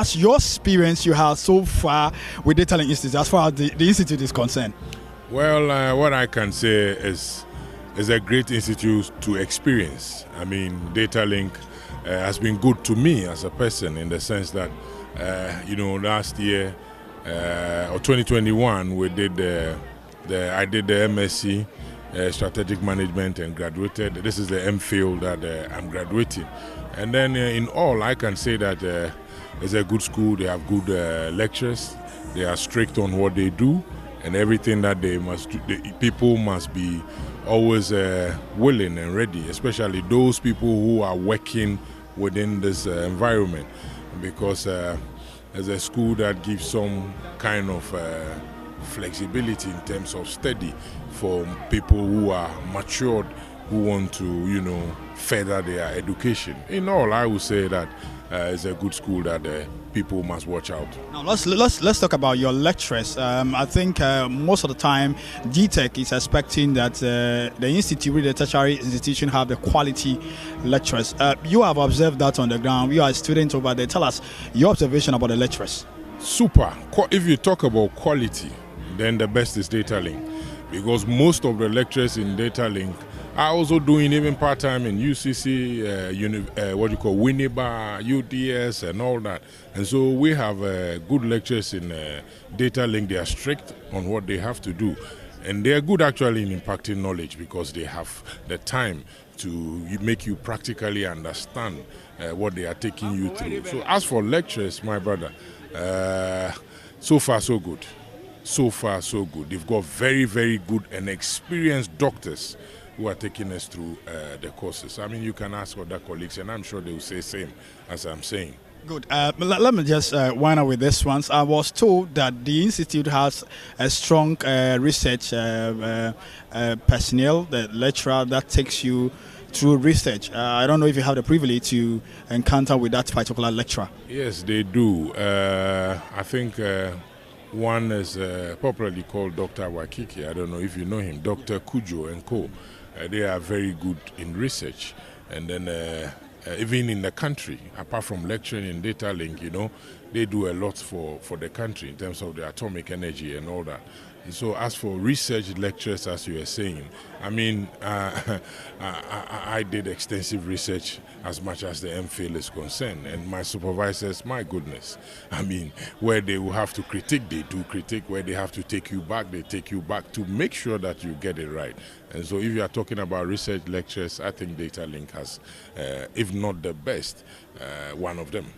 As your experience you have so far with Data Link Institute, as far as the institute is concerned? Well, what I can say is a great institute to experience. I mean, Data Link has been good to me as a person in the sense that, last year or 2021, we did I did the MSc Strategic Management and graduated. This is the MPhil that I'm graduating. And then in all, I can say that it's a good school. They have good lectures. They are strict on what they do, and everything that they must do. People must be always willing and ready, especially those people who are working within this environment, because there's a school that gives some kind of flexibility in terms of study for people who are matured, who want to, further their education. In all, I would say that it's a good school that people must watch out. Now let's talk about your lecturers. I think most of the time GTech is expecting that the institute, the tertiary institution, have the quality lecturers. You have observed that on the ground. You are a student over there. Tell us your observation about the lecturers. Super. If you talk about quality, then the best is Data Link, because most of the lecturers in Data Link are also doing even part-time in UCC, Winneba, UDS and all that. And so we have good lecturers in Data Link. They are strict on what they have to do. And they are good actually in impacting knowledge, because they have the time to make you practically understand what they are taking you through. So as for lecturers, my brother, so far so good. So far so good. They've got very, very good and experienced doctors who are taking us through the courses. I mean, you can ask other colleagues, and I'm sure they will say same as I'm saying. Good. Let me just wind up with this one. I was told that the institute has a strong research personnel, the lecturer that takes you through research. I don't know if you have the privilege to encounter with that particular lecturer. Yes, they do. I think one is popularly called Dr. Wakiki. I don't know if you know him, Dr. Kujo and Co. They are very good in research, and then even in the country, apart from lecturing in Data Link, they do a lot for the country in terms of the atomic energy and all that. And so as for research lectures, as you were saying, I mean, I did extensive research as much as the MPhil is concerned, and my supervisors, my goodness, I mean, where they will have to critique, they do critique. Where they have to take you back, they take you back to make sure that you get it right. And so if you are talking about research lectures, I think Data Link has, if not the best, one of them.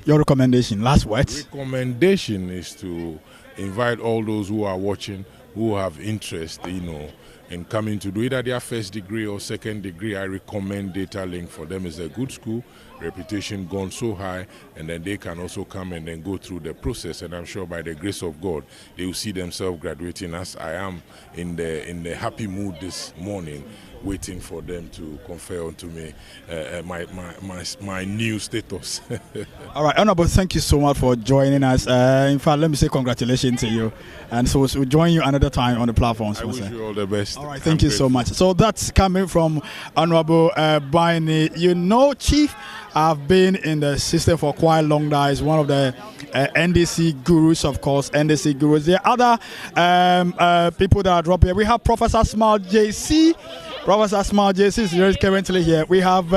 Your recommendation, last words? Recommendation is to invite all those who are watching, who have interest, in coming to do either their first degree or second degree. I recommend Data Link. For them, it's a good school, reputation gone so high, and then they can also come and then go through the process. And I'm sure by the grace of God, they will see themselves graduating, as I am in the happy mood this morning, waiting for them to confer onto me my new status. All right, Honorable, thank you so much for joining us. In fact, let me say congratulations to you. And so we'll join you another time on the platform. I wish you all the best. All right, thank you so much. So that's coming from Honorable Baini. Chief, I've been in the system for quite a long now. He's one of the NDC gurus, of course, NDC gurus. There are other people that are dropping here. We have Professor Smile JC. Professor Smile JC is currently here. We have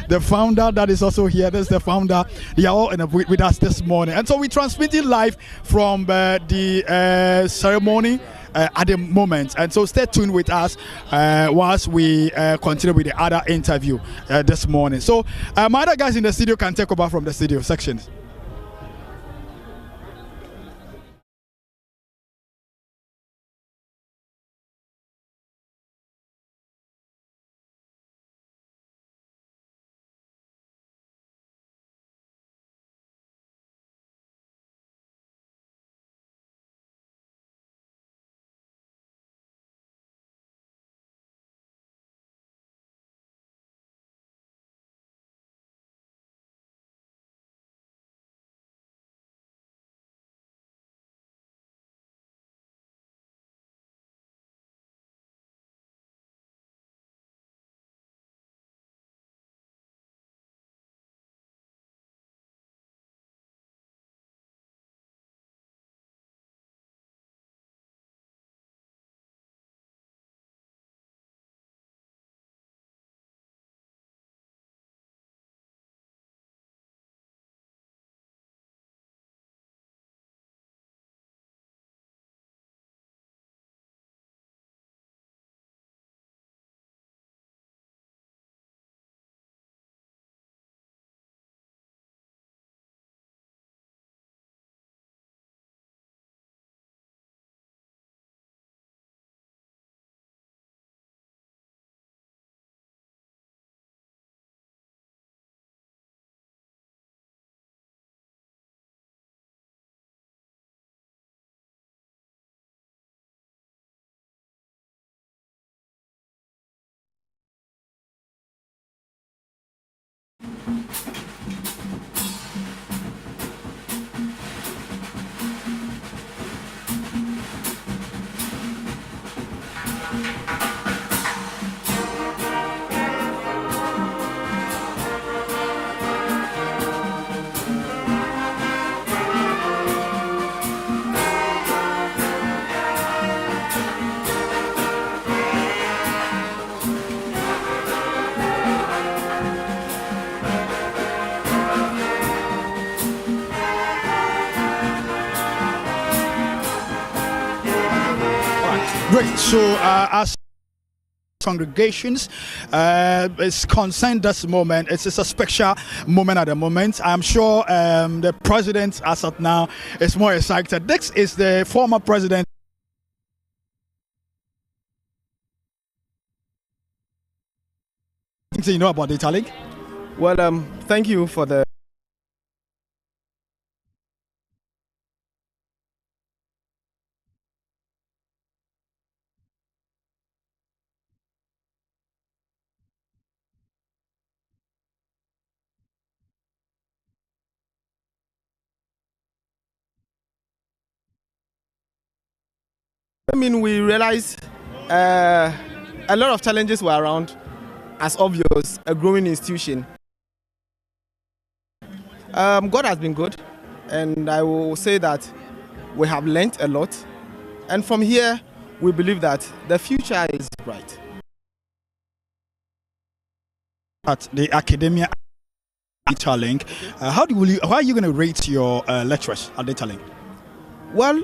the founder that is also here. There's the founder. They are all with us this morning. And so we're transmitting live from the ceremony at the moment. And so stay tuned with us whilst we continue with the other interview this morning. So my other guys in the studio can take over from the studio sections. Great. So, as congregations is concerned this moment, it's a special moment at the moment. I'm sure the president, as of now, is more excited. This is the former president. Things you know about data link? Well, thank you for the. I mean, we realized a lot of challenges were around, as obvious, a growing institution. God has been good, and I will say that we have learnt a lot. And from here, we believe that the future is bright. At the academia Data Link, how are you going to rate your lecturers at Data Link? Well,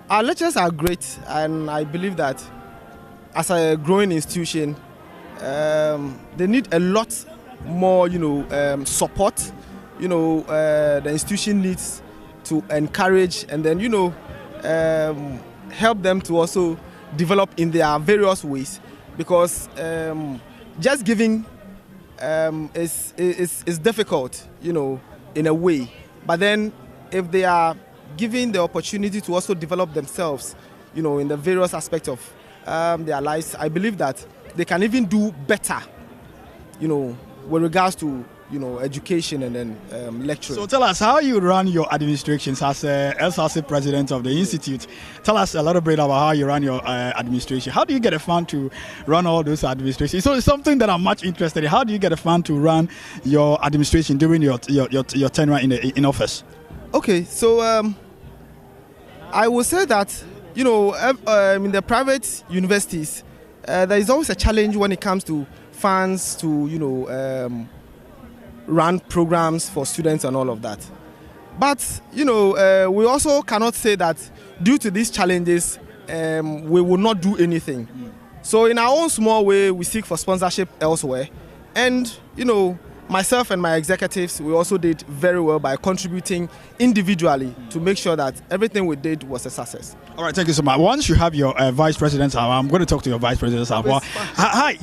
our lectures are great, and I believe that as a growing institution, they need a lot more, support. The institution needs to encourage and then, help them to also develop in their various ways, because just giving is difficult, in a way. But then if they are given the opportunity to also develop themselves, in the various aspects of their lives, I believe that they can even do better, with regards to education and then lecturing. So tell us how you run your administrations as a SRC president of the institute. Tell us a little bit about how you run your administration. How do you get a fund to run all those administrations? So it's something that I'm much interested in. How do you get a fund to run your administration during your tenure in office? Okay, so I will say that in the private universities, there is always a challenge when it comes to funds to run programs for students and all of that. But we also cannot say that due to these challenges we will not do anything. So in our own small way, we seek for sponsorship elsewhere, and myself and my executives, we also did very well by contributing individually to make sure that everything we did was a success. All right, thank you so much. Once you have your vice president, I'm going to talk to your vice president. Hi,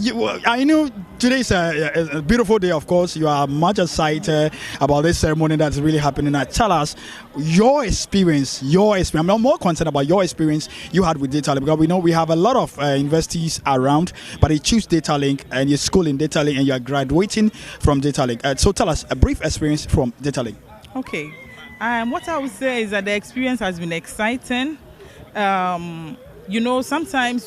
I know today's a beautiful day, of course. You are much excited about this ceremony that's really happening. Now, tell us your experience. I'm more concerned about your experience you had with Data Link, because we know we have a lot of universities around, but they choose Data Link, and you're schooling Data Link, and you're graduating from Data Link. So tell us a brief experience from Data Link. Okay. What I would say is that the experience has been exciting. Sometimes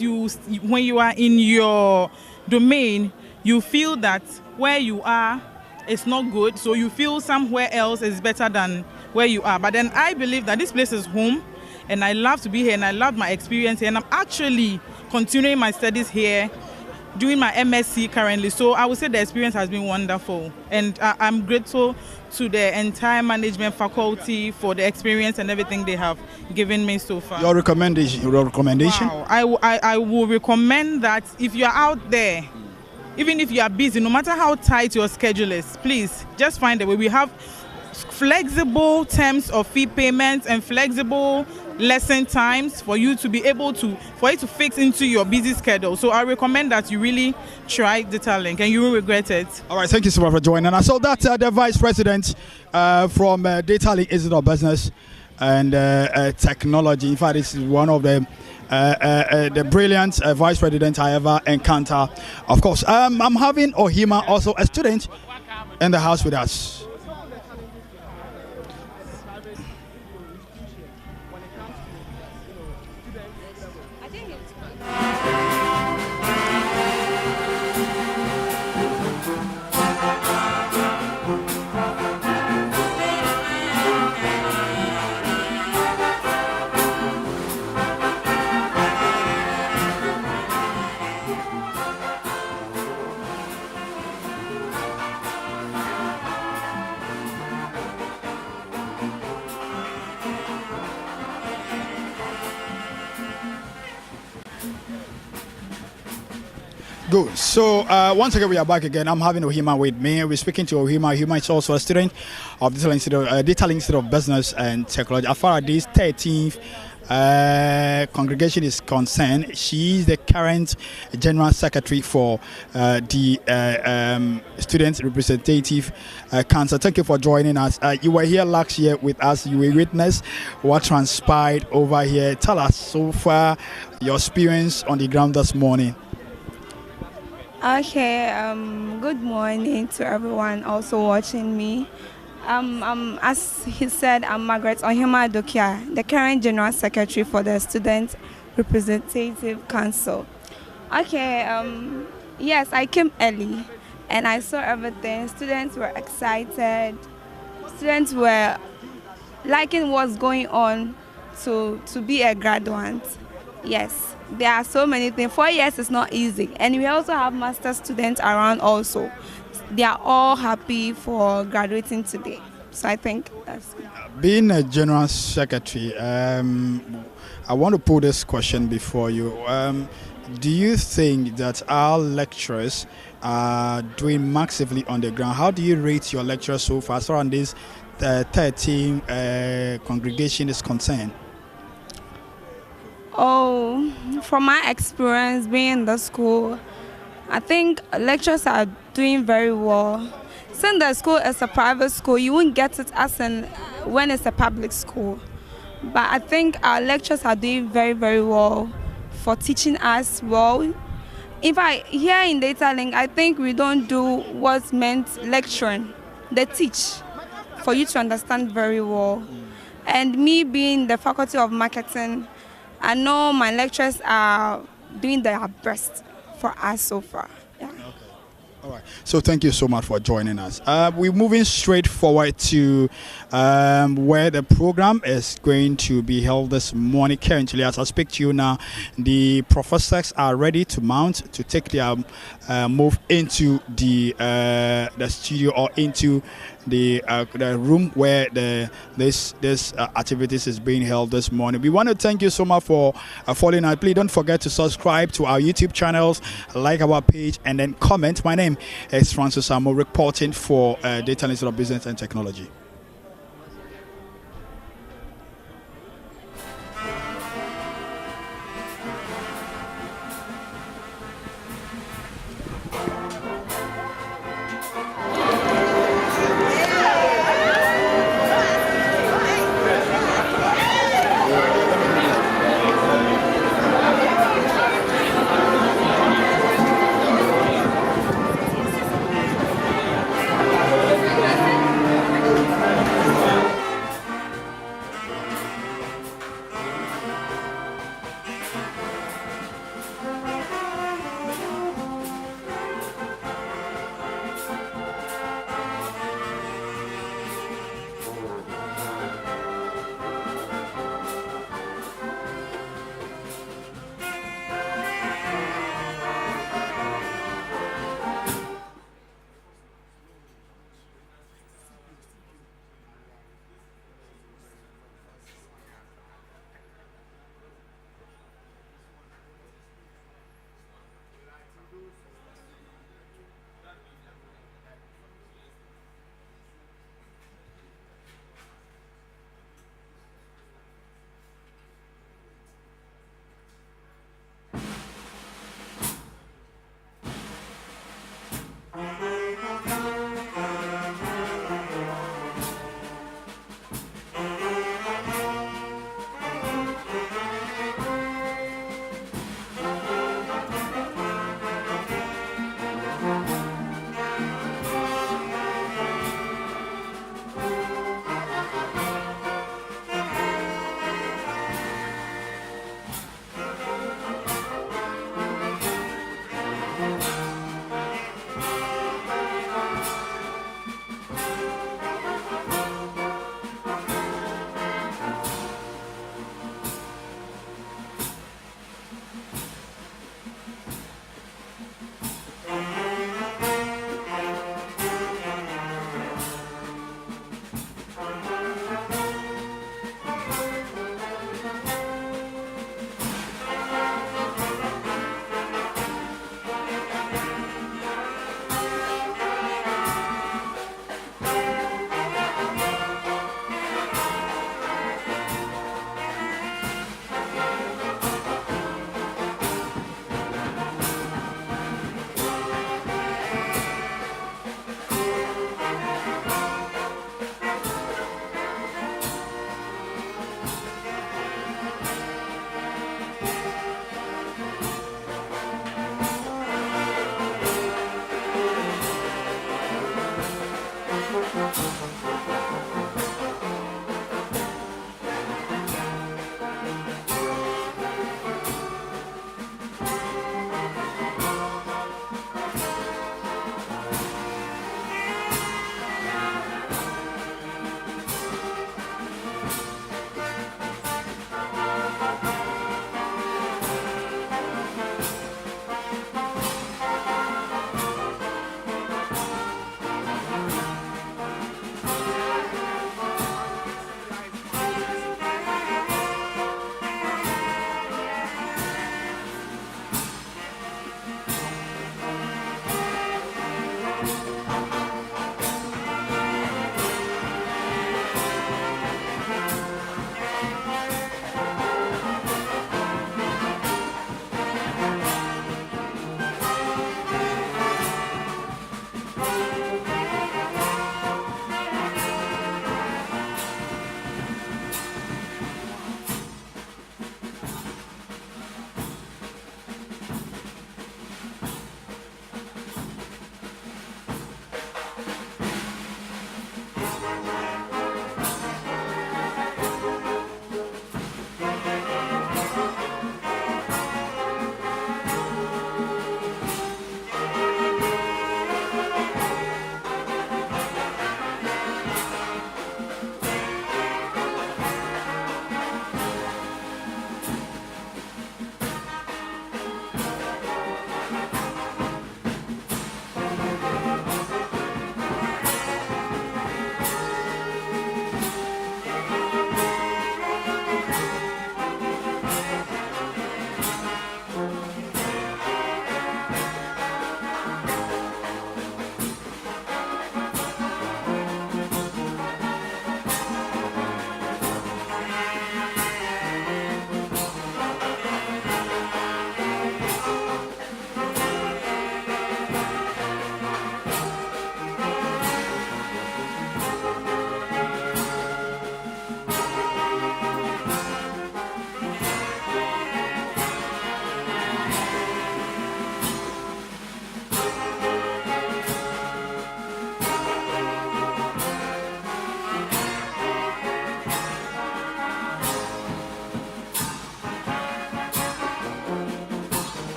when you are in your domain, you feel that where you are is not good, so you feel somewhere else is better than where you are. But then I believe that this place is home, and I love to be here, and I love my experience here, and I'm actually continuing my studies here, doing my MSc currently. So I would say the experience has been wonderful, and I'm grateful to the entire management faculty for the experience and everything they have given me so far. Your recommendation? Wow. I will recommend that if you are out there, even if you are busy, no matter how tight your schedule is, please just find a way. We have flexible terms of fee payments and flexible lesson times for you to be able to fix into your busy schedule. So I recommend that you really try Data Link, and you will regret it. All right, thank you so much for joining us. So that's the vice president from Data Link Institute of Business and Technology. In fact, this is one of the brilliant vice presidents I ever encounter. Of course, I'm having Ohima, also a student, in the house with us. Good. So once again, we are back again. I'm having Ohima with me. We're speaking to Ohima. Ohima is also a student of the Data Institute of Business and Technology. As far as this 13th congregation is concerned, she is the current General Secretary for the Student Representative Council. Thank you for joining us. You were here last year with us. You were witness what transpired over here. Tell us so far your experience on the ground this morning. Okay, good morning to everyone also watching me. As he said, I'm Margaret Ohima Dokia, the current General Secretary for the Student Representative Council. Okay, yes, I came early and I saw everything. Students were excited. Students were liking what's going on to be a graduate. Yes, there are so many things. 4 years is not easy. And we also have master students around also. They are all happy for graduating today. So I think that's good. Being a General Secretary, I want to put this question before you. Do you think that our lecturers are doing massively on the ground? How do you rate your lecturers so far as far as this 13 congregation is concerned? Oh, from my experience being in the school, I think lecturers are doing very well. Since the school is a private school, you won't get it as in when it's a public school. But I think our lecturers are doing very, very well for teaching us well. In fact, here in Data Link, I think we don't do what's meant lecturing. They teach for you to understand very well. And me being the Faculty of Marketing, I know my lecturers are doing their best for us so far. Yeah. Okay. All right. So thank you so much for joining us. We're moving straight forward to where the program is going to be held this morning. Currently, as I speak to you now, the professors are ready to mount to take their move into the studio or into the room where this activities is being held this morning. We want to thank you so much for following us. Please don't forget to subscribe to our YouTube channels, like our page, and then comment. My name is Francis Amo, reporting for Data Institute of Business and Technology.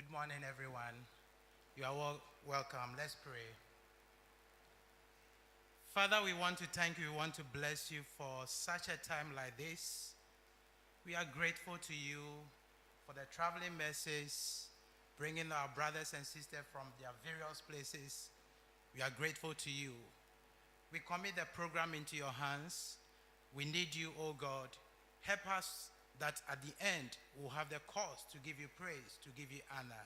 Good morning, everyone. You are welcome. Let's pray. Father, we want to thank you. We want to bless you for such a time like this. We are grateful to you for the traveling mercies, bringing our brothers and sisters from their various places. We are grateful to you. We commit the program into your hands. We need you, O God. Help us that at the end we'll have the cause to give you praise, to give you honor.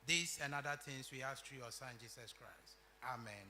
These and other things we ask through your Son, Jesus Christ. Amen.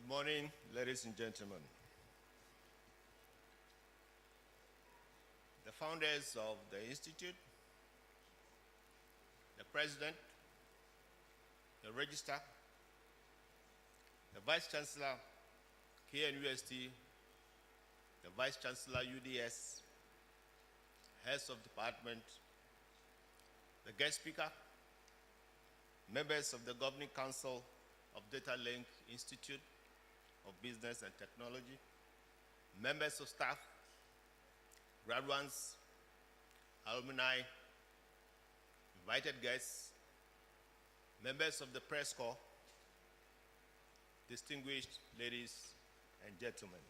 Good morning, ladies and gentlemen. The founders of the Institute, the President, the Registrar, the Vice Chancellor, KNUST, the Vice Chancellor, UDS, heads of department, the guest speaker, members of the Governing Council of Data Link Institute of Business and Technology, members of staff, graduates, alumni, invited guests, members of the press corps, distinguished ladies and gentlemen.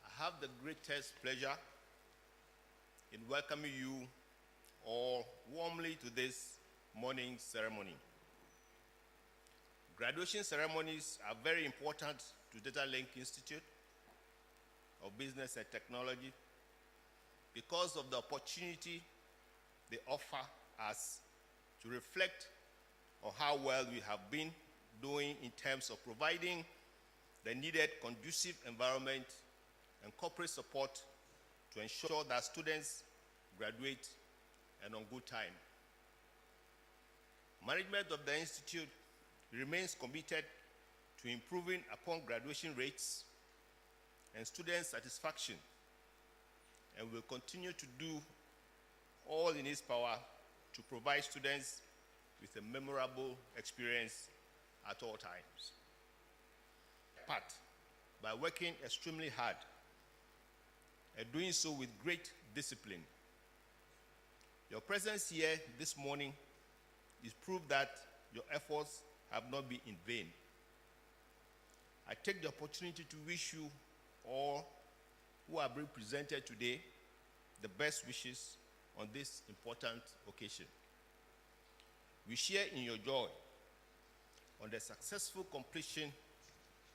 I have the greatest pleasure in welcoming you all warmly to this morning ceremony. Graduation ceremonies are very important to Data Link Institute of Business and Technology because of the opportunity they offer us to reflect on how well we have been doing in terms of providing the needed conducive environment and corporate support to ensure that students graduate and on good time. Management of the Institute remains committed to improving upon graduation rates and student satisfaction, and will continue to do all in its power to provide students with a memorable experience at all times. Part by working extremely hard and doing so with great discipline. Your presence here this morning is proof that your efforts have not been in vain. I take the opportunity to wish you all who are being presented today the best wishes on this important occasion. We share in your joy on the successful completion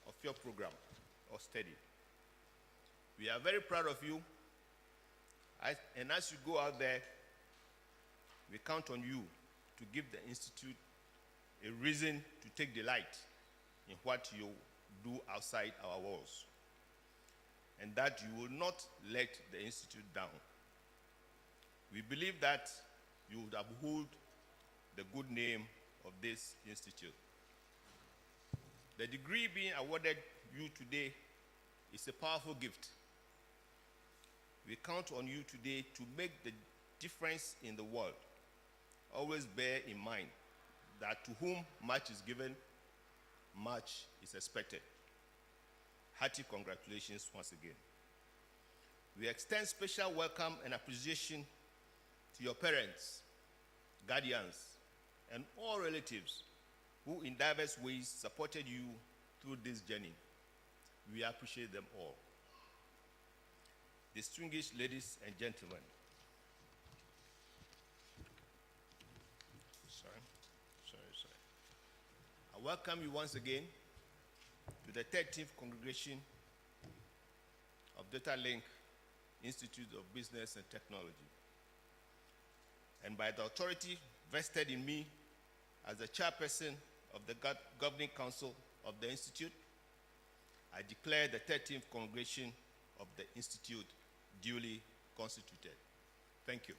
of your program or study. We are very proud of you, and as you go out there, we count on you to give the Institute a reason to take delight in what you do outside our walls, and that you will not let the Institute down. We believe that you would uphold the good name of this institute. The degree being awarded you today is a powerful gift. We count on you today to make the difference in the world. Always bear in mind that to whom much is given, much is expected. Hearty congratulations once again. We extend special welcome and appreciation to your parents, guardians, and all relatives who in diverse ways supported you through this journey. We appreciate them all. Distinguished ladies and gentlemen, I welcome you once again to the 13th Congregation of Data Link Institute of Business and Technology. And by the authority vested in me as the chairperson of the Governing Council of the Institute, I declare the 13th Congregation of the Institute duly constituted. Thank you.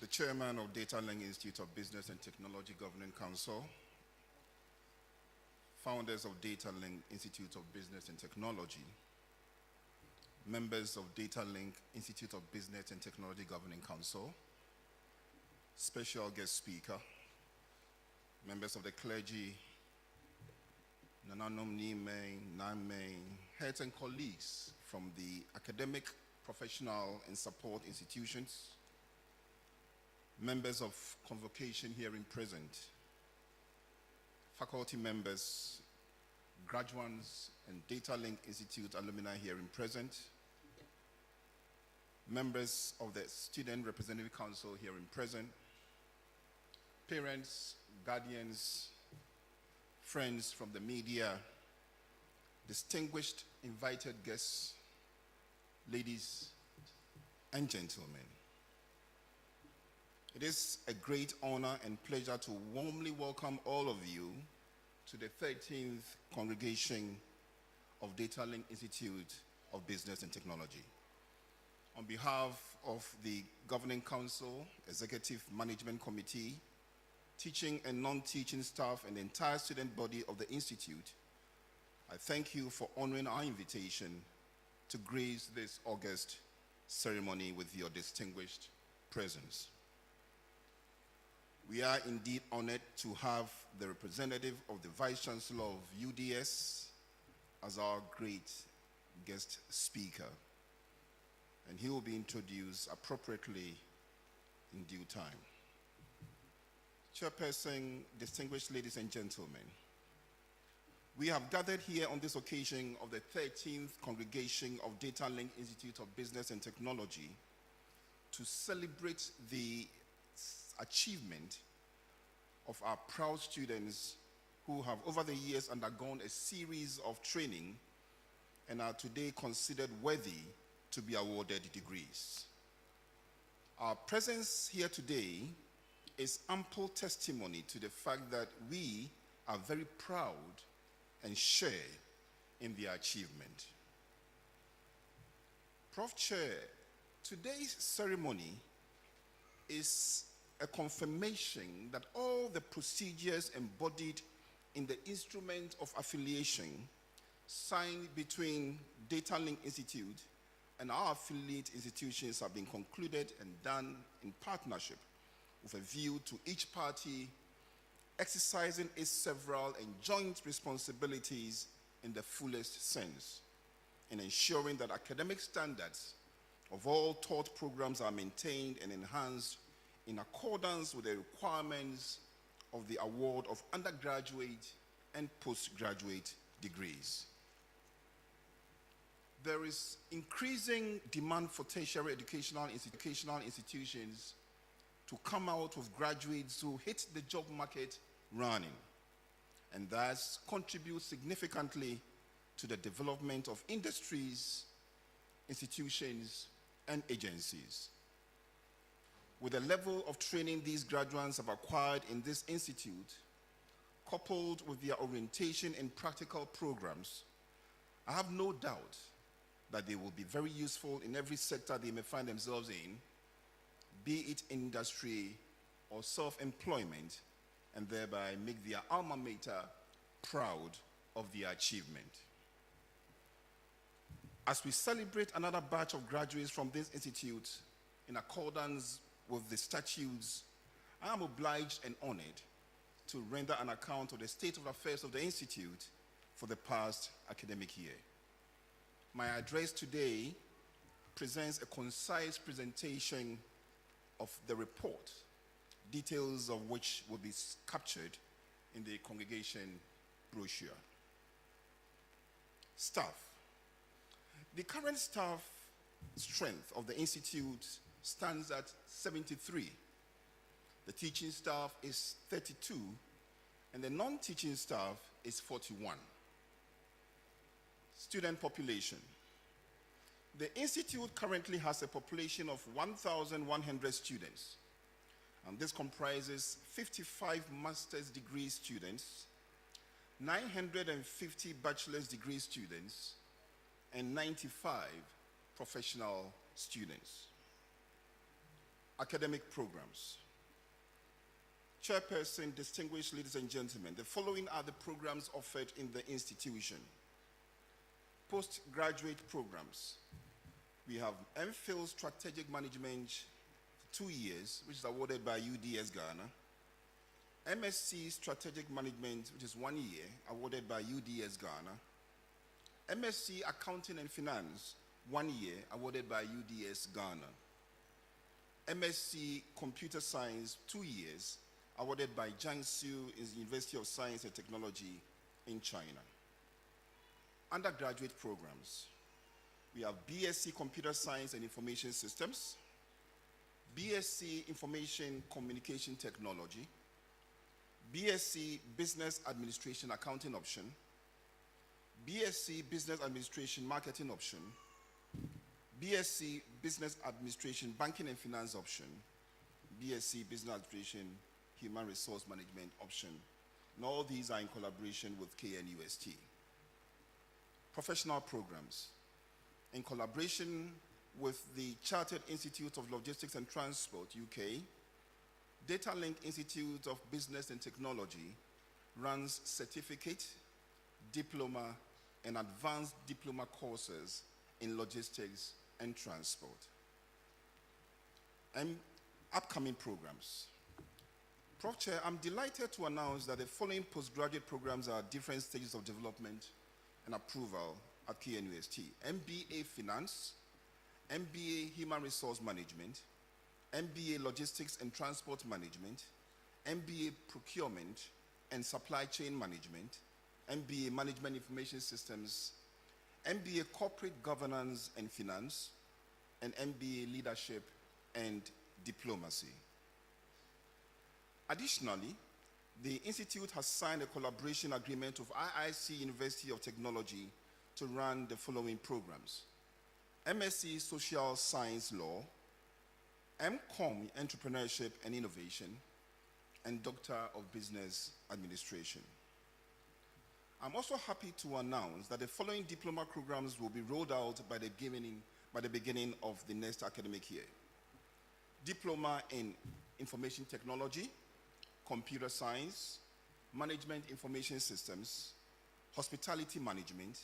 The Chairman of Data Link Institute of Business and Technology Governing Council, founders of Data Link Institute of Business and Technology, members of Data Link Institute of Business and Technology Governing Council, special guest speaker, members of the clergy, Nananom Nime, Name, heads and colleagues from the academic, professional, and support institutions, members of convocation hearing present, faculty members, graduates, and Data Link Institute alumni hearing present, members of the Student Representative Council hearing present, parents, guardians, friends from the media, distinguished invited guests, ladies and gentlemen. It is a great honor and pleasure to warmly welcome all of you to the 13th Congregation of Data Link Institute of Business and Technology. On behalf of the Governing Council, Executive Management Committee, teaching and non-teaching staff, and the entire student body of the Institute, I thank you for honoring our invitation to grace this August ceremony with your distinguished presence. We are indeed honored to have the representative of the Vice Chancellor of UDS as our great guest speaker, and he will be introduced appropriately in due time. Chairperson, distinguished ladies and gentlemen, we have gathered here on this occasion of the 13th Congregation of Data Link Institute of Business and Technology to celebrate the achievement of our proud students who have over the years undergone a series of training and are today considered worthy to be awarded degrees. Our presence here today is ample testimony to the fact that we are very proud and share in their achievement. Prof. Chair, today's ceremony is a confirmation that all the procedures embodied in the instrument of affiliation signed between Data Link Institute and our affiliate institutions have been concluded and done in partnership with a view to each party exercising its several and joint responsibilities in the fullest sense, in ensuring that academic standards of all taught programs are maintained and enhanced in accordance with the requirements of the award of undergraduate and postgraduate degrees. There is increasing demand for tertiary educational institutions to come out with graduates who hit the job market running and thus contribute significantly to the development of industries, institutions, and agencies. With the level of training these graduates have acquired in this institute, coupled with their orientation in practical programs, I have no doubt that they will be very useful in every sector they may find themselves in, be it industry or self-employment, and thereby make their alma mater proud of their achievement. As we celebrate another batch of graduates from this institute in accordance with the statutes, I am obliged and honored to render an account of the state of affairs of the institute for the past academic year. My address today presents a concise presentation of the report, details of which will be captured in the congregation brochure. Staff. The current staff strength of the institute stands at 73. The teaching staff is 32, and the non-teaching staff is 41. Student population. The institute currently has a population of 1,100 students, and this comprises 55 master's degree students, 950 bachelor's degree students, and 95 professional students. Academic programs. Chairperson, distinguished ladies and gentlemen, the following are the programs offered in the institution. Postgraduate programs. We have MPhil Strategic Management for 2 years, which is awarded by UDS Ghana. MSc Strategic Management, which is 1 year, awarded by UDS Ghana. MSc Accounting and Finance, 1 year, awarded by UDS Ghana. MSc Computer Science, 2 years, awarded by Jiangsu University of Science and Technology in China. Undergraduate programs. We have BSc Computer Science and Information Systems, BSc Information Communication Technology, BSc Business Administration Accounting option, BSc Business Administration Marketing option, BSc Business Administration Banking and Finance option, BSc Business Administration Human Resource Management option, and all these are in collaboration with KNUST. Professional programs. In collaboration with the Chartered Institute of Logistics and Transport, UK, Data Link Institute of Business and Technology runs certificate, diploma, and advanced diploma courses in logistics and transport. And upcoming programs. Prof. Chair, I'm delighted to announce that the following postgraduate programs are at different stages of development and approval at KNUST. MBA Finance, MBA Human Resource Management, MBA Logistics and Transport Management, MBA Procurement and Supply Chain Management, MBA Management Information Systems, MBA Corporate Governance and Finance, and MBA Leadership and Diplomacy. Additionally, the Institute has signed a collaboration agreement with IIC University of Technology to run the following programs: MSc Social Science Law, MCOM Entrepreneurship and Innovation, and Doctor of Business Administration. I'm also happy to announce that the following diploma programs will be rolled out by the beginning of the next academic year. Diploma in Information Technology, Computer Science, Management Information Systems, Hospitality Management,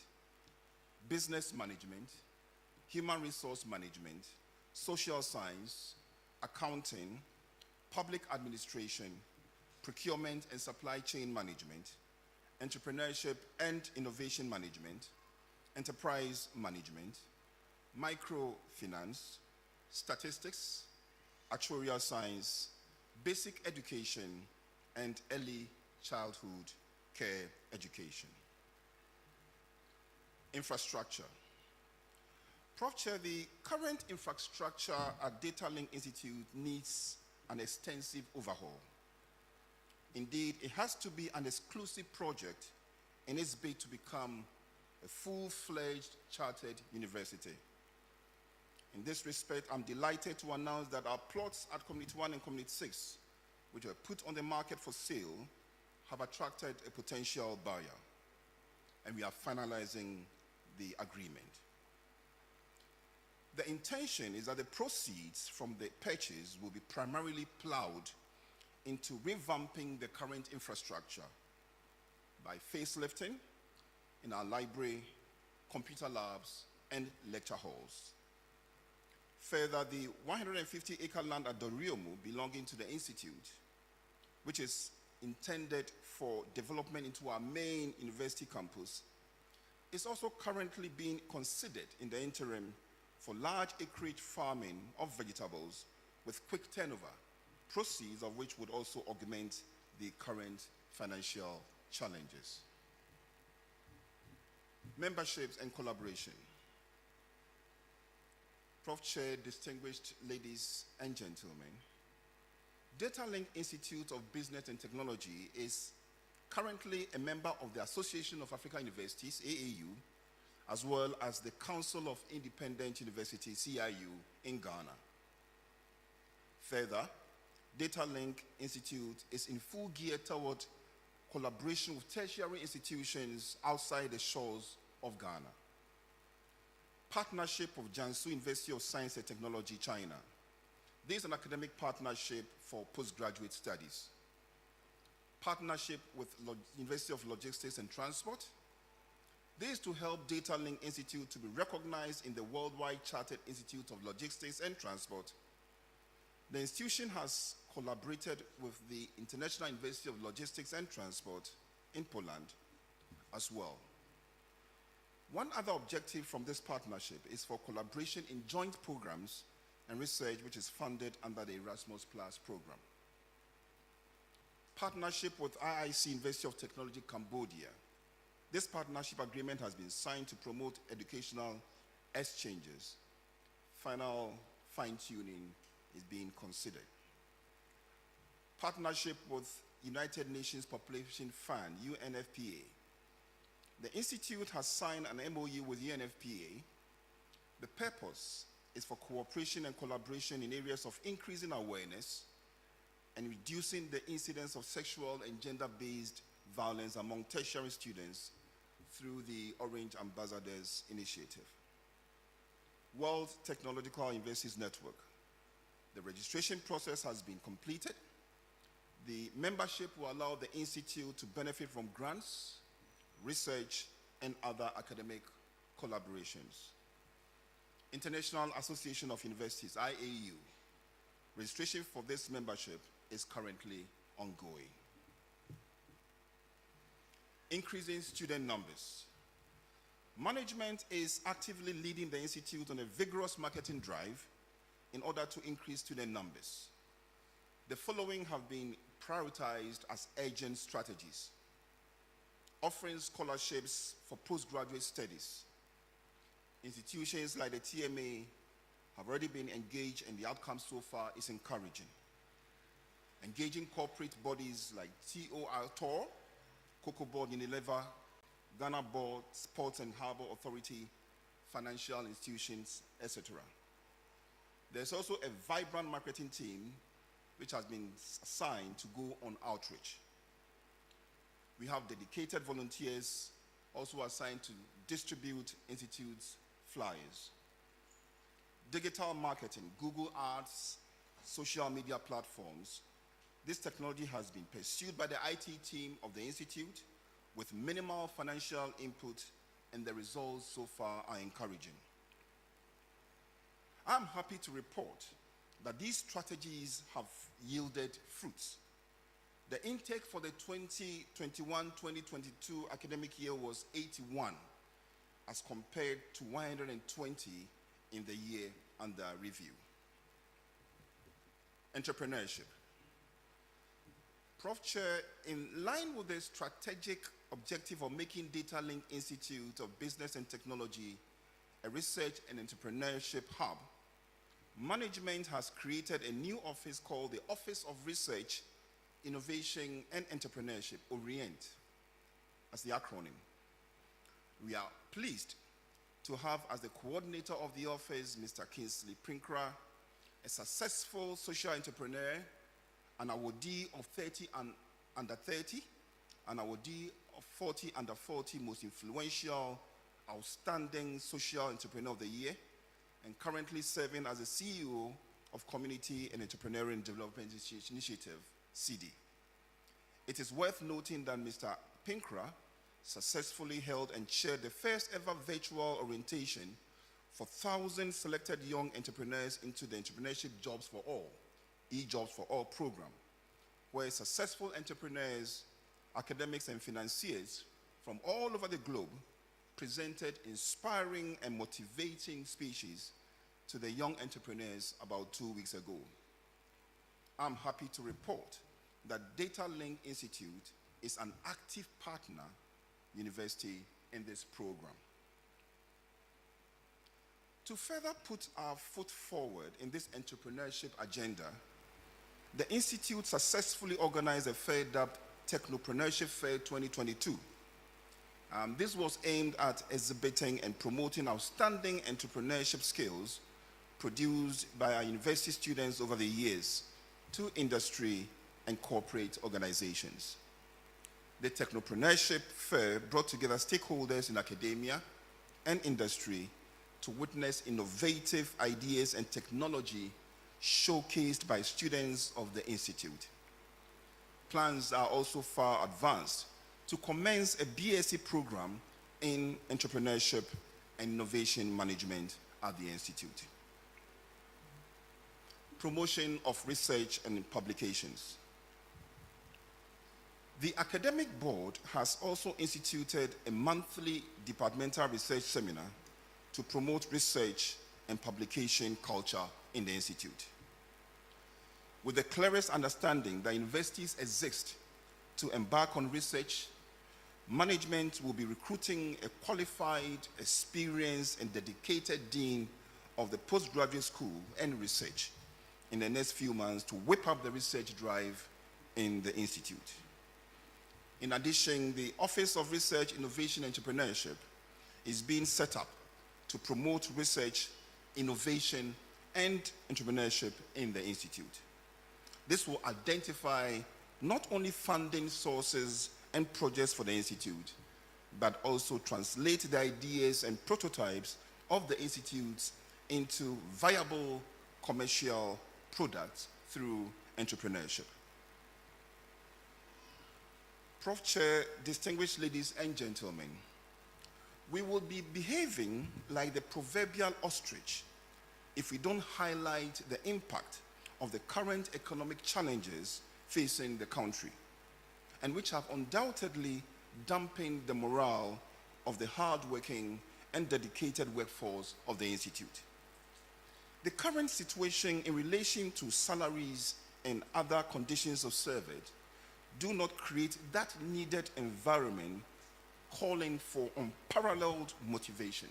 Business Management, human resource management, social science, accounting, public administration, procurement and supply chain management, entrepreneurship and innovation management, enterprise management, microfinance, statistics, actuarial science, basic education, and early childhood care education. Infrastructure. Prof. Chair, the current infrastructure at Data Link Institute needs an extensive overhaul. Indeed, it has to be an exclusive project in its bid to become a full-fledged chartered university. In this respect, I'm delighted to announce that our plots at Community 1 and Community 6, which were put on the market for sale, have attracted a potential buyer, and we are finalizing the agreement. The intention is that the proceeds from the purchase will be primarily plowed into revamping the current infrastructure by facelifting in our library, computer labs, and lecture halls. Further, the 150-acre land at Doriomu belonging to the Institute, which is intended for development into our main university campus, is also currently being considered in the interim for large acreage farming of vegetables with quick turnover, proceeds of which would also augment the current financial challenges. Memberships and collaboration. Prof. Chair, distinguished ladies and gentlemen, Data Link Institute of Business and Technology is currently a member of the Association of African Universities, AAU, as well as the Council of Independent Universities, CIU, in Ghana. Further, Data Link Institute is in full gear toward collaboration with tertiary institutions outside the shores of Ghana. Partnership of Jiangsu University of Science and Technology, China. This is an academic partnership for postgraduate studies. Partnership with University of Logistics and Transport. This is to help Data Link Institute to be recognized in the Worldwide Chartered Institute of Logistics and Transport. The institution has collaborated with the International University of Logistics and Transport in Poland as well. One other objective from this partnership is for collaboration in joint programs and research which is funded under the Erasmus Plus program. Partnership with IIC University of Technology Cambodia. This partnership agreement has been signed to promote educational exchanges. Final fine-tuning is being considered. Partnership with United Nations Population Fund, UNFPA. The Institute has signed an MOU with UNFPA. The purpose is for cooperation and collaboration in areas of increasing awareness and reducing the incidence of sexual and gender-based violence among tertiary students through the Orange Ambassadors Initiative. World Technological Universities Network. The registration process has been completed. The membership will allow the Institute to benefit from grants, research, and other academic collaborations. International Association of Universities, IAU. Registration for this membership is currently ongoing. Increasing student numbers. Management is actively leading the Institute on a vigorous marketing drive in order to increase student numbers. The following have been prioritized as urgent strategies. Offering scholarships for postgraduate studies. Institutions like the TMA have already been engaged and the outcome so far is encouraging. Engaging corporate bodies like TOR, Cocoa Board Unilever, Ghana Board, Sports and Harbour Authority, financial institutions, etc. There's also a vibrant marketing team which has been assigned to go on outreach. We have dedicated volunteers also assigned to distribute Institute's flyers. Digital marketing, Google Ads, social media platforms. This technology has been pursued by the IT team of the Institute with minimal financial input, and the results so far are encouraging. I'm happy to report that these strategies have yielded fruits. The intake for the 2021-2022 academic year was 81, as compared to 120 in the year under review. Entrepreneurship. Prof. Chair, in line with the strategic objective of making Data Link Institute of Business and Technology a research and entrepreneurship hub, management has created a new office called the Office of Research, Innovation and Entrepreneurship, ORIENT, as the acronym. We are pleased to have as the coordinator of the office Mr. Kingsley Prinkra, a successful social entrepreneur, an awardee of 30 and under 30, an awardee of 40 under 40 most influential, outstanding social entrepreneur of the year, and currently serving as the CEO of Community and Entrepreneurial Development Initiative, CD. It is worth noting that Mr. Prinkra successfully held and chaired the first ever virtual orientation for 1,000 selected young entrepreneurs into the Entrepreneurship Jobs for All, E-Jobs for All program, where successful entrepreneurs, academics, and financiers from all over the globe presented inspiring and motivating speeches to the young entrepreneurs about 2 weeks ago. I'm happy to report that Data Link Institute is an active partner university in this program. To further put our foot forward in this entrepreneurship agenda, the Institute successfully organized a fair-dubbed Technopreneurship Fair 2022. This was aimed at exhibiting and promoting outstanding entrepreneurship skills produced by our university students over the years to industry and corporate organizations. The Technopreneurship Fair brought together stakeholders in academia and industry to witness innovative ideas and technology showcased by students of the Institute. Plans are also far advanced to commence a BSc program in entrepreneurship and innovation management at the Institute. Promotion of research and publications. The academic board has also instituted a monthly departmental research seminar to promote research and publication culture in the Institute. With the clearest understanding that universities exist to embark on research, management will be recruiting a qualified, experienced, and dedicated dean of the postgraduate school and research in the next few months to whip up the research drive in the Institute. In addition, the Office of Research, Innovation, and Entrepreneurship is being set up to promote research, innovation, and entrepreneurship in the Institute. This will identify not only funding sources and projects for the Institute, but also translate the ideas and prototypes of the Institutes into viable commercial products through entrepreneurship. Prof. Chair, distinguished ladies and gentlemen, we will be behaving like the proverbial ostrich if we don't highlight the impact of the current economic challenges facing the country, and which have undoubtedly dampened the morale of the hardworking and dedicated workforce of the Institute. The current situation in relation to salaries and other conditions of service do not create that needed environment calling for unparalleled motivation.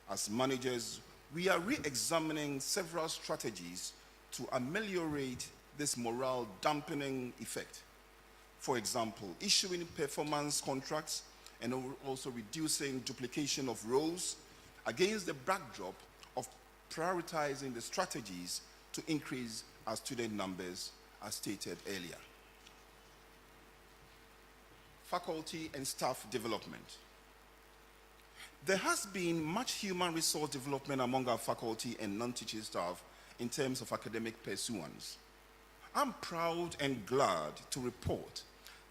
As managers, we are re-examining several strategies to ameliorate this morale dampening effect. For example, issuing performance contracts and also reducing duplication of roles against the backdrop of prioritizing the strategies to increase our student numbers, as stated earlier. Faculty and staff development. There has been much human resource development among our faculty and non-teaching staff in terms of academic pursuance. I'm proud and glad to report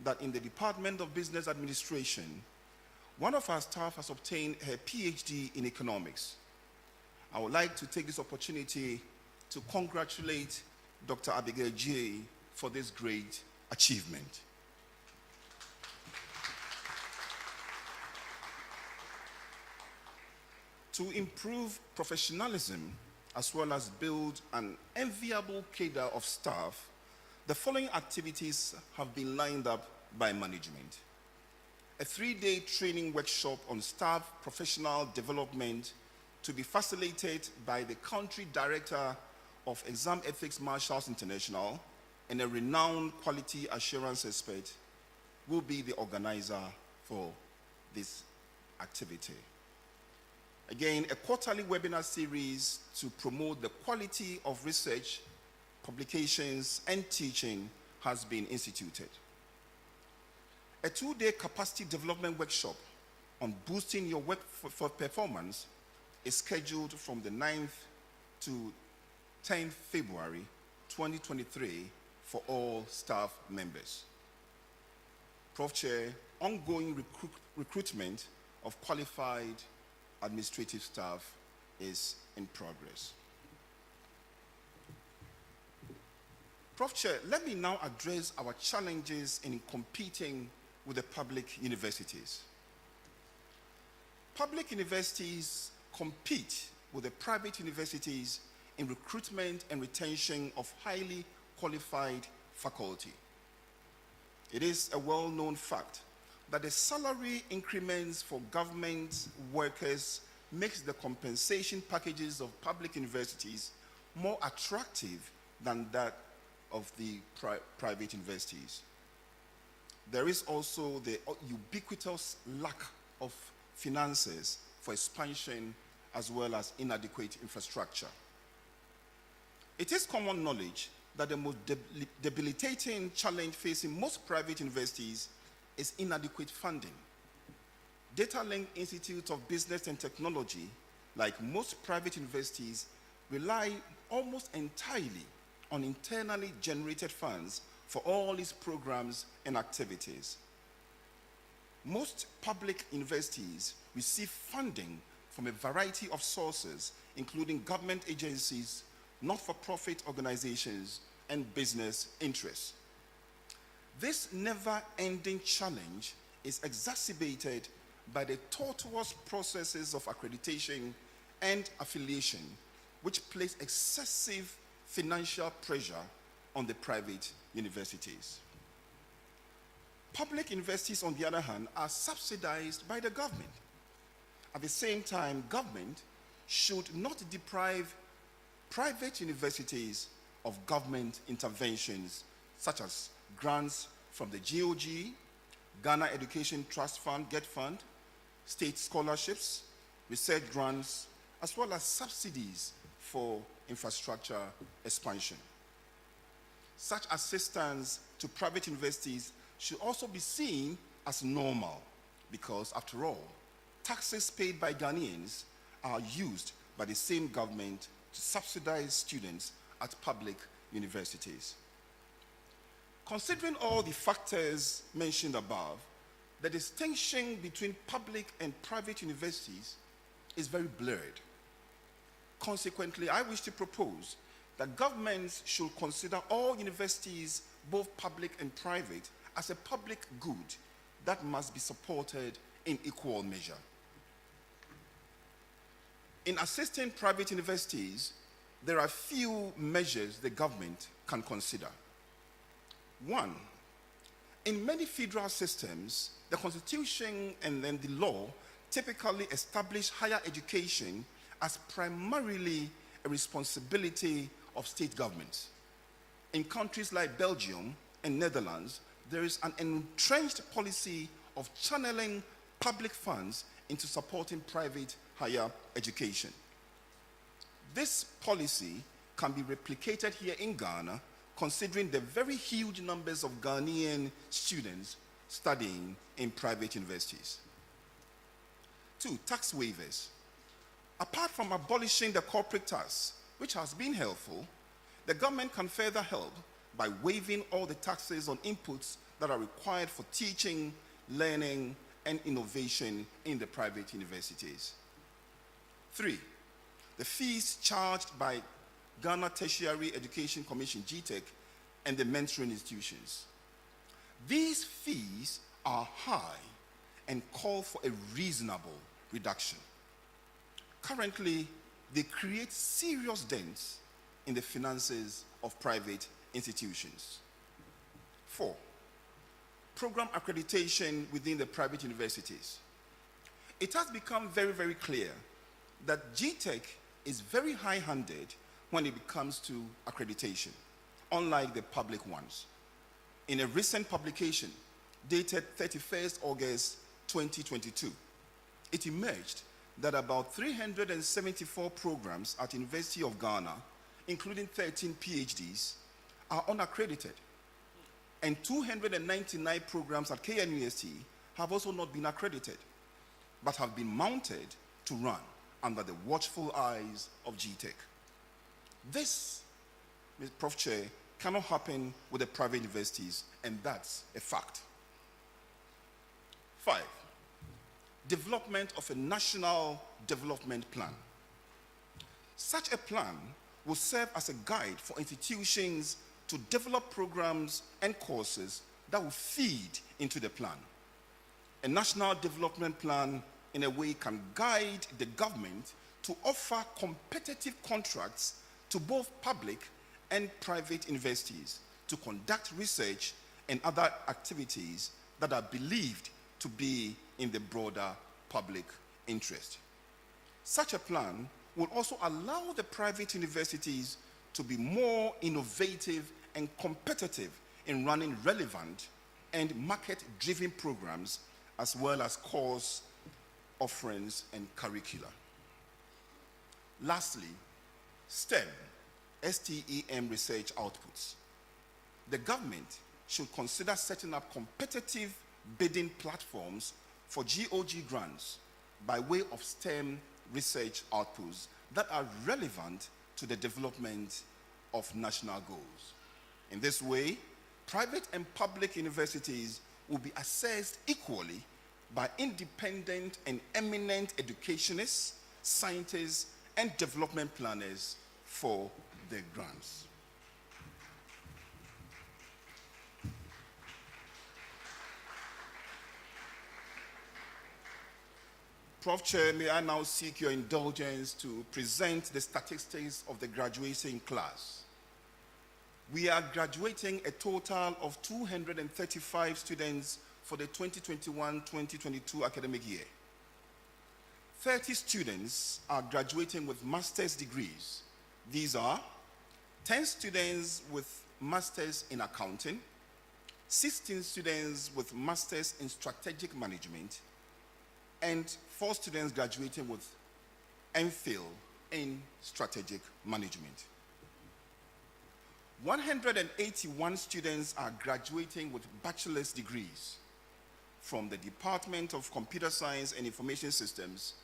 that in the Department of Business Administration, one of our staff has obtained her PhD in economics. I would like to take this opportunity to congratulate Dr. Abigail J. for this great achievement. To improve professionalism as well as build an enviable cadre of staff, the following activities have been lined up by management. A 3-day training workshop on staff professional development to be facilitated by the country director of Exam Ethics Marshals International and a renowned quality assurance expert will be the organizer for this activity. Again, a quarterly webinar series to promote the quality of research, publications, and teaching has been instituted. A 2-day capacity development workshop on boosting your work for performance is scheduled from the 9th to 10th February 2023 for all staff members. Prof. Chair, ongoing recruitment of qualified administrative staff is in progress. Prof. Chair, let me now address our challenges in competing with the public universities. Public universities compete with the private universities in recruitment and retention of highly qualified faculty. It is a well-known fact that the salary increments for government workers makes the compensation packages of public universities more attractive than that of the private universities. There is also the ubiquitous lack of finances for expansion as well as inadequate infrastructure. It is common knowledge that the most debilitating challenge facing most private universities is inadequate funding. Data Link Institute of Business and Technology, like most private universities, rely almost entirely on internally generated funds for all its programs and activities. Most public universities receive funding from a variety of sources, including government agencies, not-for-profit organizations, and business interests. This never-ending challenge is exacerbated by the tortuous processes of accreditation and affiliation, which place excessive financial pressure on the private universities. Public universities, on the other hand, are subsidized by the government. At the same time, government should not deprive private universities of government interventions, such as grants from the GOG, Ghana Education Trust Fund, GET Fund, state scholarships, research grants, as well as subsidies for infrastructure expansion. Such assistance to private universities should also be seen as normal because, after all, taxes paid by Ghanaians are used by the same government to subsidize students at public universities. Considering all the factors mentioned above, the distinction between public and private universities is very blurred. Consequently, I wish to propose that governments should consider all universities, both public and private, as a public good that must be supported in equal measure. In assisting private universities, there are few measures the government can consider. One, in many federal systems, the Constitution and then the law typically establish higher education as primarily a responsibility of state governments. In countries like Belgium and Netherlands, there is an entrenched policy of channeling public funds into supporting private higher education. This policy can be replicated here in Ghana, considering the very huge numbers of Ghanaian students studying in private universities. Two, tax waivers. Apart from abolishing the corporate tax, which has been helpful, the government can further help by waiving all the taxes on inputs that are required for teaching, learning, and innovation in the private universities. Three, the fees charged by Ghana Tertiary Education Commission, GTEC, and the mentoring institutions. These fees are high and call for a reasonable reduction. Currently, they create serious dents in the finances of private institutions. 4, program accreditation within the private universities. It has become very, very clear that GTEC is very high-handed when it comes to accreditation, unlike the public ones. In a recent publication dated 31st August 2022, it emerged that about 374 programs at University of Ghana, including 13 PhDs, are unaccredited. And 299 programs at KNUST have also not been accredited, but have been mounted to run under the watchful eyes of GTEC. This, Prof. Chair, cannot happen with the private universities, and that's a fact. 5, development of a national development plan. Such a plan will serve as a guide for institutions to develop programs and courses that will feed into the plan. A national development plan, in a way, can guide the government to offer competitive contracts to both public and private universities to conduct research and other activities that are believed to be in the broader public interest. Such a plan will also allow the private universities to be more innovative and competitive in running relevant and market-driven programs, as well as course offerings and curricula. Lastly, STEM, STEM research outputs. The government should consider setting up competitive bidding platforms for GOG grants by way of STEM research outputs that are relevant to the development of national goals. In this way, private and public universities will be assessed equally by independent and eminent educationists, scientists, and development planners for their grants. Prof. Chair, may I now seek your indulgence to present the statistics of the graduating class. We are graduating a total of 235 students for the 2021-2022 academic year. 30 students are graduating with master's degrees. These are 10 students with masters in accounting, 16 students with masters in strategic management, and 4 students graduating with MPhil in strategic management. 181 students are graduating with bachelor's degrees from the Department of Computer Science and Information Systems,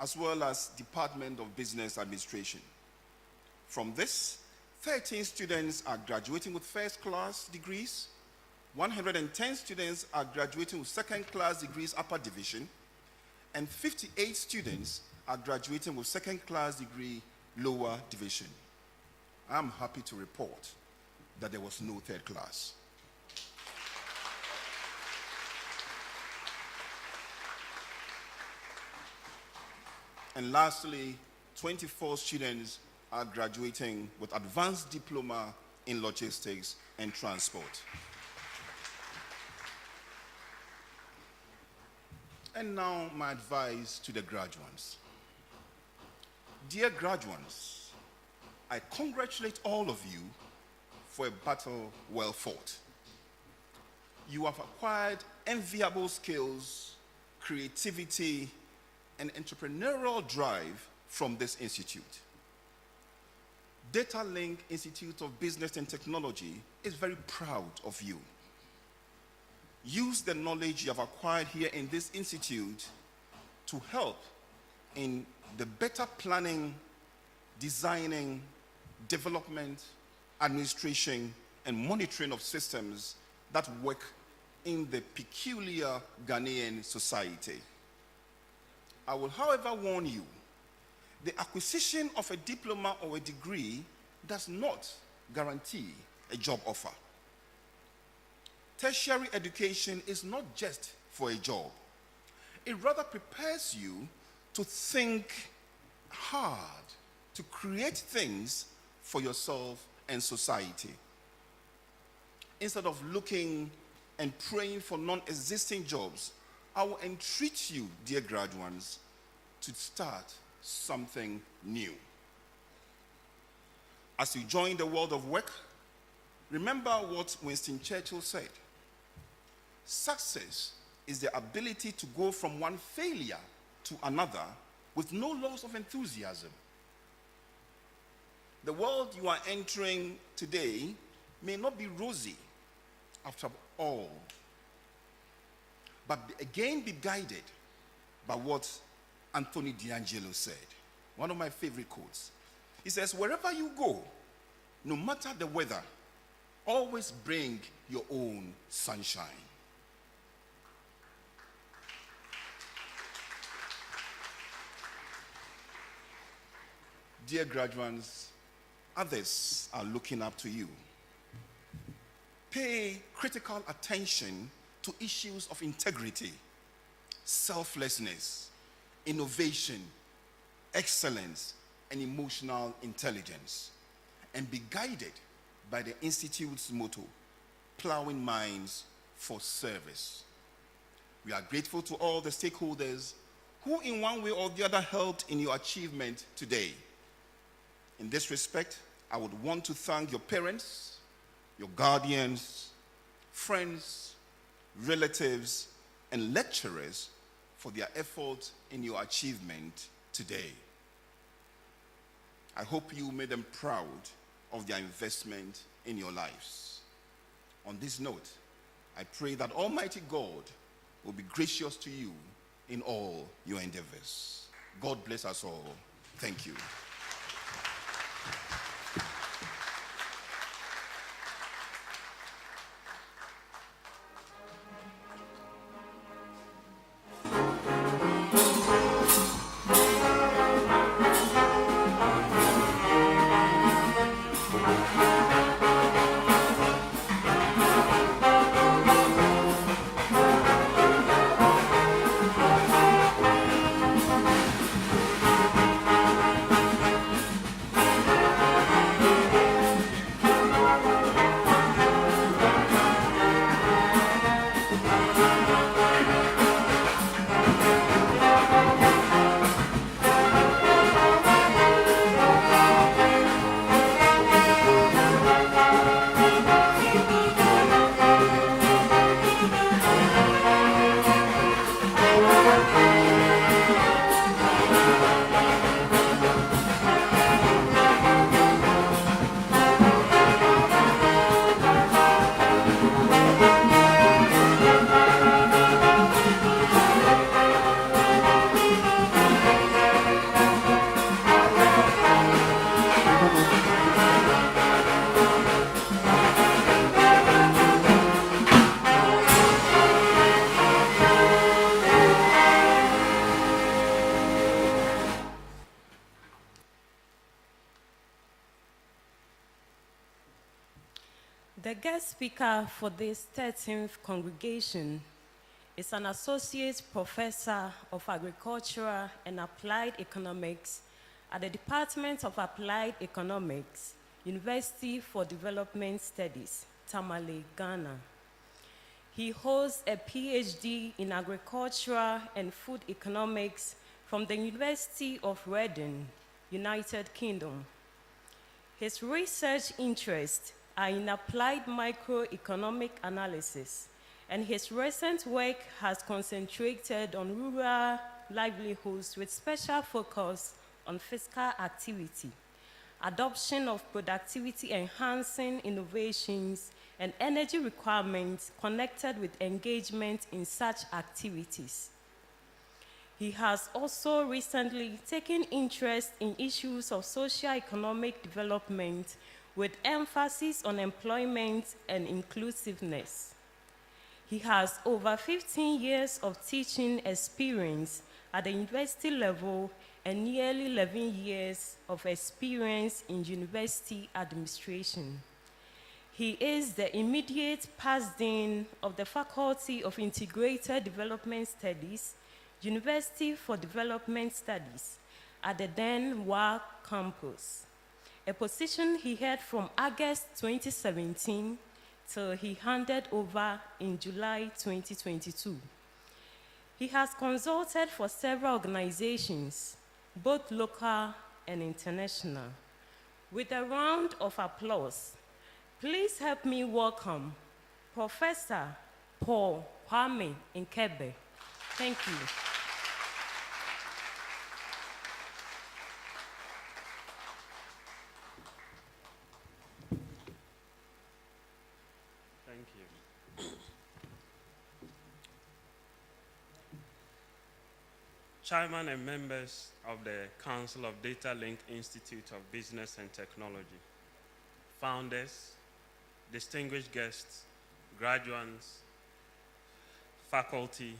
as well as Department of Business Administration. From this, 13 students are graduating with first-class degrees, 110 students are graduating with second-class degrees upper division, and 58 students are graduating with second-class degree lower division. I'm happy to report that there was no third class. And lastly, 24 students are graduating with advanced diploma in logistics and transport. And now my advice to the graduates. Dear graduates, I congratulate all of you for a battle well fought. You have acquired enviable skills, creativity, and entrepreneurial drive from this institute. Data Link Institute of Business and Technology is very proud of you. Use the knowledge you have acquired here in this institute to help in the better planning, designing, development, administration, and monitoring of systems that work in the peculiar Ghanaian society. I will, however, warn you the acquisition of a diploma or a degree does not guarantee a job offer. Tertiary education is not just for a job. It rather prepares you to think hard, to create things for yourself and society. Instead of looking and praying for non-existing jobs, I will entreat you, dear graduates, to start something new. As you join the world of work, remember what Winston Churchill said. Success is the ability to go from one failure to another with no loss of enthusiasm. The world you are entering today may not be rosy after all, but again be guided by what Anthony D'Angelo said. One of my favorite quotes. He says, wherever you go, no matter the weather, always bring your own sunshine. Dear graduates, others are looking up to you. Pay critical attention to issues of integrity, selflessness, innovation, excellence, and emotional intelligence, and be guided by the Institute's motto, plowing minds for service. We are grateful to all the stakeholders who in one way or the other helped in your achievement today. In this respect, I would want to thank your parents, your guardians, friends, relatives, and lecturers for their effort in your achievement today. I hope you made them proud of their investment in your lives. On this note, I pray that Almighty God will be gracious to you in all your endeavors. God bless us all. Thank you. The guest speaker for this 13th congregation is an associate professor of agricultural and applied economics at the Department of Applied Economics, University for Development Studies, Tema-Ghana. He holds a PhD in agricultural and food economics from the University of Reading, United Kingdom. His research interests are in applied microeconomic analysis, and his recent work has concentrated on rural livelihoods with special focus on fiscal activity, adoption of productivity-enhancing innovations, and energy requirements connected with engagement in such activities. He has also recently taken interest in issues of socio-economic development with emphasis on employment and inclusiveness. He has over 15 years of teaching experience at the university level and nearly 11 years of experience in university administration. He is the immediate past dean of the Faculty of Integrated Development Studies, University for Development Studies, at the then WA campus, a position he held from August 2017 till he handed over in July 2022. He has consulted for several organizations, both local and international. With a round of applause, please help me welcome Professor Paul Kwame Nkebe. Thank you. Thank you. Chairman and members of the Council of Data Link Institute of Business and Technology, founders, distinguished guests, graduates, faculty,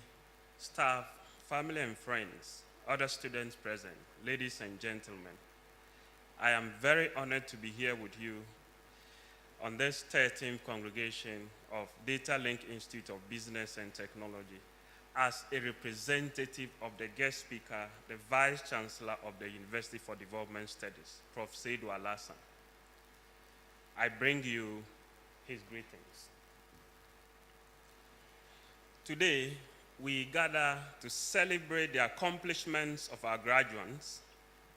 staff, family and friends, other students present, ladies and gentlemen, I am very honored to be here with you on this 13th congregation of Data Link Institute of Business and Technology as a representative of the guest speaker, the Vice Chancellor of the University for Development Studies, Prof. Seydou Alassane. I bring you his greetings. Today, we gather to celebrate the accomplishments of our graduates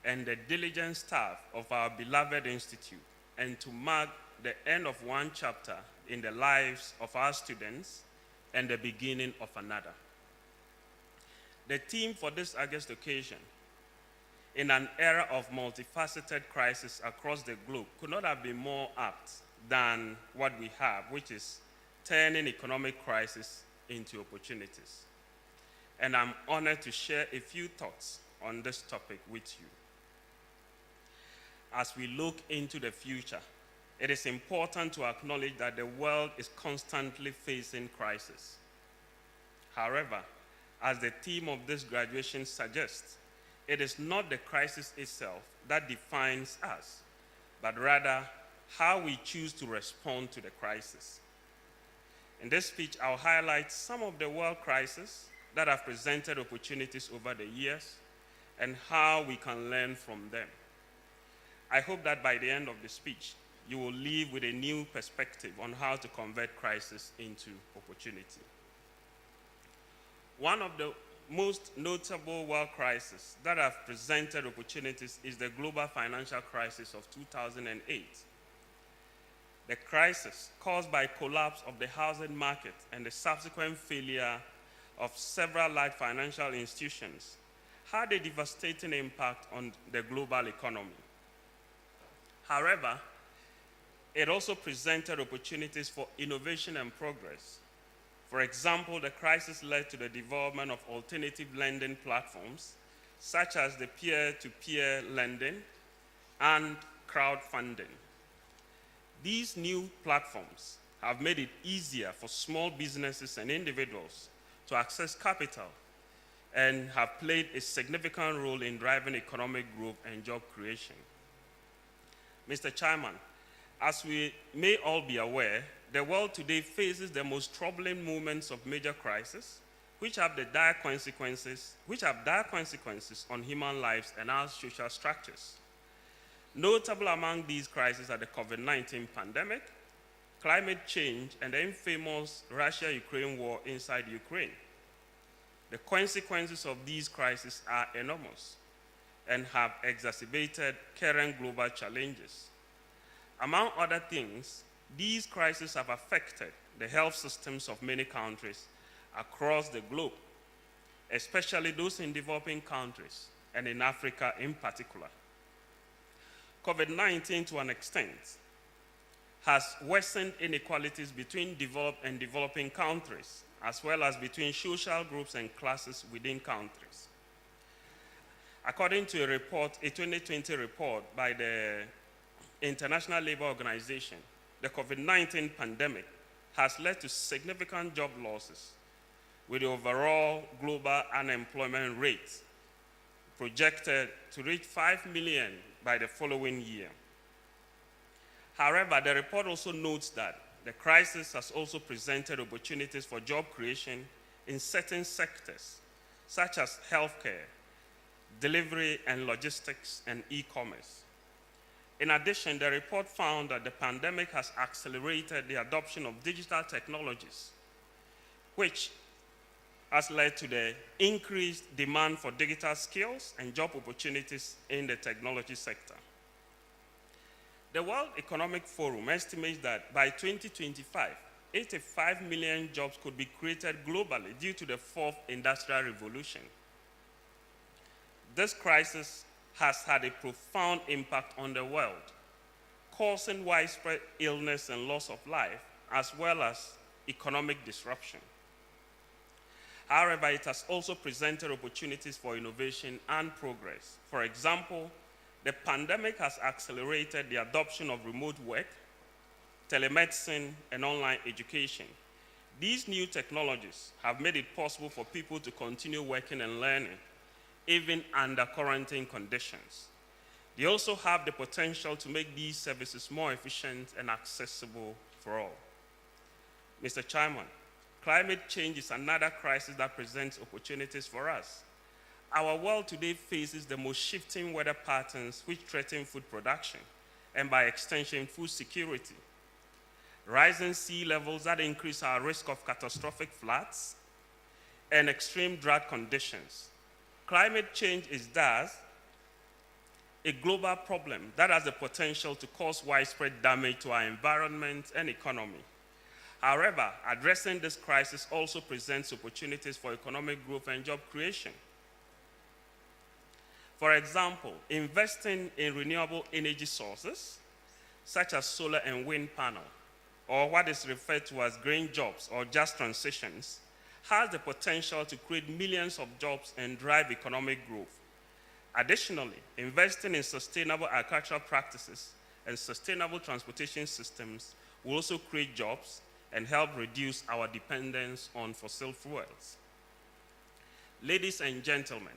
and the diligent staff of our beloved institute, and to mark the end of one chapter in the lives of our students and the beginning of another. The theme for this August occasion, in an era of multifaceted crisis across the globe, could not have been more apt than what we have, which is turning economic crisis into opportunities. And I'm honored to share a few thoughts on this topic with you. As we look into the future, it is important to acknowledge that the world is constantly facing crisis. However, as the theme of this graduation suggests, it is not the crisis itself that defines us, but rather how we choose to respond to the crisis. In this speech, I'll highlight some of the world crises that have presented opportunities over the years and how we can learn from them. I hope that by the end of the speech, you will leave with a new perspective on how to convert crisis into opportunity. One of the most notable world crises that have presented opportunities is the global financial crisis of 2008. The crisis caused by collapse of the housing market and the subsequent failure of several large financial institutions had a devastating impact on the global economy. However, it also presented opportunities for innovation and progress. For example, the crisis led to the development of alternative lending platforms, such as the peer-to-peer lending and crowdfunding. These new platforms have made it easier for small businesses and individuals to access capital and have played a significant role in driving economic growth and job creation. Mr. Chairman, as we may all be aware, the world today faces the most troubling moments of major crisis, which have dire consequences on human lives and our social structures. Notable among these crises are the COVID-19 pandemic, climate change, and the infamous Russia-Ukraine war inside Ukraine. The consequences of these crises are enormous and have exacerbated current global challenges. Among other things, these crises have affected the health systems of many countries across the globe, especially those in developing countries and in Africa in particular. COVID-19, to an extent, has worsened inequalities between developed and developing countries, as well as between social groups and classes within countries. According to a 2020 report by the International Labour Organization, the COVID-19 pandemic has led to significant job losses, with the overall global unemployment rate projected to reach 5 million by the following year. However, the report also notes that the crisis has also presented opportunities for job creation in certain sectors, such as healthcare, delivery and logistics, and e-commerce. In addition, the report found that the pandemic has accelerated the adoption of digital technologies, which has led to the increased demand for digital skills and job opportunities in the technology sector. The World Economic Forum estimates that by 2025, 85 million jobs could be created globally due to the fourth industrial revolution. This crisis has had a profound impact on the world, causing widespread illness and loss of life, as well as economic disruption. However, it has also presented opportunities for innovation and progress. For example, the pandemic has accelerated the adoption of remote work, telemedicine, and online education. These new technologies have made it possible for people to continue working and learning, even under quarantine conditions. They also have the potential to make these services more efficient and accessible for all. Mr. Chairman, climate change is another crisis that presents opportunities for us. Our world today faces the most shifting weather patterns which threaten food production and by extension food security. Rising sea levels that increase our risk of catastrophic floods and extreme drought conditions. Climate change is thus a global problem that has the potential to cause widespread damage to our environment and economy. However, addressing this crisis also presents opportunities for economic growth and job creation. For example, investing in renewable energy sources, such as solar and wind panel, or what is referred to as green jobs or just transitions, has the potential to create millions of jobs and drive economic growth. Additionally, investing in sustainable agricultural practices and sustainable transportation systems will also create jobs and help reduce our dependence on fossil fuels. Ladies and gentlemen,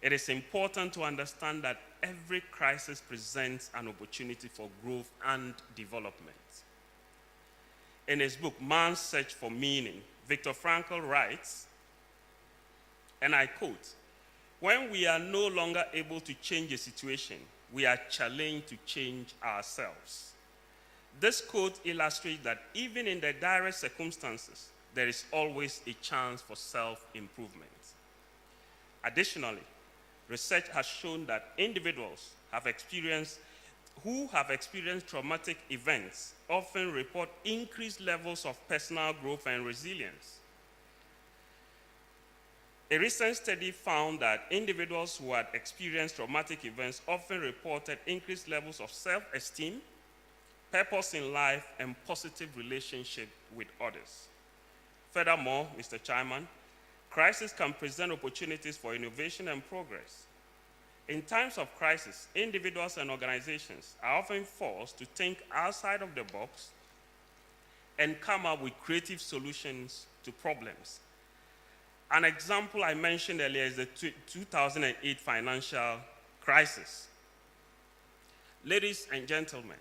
it is important to understand that every crisis presents an opportunity for growth and development. In his book, Man's Search for Meaning, Viktor Frankl writes, and I quote, "When we are no longer able to change a situation, we are challenged to change ourselves." This quote illustrates that even in the direst circumstances, there is always a chance for self-improvement. Additionally, research has shown that individuals who have experienced traumatic events often report increased levels of personal growth and resilience. A recent study found that individuals who had experienced traumatic events often reported increased levels of self-esteem, purpose in life, and positive relationship with others. Furthermore, Mr. Chairman, crisis can present opportunities for innovation and progress. In times of crisis, individuals and organizations are often forced to think outside of the box and come up with creative solutions to problems. An example I mentioned earlier is the 2008 financial crisis. Ladies and gentlemen,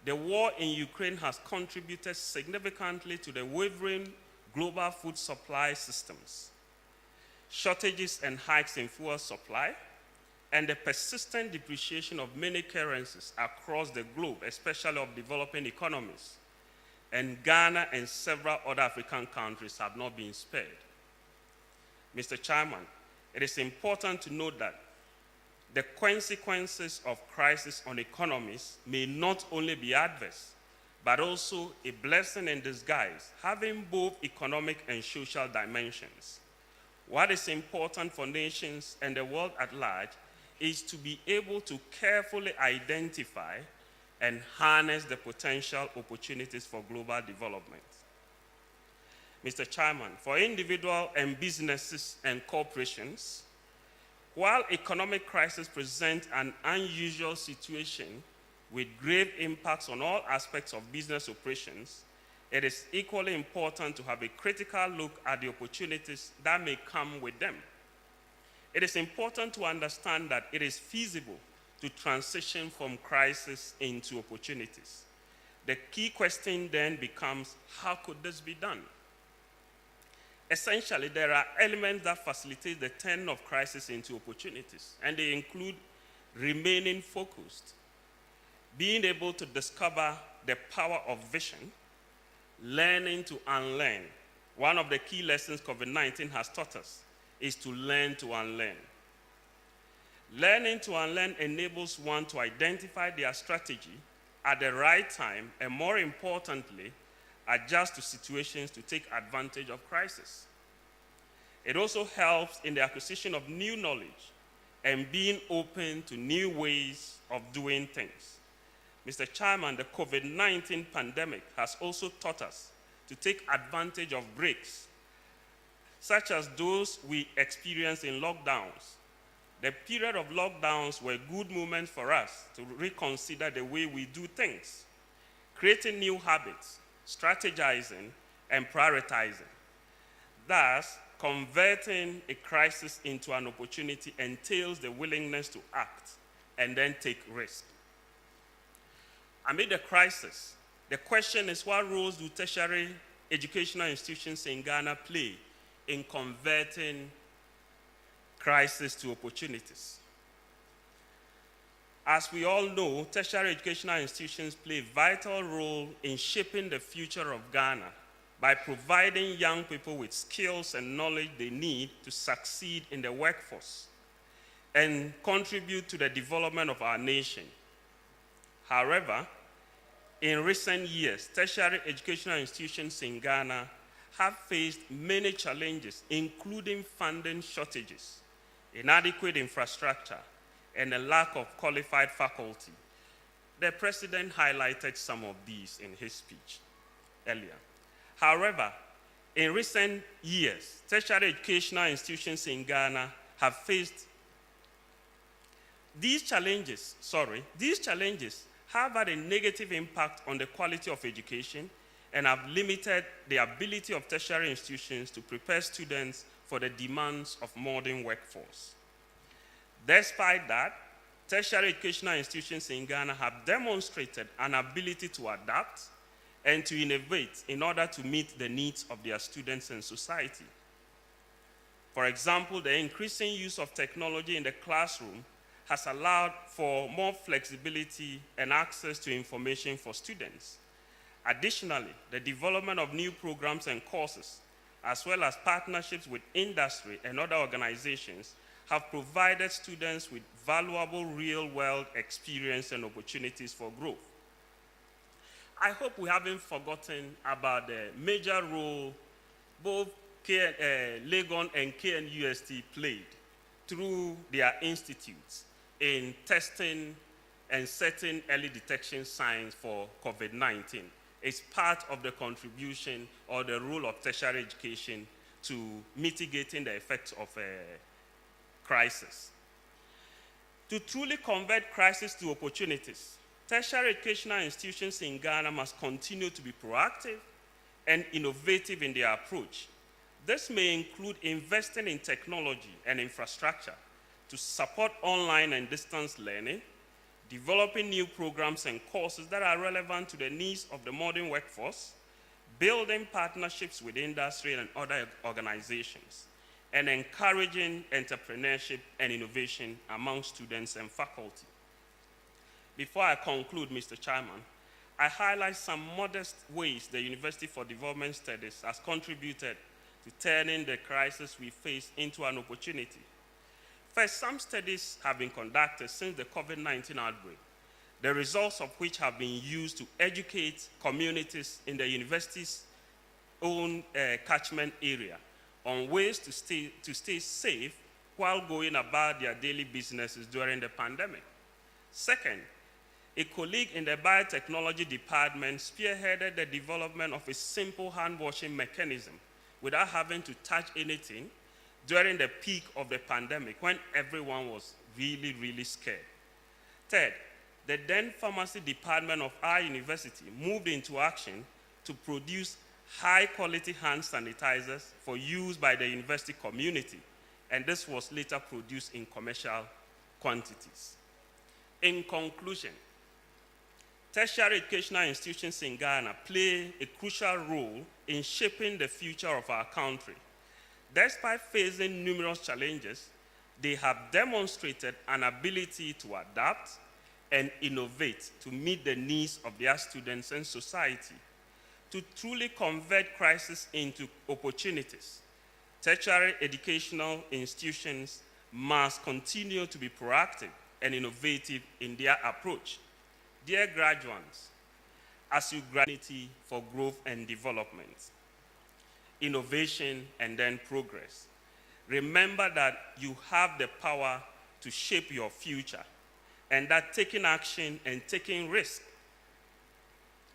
the war in Ukraine has contributed significantly to the wavering global food supply systems, shortages and hikes in fuel supply, and the persistent depreciation of many currencies across the globe, especially of developing economies. And Ghana and several other African countries have not been spared. Mr. Chairman, it is important to note that the consequences of crisis on economies may not only be adverse, but also a blessing in disguise, having both economic and social dimensions. What is important for nations and the world at large is to be able to carefully identify and harness the potential opportunities for global development. Mr. Chairman, for individuals and businesses and corporations, while economic crises present an unusual situation with grave impacts on all aspects of business operations, it is equally important to have a critical look at the opportunities that may come with them. it is important to understand that it is feasible to transition from crisis into opportunities. The key question then becomes, how could this be done? Essentially, there are elements that facilitate the turn of crisis into opportunities, and they include remaining focused, being able to discover the power of vision, learning to unlearn. One of the key lessons COVID-19 has taught us is to learn to unlearn. Learning to unlearn enables one to identify their strategy at the right time and, more importantly, adjust to situations to take advantage of crisis. It also helps in the acquisition of new knowledge and being open to new ways of doing things. Mr. Chairman, the COVID-19 pandemic has also taught us to take advantage of breaks, such as those we experienced in lockdowns. The period of lockdowns were good moments for us to reconsider the way we do things, creating new habits, strategizing, and prioritizing. Thus, converting a crisis into an opportunity entails the willingness to act and then take risk. Amid the crisis, the question is, what roles do tertiary educational institutions in Ghana play in converting crisis to opportunities? As we all know, tertiary educational institutions play a vital role in shaping the future of Ghana by providing young people with skills and knowledge they need to succeed in the workforce and contribute to the development of our nation. However, in recent years, tertiary educational institutions in Ghana have faced many challenges, including funding shortages, inadequate infrastructure, and a lack of qualified faculty. The President highlighted some of these in his speech earlier. However, in recent years, tertiary educational institutions in Ghana have faced these challenges have had a negative impact on the quality of education and have limited the ability of tertiary institutions to prepare students for the demands of modern workforce. Despite that, tertiary educational institutions in Ghana have demonstrated an ability to adapt and to innovate in order to meet the needs of their students and society. For example, the increasing use of technology in the classroom has allowed for more flexibility and access to information for students. Additionally, the development of new programs and courses, as well as partnerships with industry and other organizations, have provided students with valuable real-world experience and opportunities for growth. I hope we haven't forgotten about the major role both Legon and KNUST played through their institutes in testing and setting early detection signs for COVID-19. It's part of the contribution or the role of tertiary education to mitigating the effects of a crisis. To truly convert crisis to opportunities, tertiary educational institutions in Ghana must continue to be proactive and innovative in their approach. This may include investing in technology and infrastructure to support online and distance learning, developing new programs and courses that are relevant to the needs of the modern workforce, building partnerships with industry and other organizations, and encouraging entrepreneurship and innovation among students and faculty. Before I conclude, Mr. Chairman, I highlight some modest ways the University for Development Studies has contributed to turning the crisis we face into an opportunity. First, some studies have been conducted since the COVID-19 outbreak, the results of which have been used to educate communities in the university's own catchment area on ways to stay safe while going about their daily businesses during the pandemic. Second, a colleague in the biotechnology department spearheaded the development of a simple hand-washing mechanism without having to touch anything during the peak of the pandemic when everyone was really, really scared. Third, the then pharmacy department of our university moved into action to produce high-quality hand sanitizers for use by the university community and this was later produced in commercial quantities. In conclusion, tertiary educational institutions in Ghana play a crucial role in shaping the future of our country. Despite facing numerous challenges, they have demonstrated an ability to adapt and innovate to meet the needs of their students and society. To truly convert crises into opportunities, tertiary educational institutions must continue to be proactive and innovative in their approach. Dear graduates, as you graduate for growth and development, innovation and then progress, remember that you have the power to shape your future, and that taking action and taking risk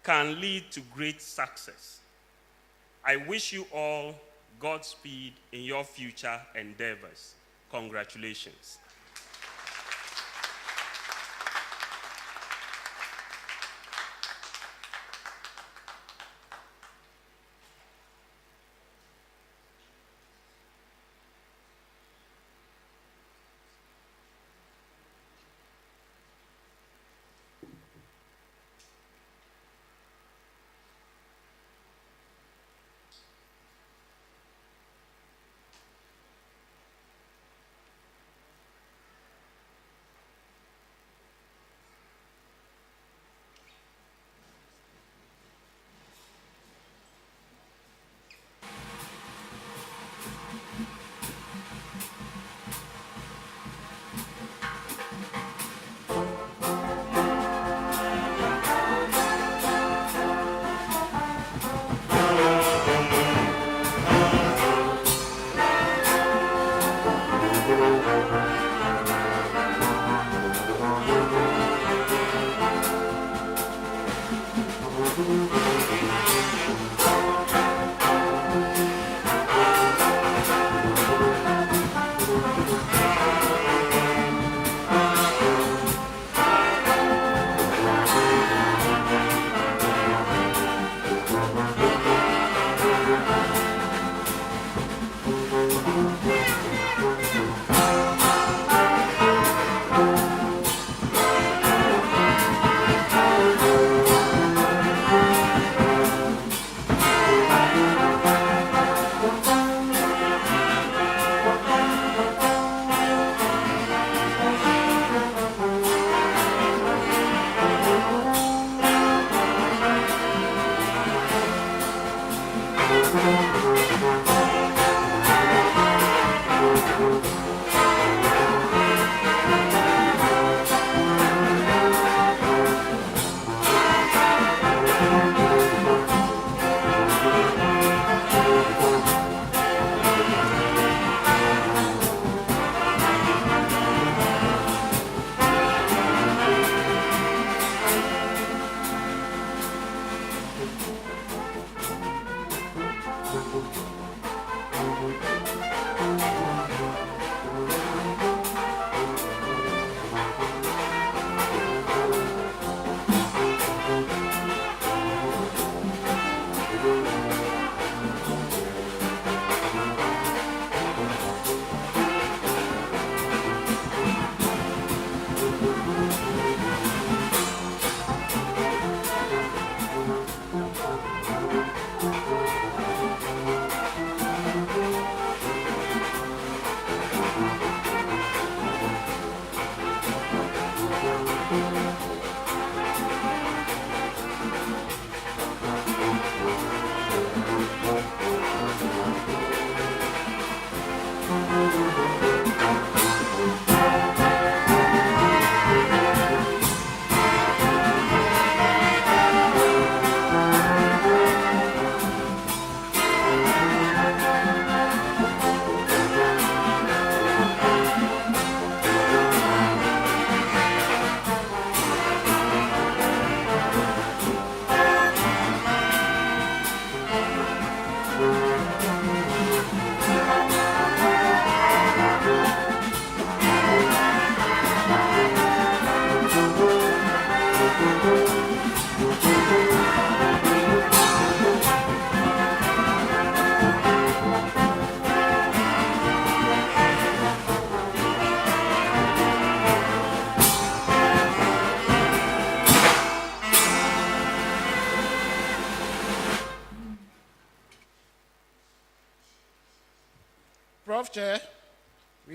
can lead to great success. I wish you all Godspeed in your future endeavors. Congratulations.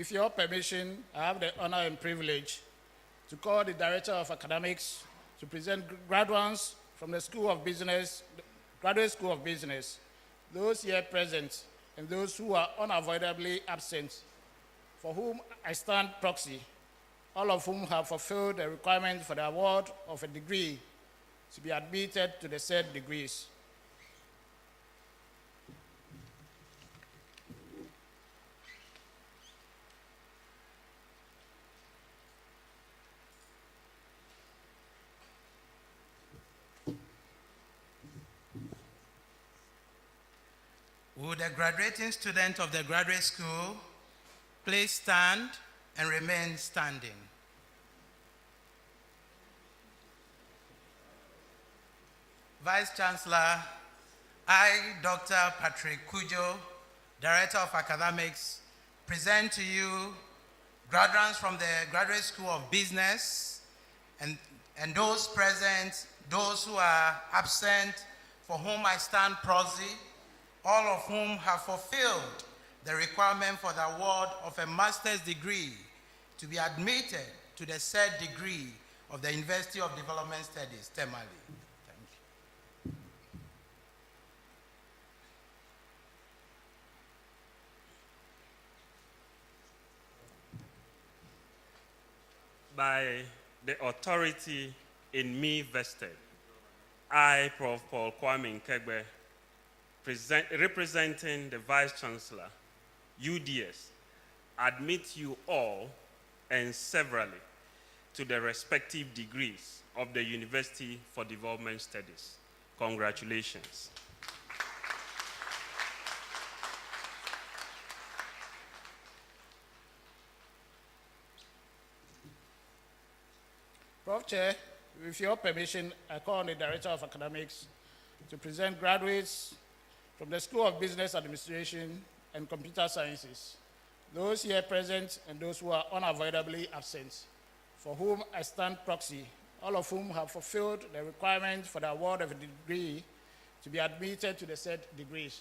With your permission, I have the honor and privilege to call the Director of Academics to present graduates from the School of Business, Graduate School of Business, those here present and those who are unavoidably absent, for whom I stand proxy, all of whom have fulfilled the requirement for the award of a degree to be admitted to the said degrees. Would the graduating student of the graduate school please stand and remain standing? Vice Chancellor, I, Dr. Patrick Kujo, Director of Academics, present to you graduates from the Graduate School of Business and those present, those who are absent, for whom I stand proxy, all of whom have fulfilled the requirement for the award of a master's degree to be admitted to the said degree of the University of Development Studies, Tema-Ghana. Thank you. By the authority in me vested, I, Prof. Paul Kwame Nkegbe, representing the Vice Chancellor, UDS, admit you all and severally to the respective degrees of the University for Development Studies. Congratulations. Prof. Chair, with your permission, I call on the Director of Academics to present graduates from the School of Business Administration and Computer Sciences, those here present and those who are unavoidably absent, for whom I stand proxy, all of whom have fulfilled the requirement for the award of a degree to be admitted to the said degrees.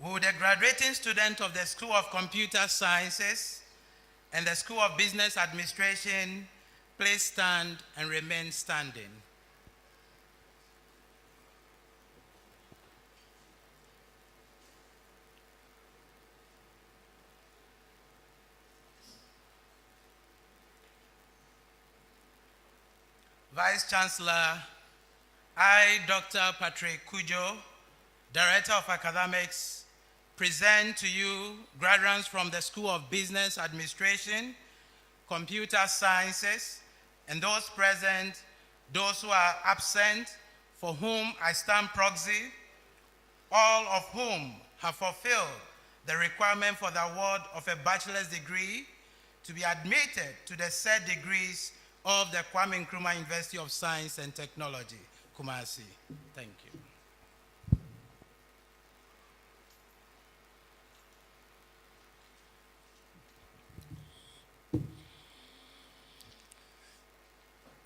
Would the graduating student of the School of Computer Sciences and the School of Business Administration please stand and remain standing? Vice Chancellor, I, Dr. Patrick Kujo, Director of Academics, present to you graduates from the School of Business Administration, Computer Sciences, and those present, those who are absent, for whom I stand proxy, all of whom have fulfilled the requirement for the award of a bachelor's degree to be admitted to the said degrees of the Kwame Nkrumah University of Science and Technology, Kumasi. Thank you.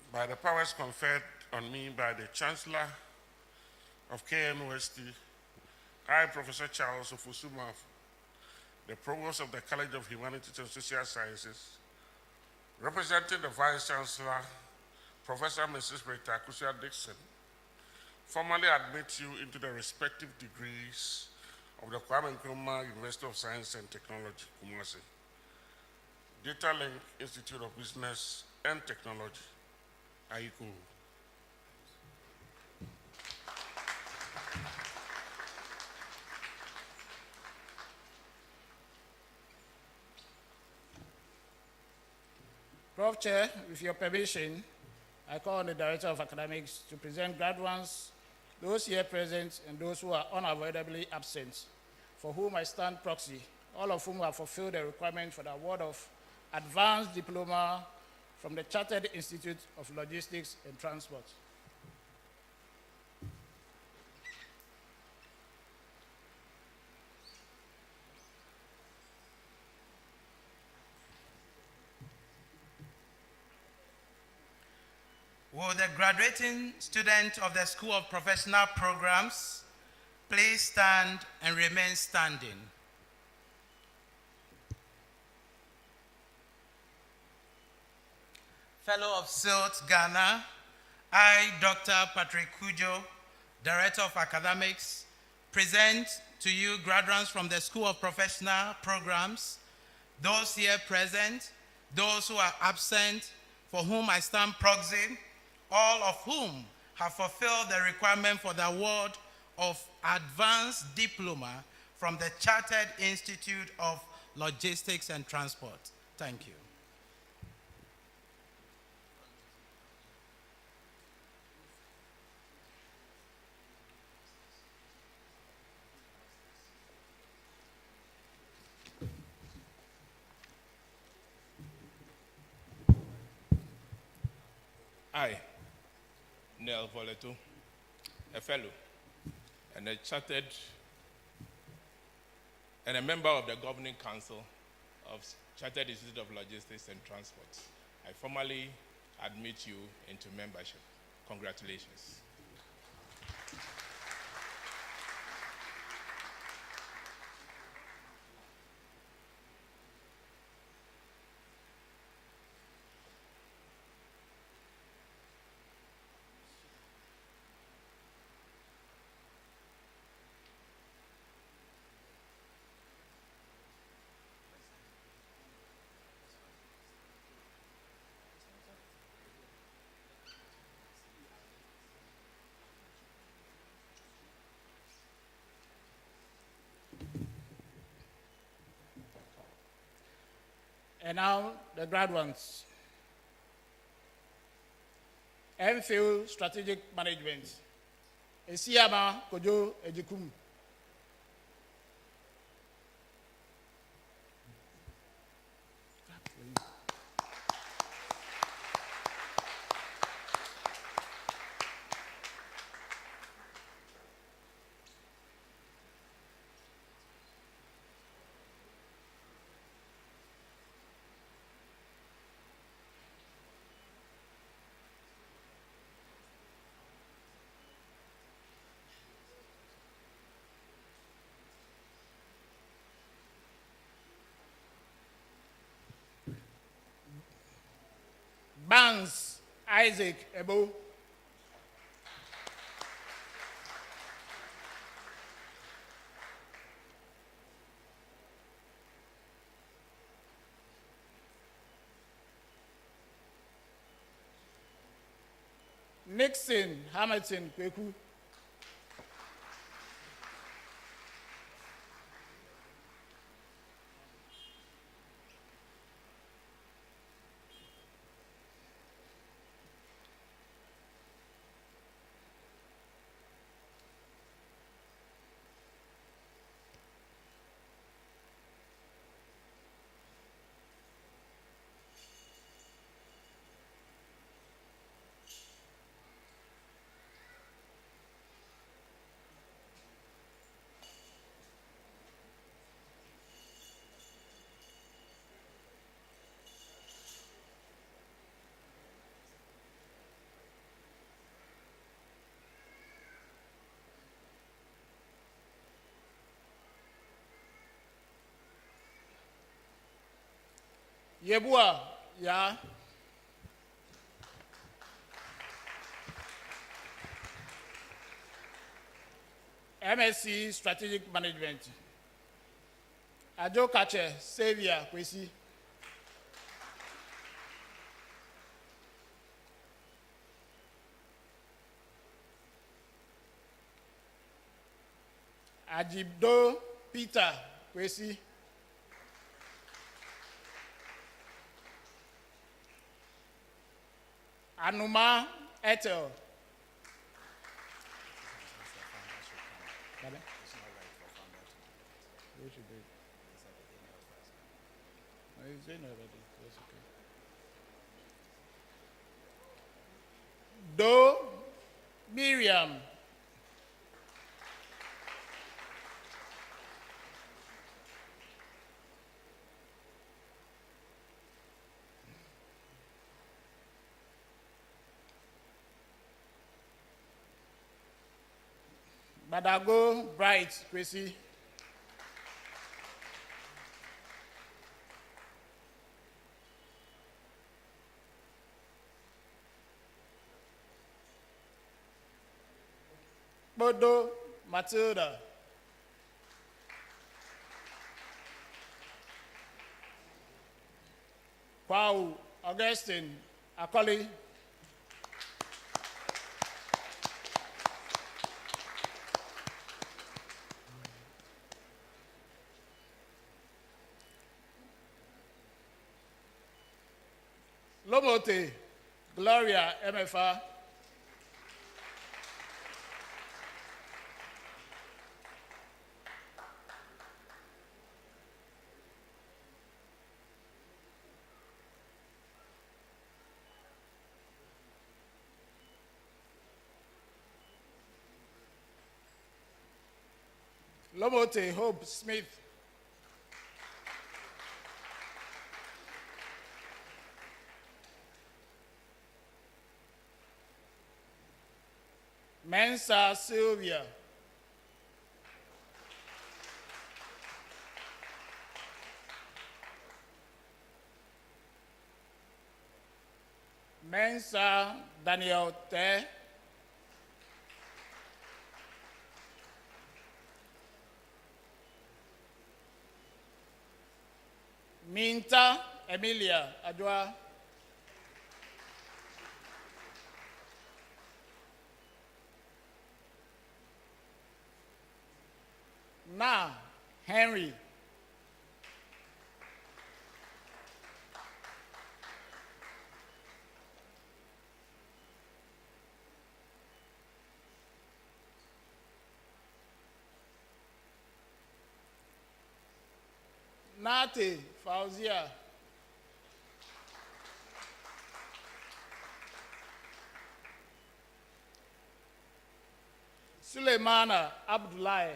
By the powers conferred on me by the Chancellor of KNUST, I, Professor Charles Ofusuma, the Provost of the College of Humanities and Social Sciences, representing the Vice Chancellor, Professor Mrs. Rita Akusia Dixon, formally admit you into the respective degrees of the Kwame Nkrumah University of Science and Technology, Kumasi, Data Link Institute of Business and Technology, Aiku. Prof. Chair, with your permission, I call on the Director of Academics to present graduates, those here present and those who are unavoidably absent, for whom I stand proxy, all of whom have fulfilled the requirement for the award of Advanced Diploma from the Chartered Institute of Logistics and Transport. Will the graduating student of the School of Professional Programs please stand and remain standing? Fellow of SILT Ghana, I, Dr. Patrick Kujo, Director of Academics, present to you graduates from the School of Professional Programs, those here present, those who are absent, for whom I stand proxy, all of whom have fulfilled the requirement for the award of Advanced Diploma from the Chartered Institute of Logistics and Transport. Thank you. I, Nel Voleto, a fellow and a chartered and a member of the Governing Council of Chartered Institute of Logistics and Transport, I formally admit you into membership. Congratulations. And now the graduates. MPhil Strategic Management. Esiama Kojo Ejikum. Barnes Isaac Ebo. Nixon Hamilton Kweku. Yebua, ya. MSc Strategic Management. Ajo Kache, Xavier Kwesi. Ajibdo Peter Kwesi. Anuma Ethel. Do Miriam. Badago Bright Kwesi. Bodo Matilda. Kwau Augustine Akoli. Lomote Gloria MFA. Lomote Hope Smith. Mensa Sylvia. Mensa Daniel Te. Minta Emilia Adwa. Na Henry. Nate Fauzia. Suleimana Abdullahi.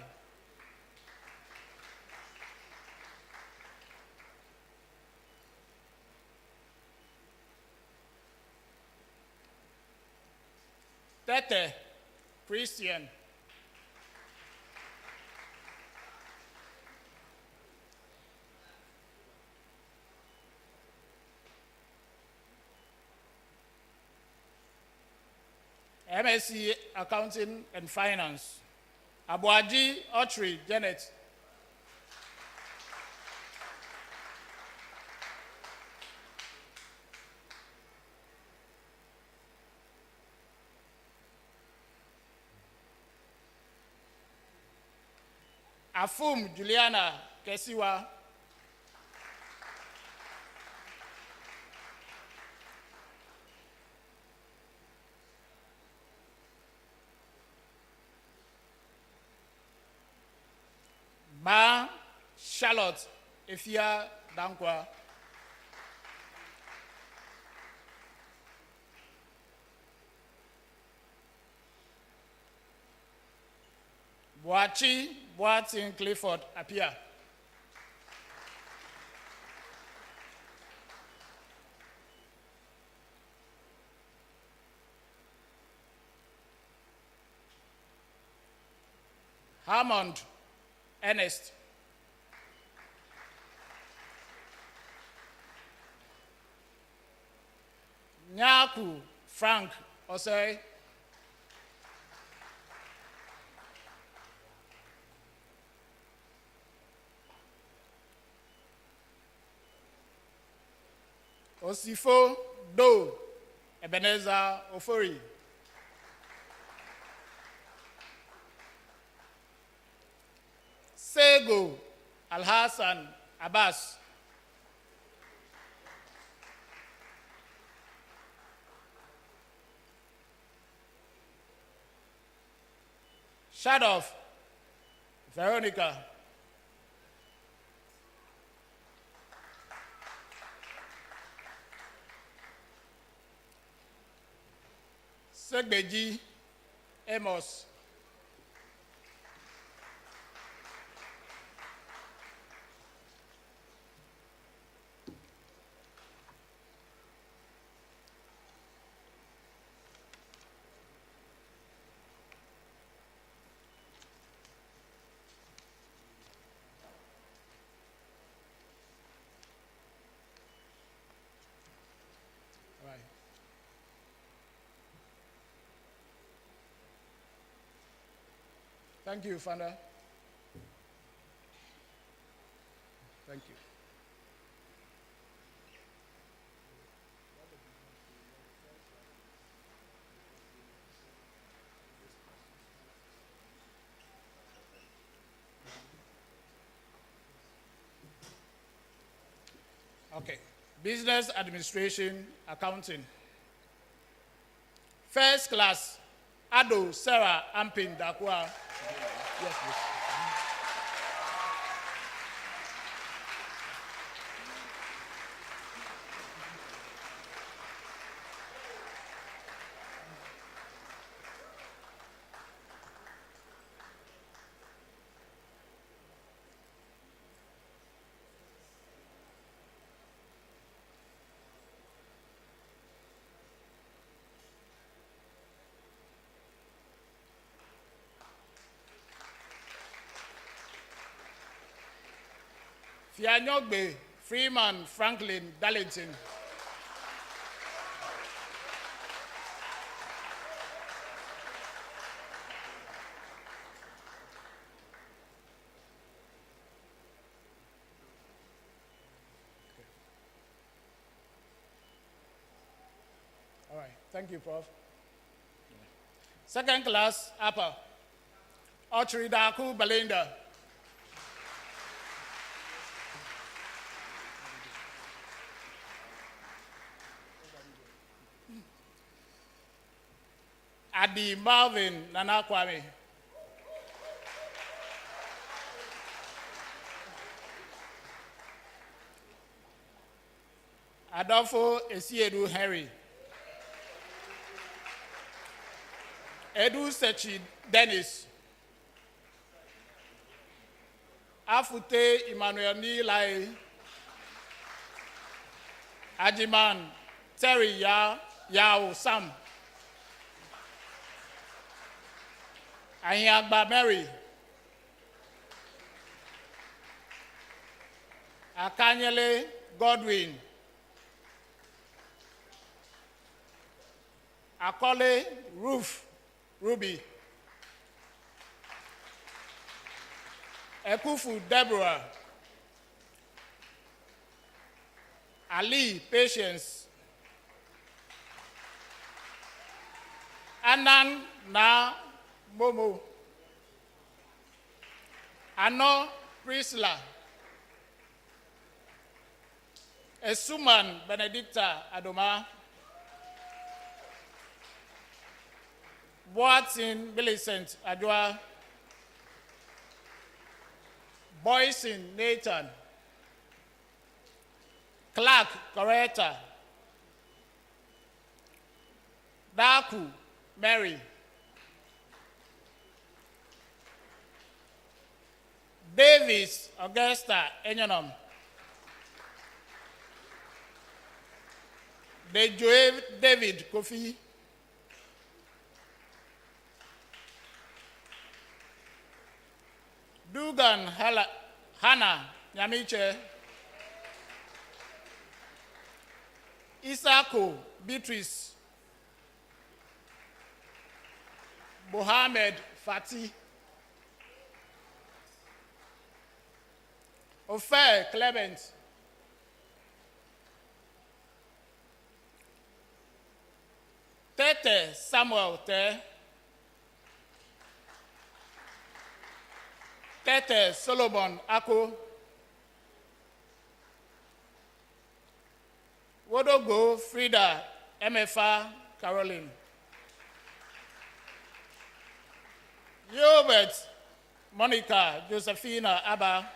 Tete Christian. MSc Accounting and Finance. Abuaji Autry Janet. Afum Juliana Kesiwa. Ba Charlotte Efia Dankwa. Boachi Boatin Clifford Apia. Hammond Ernest. Nyaku Frank Osei. Osifo Do Ebenezer Ofori. Sego Alhassan Abbas. Shadow Veronica. Segbeji Amos. Thank you, Founder. Thank you. Okay. Business Administration, Accounting. First class, Ado Sarah Ampin Dakwa. Yes, please. Fianyogbe Freeman Franklin Darlington. All right, thank you, Prof. Second class, upper. Ochridaku Belinda. Adi Marvin Nanakwame. Adolfo Esiedu Henry. Edu Sechi Dennis. Afute Emmanuel Nilai. Ajiman Terry Yao Sam. Anyagba Mary. Akanyele Godwin. Akole Ruby. Ekufu Deborah. Ali Patience. Anan Na Momo. Ano Priscilla. Esuman Benedicta Adoma. Boatin Millicent Adwa. Boyson Nathan. Clark Coretta. Daku Mary. Davis Augusta Enyonom. Dejoe David Kofi. Dugan Hannah Nyamiche. Isako Beatrice. Mohammed Fati. Ofer Clement. Tete Samuel Tete Solomon Ako. Wodogo Frida MFA Caroline. Gilbert Monica Josephina Abba.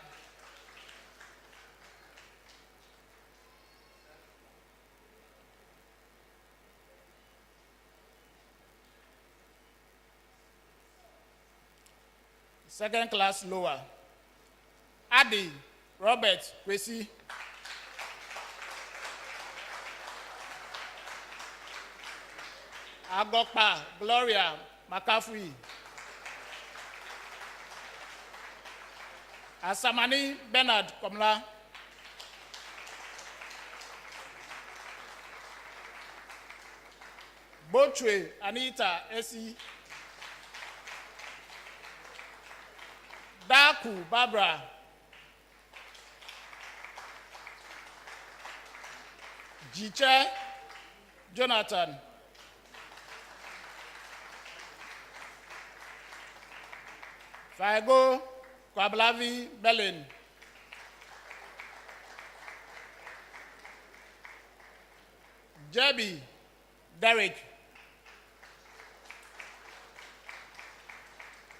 Second class lower. Adi Robert Kwesi. Agokpa Gloria McCaffrey. Asamani Bernard Komla. Bochwe Anita Esi. Kwaku Barbara. Jiche Jonathan. Faigo Kwablavi Berlin. Jebi Derek.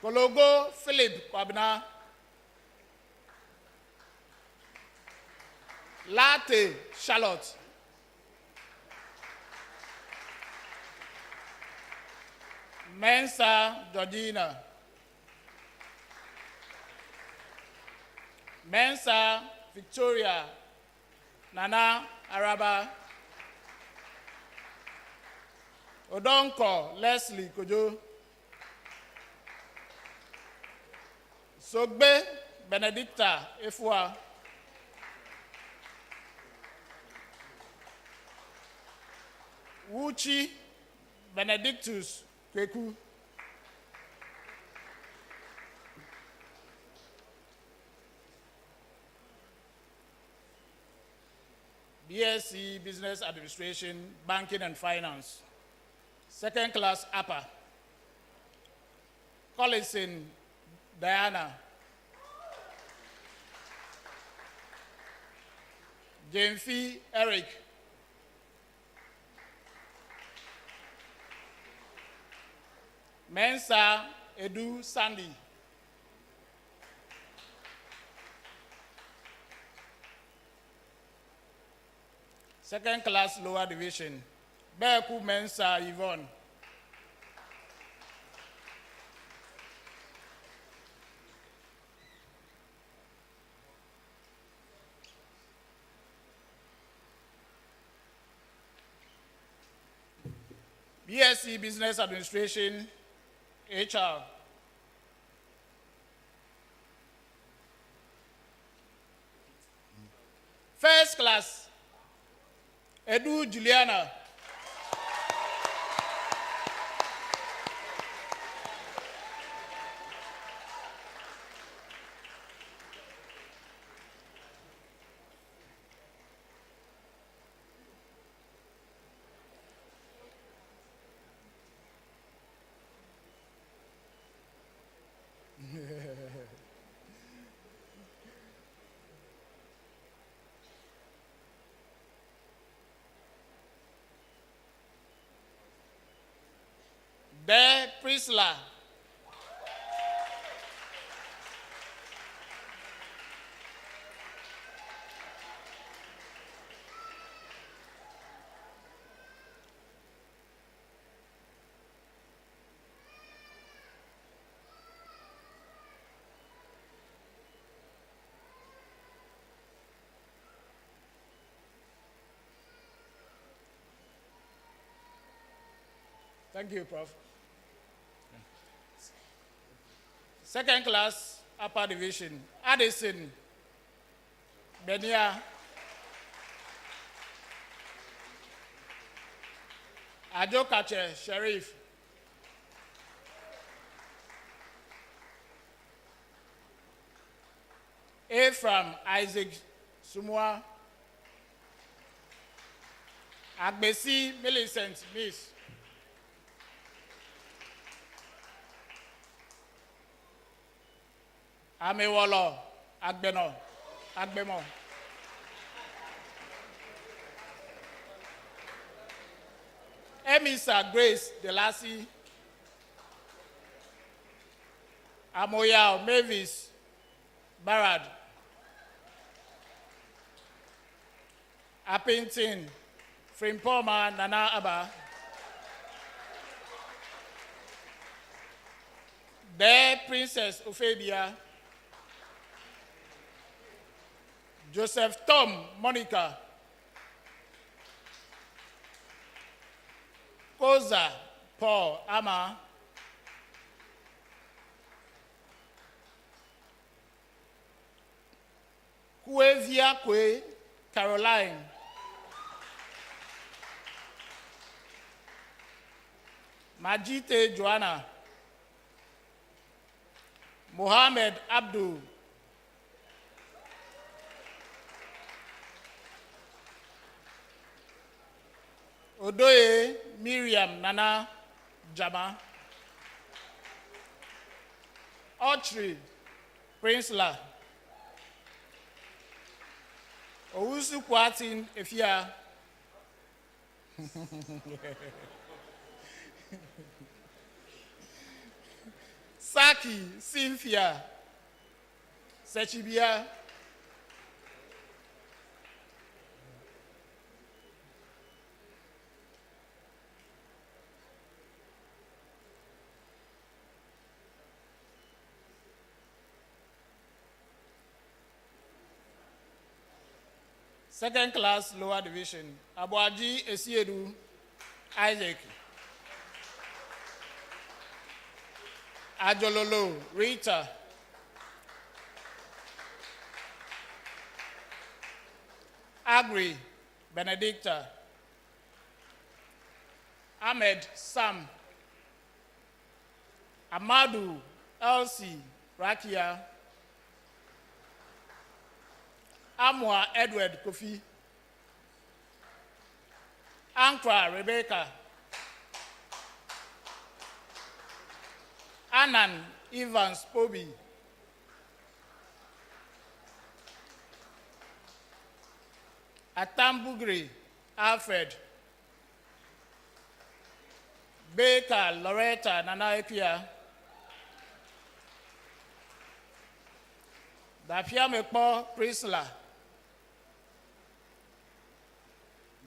Kologo Philip Kwabna. Latte Charlotte. Mensa Georgina. Mensa Victoria. Nana Araba. Odonko Leslie Kojo. Sogbe Benedicta Efua. Wuchi Benedictus Kweku. BSc Business Administration, Banking and Finance. Second class upper. Collison Diana. Jamfi Eric. Mensa Edu Sandy. Second class lower division. Beku Mensa Yvonne. BSc Business Administration, HR. First class, Edu Juliana. De Prisla. Thank you, Prof. Second class, upper division, Addison, Benia, Ajokache, Sheriff, Ephraim, Isaac, Sumwa, Agbesi, Millicent, Miss, Amewolo, Agbeno, Agbemo. Emisa Grace Delasi, Amoyao Mavis Barad, Apintin, Frimpoma Nana Aba, De Princess Ophabia, Joseph Tom Monica, Koza Paul Ama, Kuevia Kwe Caroline, Majite Joanna, Mohammed Abdul Odoye Miriam Nana Jama. Autry Prinsla. Owusu Kwatin Efia. Saki Cynthia Sechibia. Second class lower division, Abuaji Esiedu Isaac. Ajololo Rita. Agri Benedicta. Ahmed Sam. Amadu Elsie Rakia. Amwa Edward Kofi. Ankra Rebecca. Anan Evans Pobi. Atambugri Alfred. Baker Loretta Nana Ekia. Dafiamekpo Priscilla.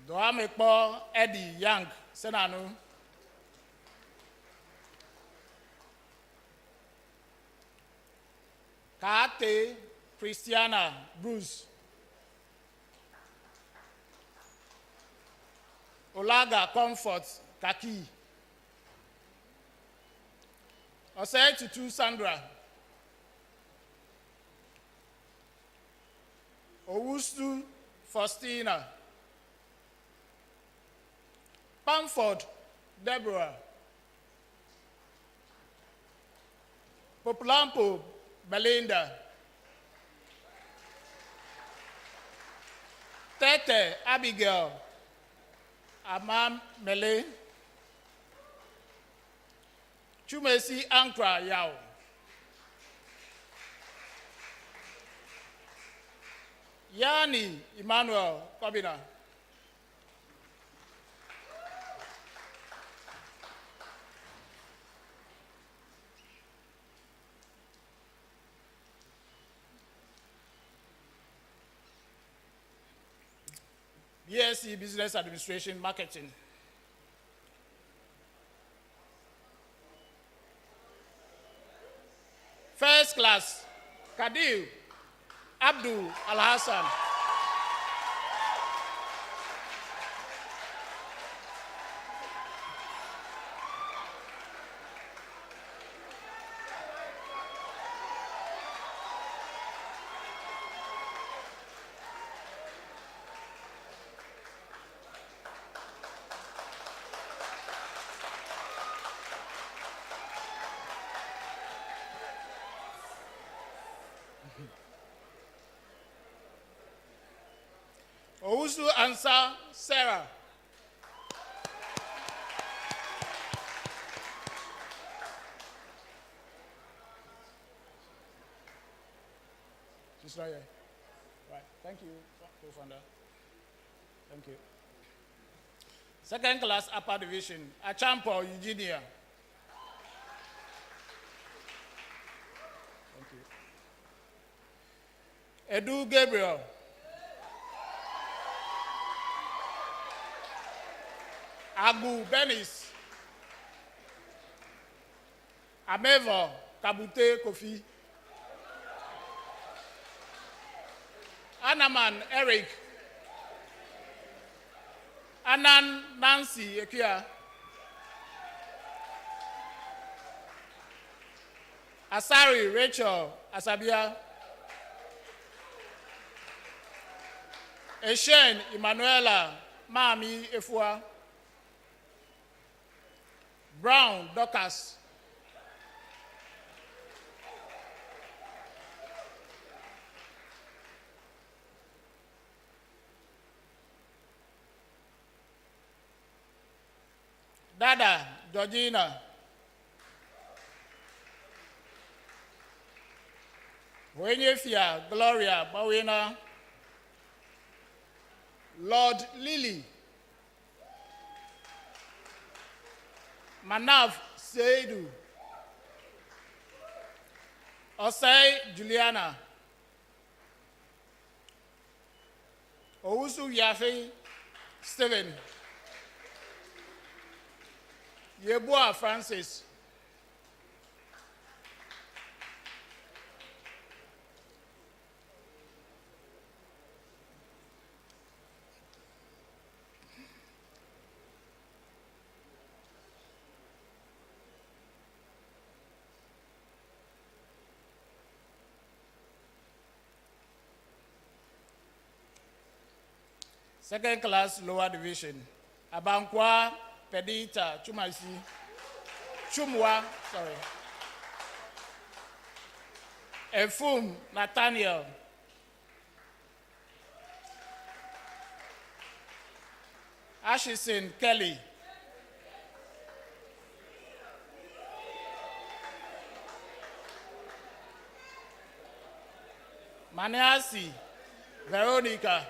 Doamekpo Eddie Young Senanu. Kaate Christiana Bruce. Olaga Comfort Kaki. Osei Tutu Sandra. Owusu Faustina. Pamford Deborah. Populampo Belinda. Tete Abigail. Amam Mele. Chumesi Ankra Yao. Yani Emmanuel Kobina. BSc Business Administration Marketing. First class, Kadil Abdul Al-Hassan. Owusu Ansa Sarah. She's right here. Right. Thank you, co-founder. Thank you. Second class upper division, Achampo Eugenia. Thank you. Edu Gabriel. Agu Benis. Amevo Kabute Kofi. Anaman Eric. Anan Nancy Ekia. Asari Rachel Asabia. Eshen Emanuela Mami Efua. Brown Dorcas. Dada Georgina. Wenyefia Gloria Bawena. Lord Lily. Manav Seidu. Osei Juliana. Owusu Yafe Stephen. Yeboah Francis. Second class lower division. Abankwa Pedita Chumasi. Chumwa, sorry. Efum Nathaniel. Ashison Kelly. Maniasi Veronica.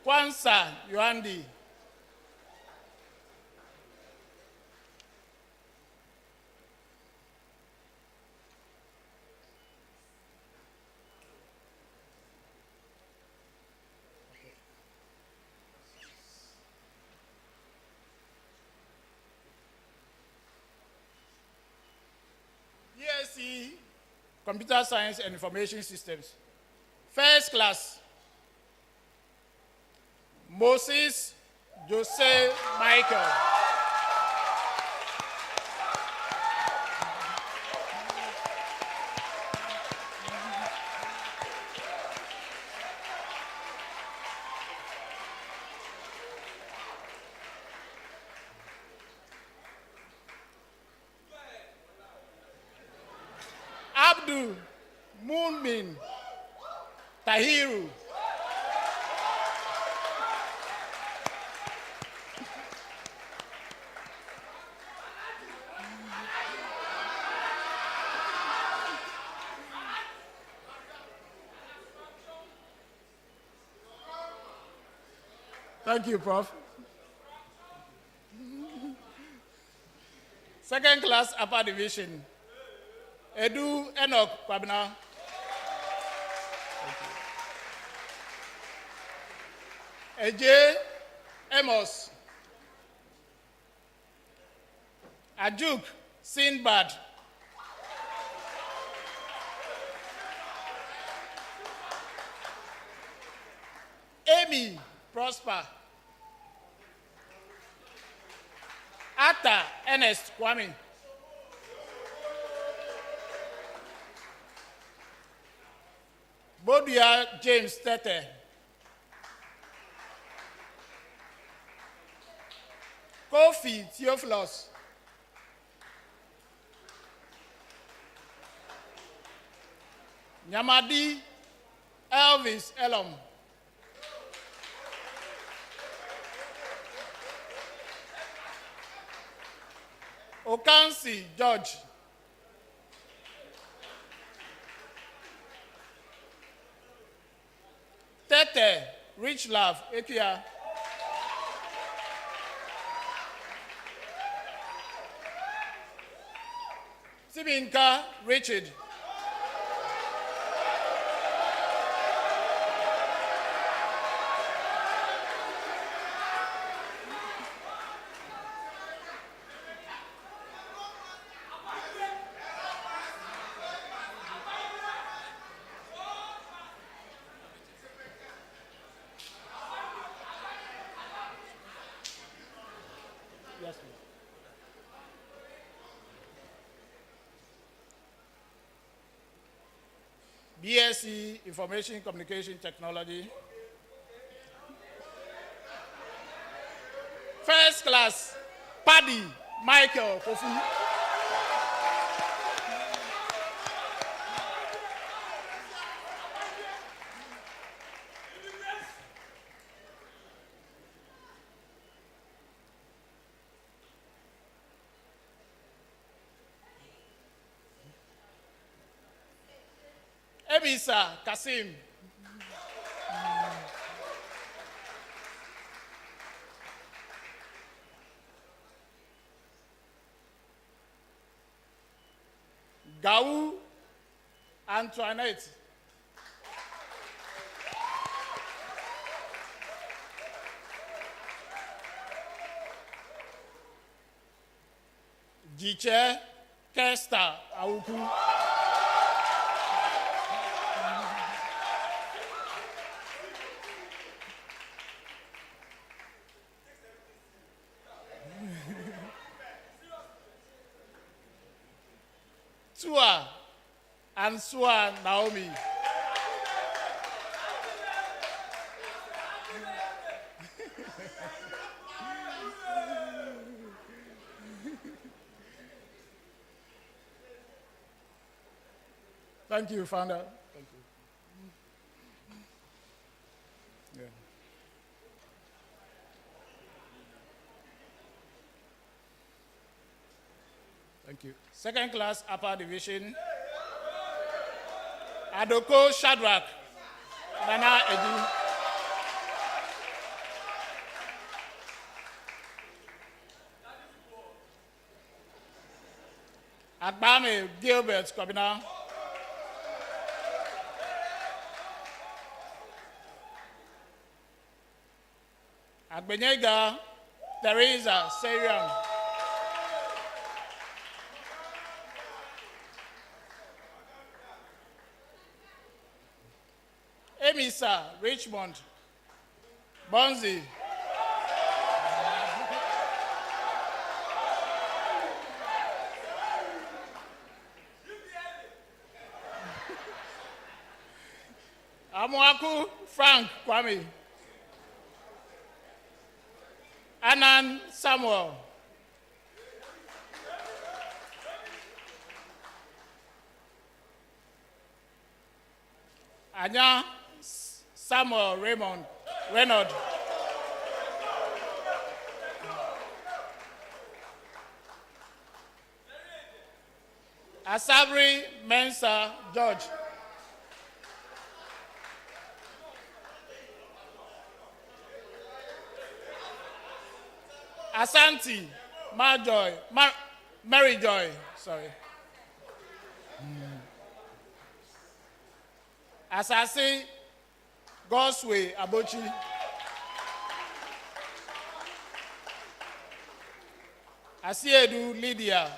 Kwansa Yohandi. BSc Computer Science and Information Systems. First class. Moses Jose Michael. Abdul Moonmin Tahiru. Thank you, Prof. Second class upper division. Edu Enoch Kwabena. Eje Amos. Ajuk Sinbad. Amy Prosper. Atta Ernest Kwame. Bodia James Tete. Kofi Theophilus. Nyamadi Elvis Elom. Okansi George. Tete Rich Love Ekia. Sibinka Richard. Yes, BSc Information Communication Technology. First class, Paddy Michael Kofi. Emisa Kasim. Gau Antoinette. Jiche Kesta Auku. Tua and Sua Naomi. Thank you, founder. Thank you. Yeah. Thank you. Second class upper division. Adoko Shadrach. Nana Edu. Agbame Gilbert Kobina. Agbenyega Teresa Seriam. Emisa Richmond. Bonzi. Amuaku Frank Kwame. Anan Samuel. Anya Samuel Reynolds. Asabri Mensa George. Asante Mary Joy, sorry. Asase Gosway Abochi. Asiedu Lydia.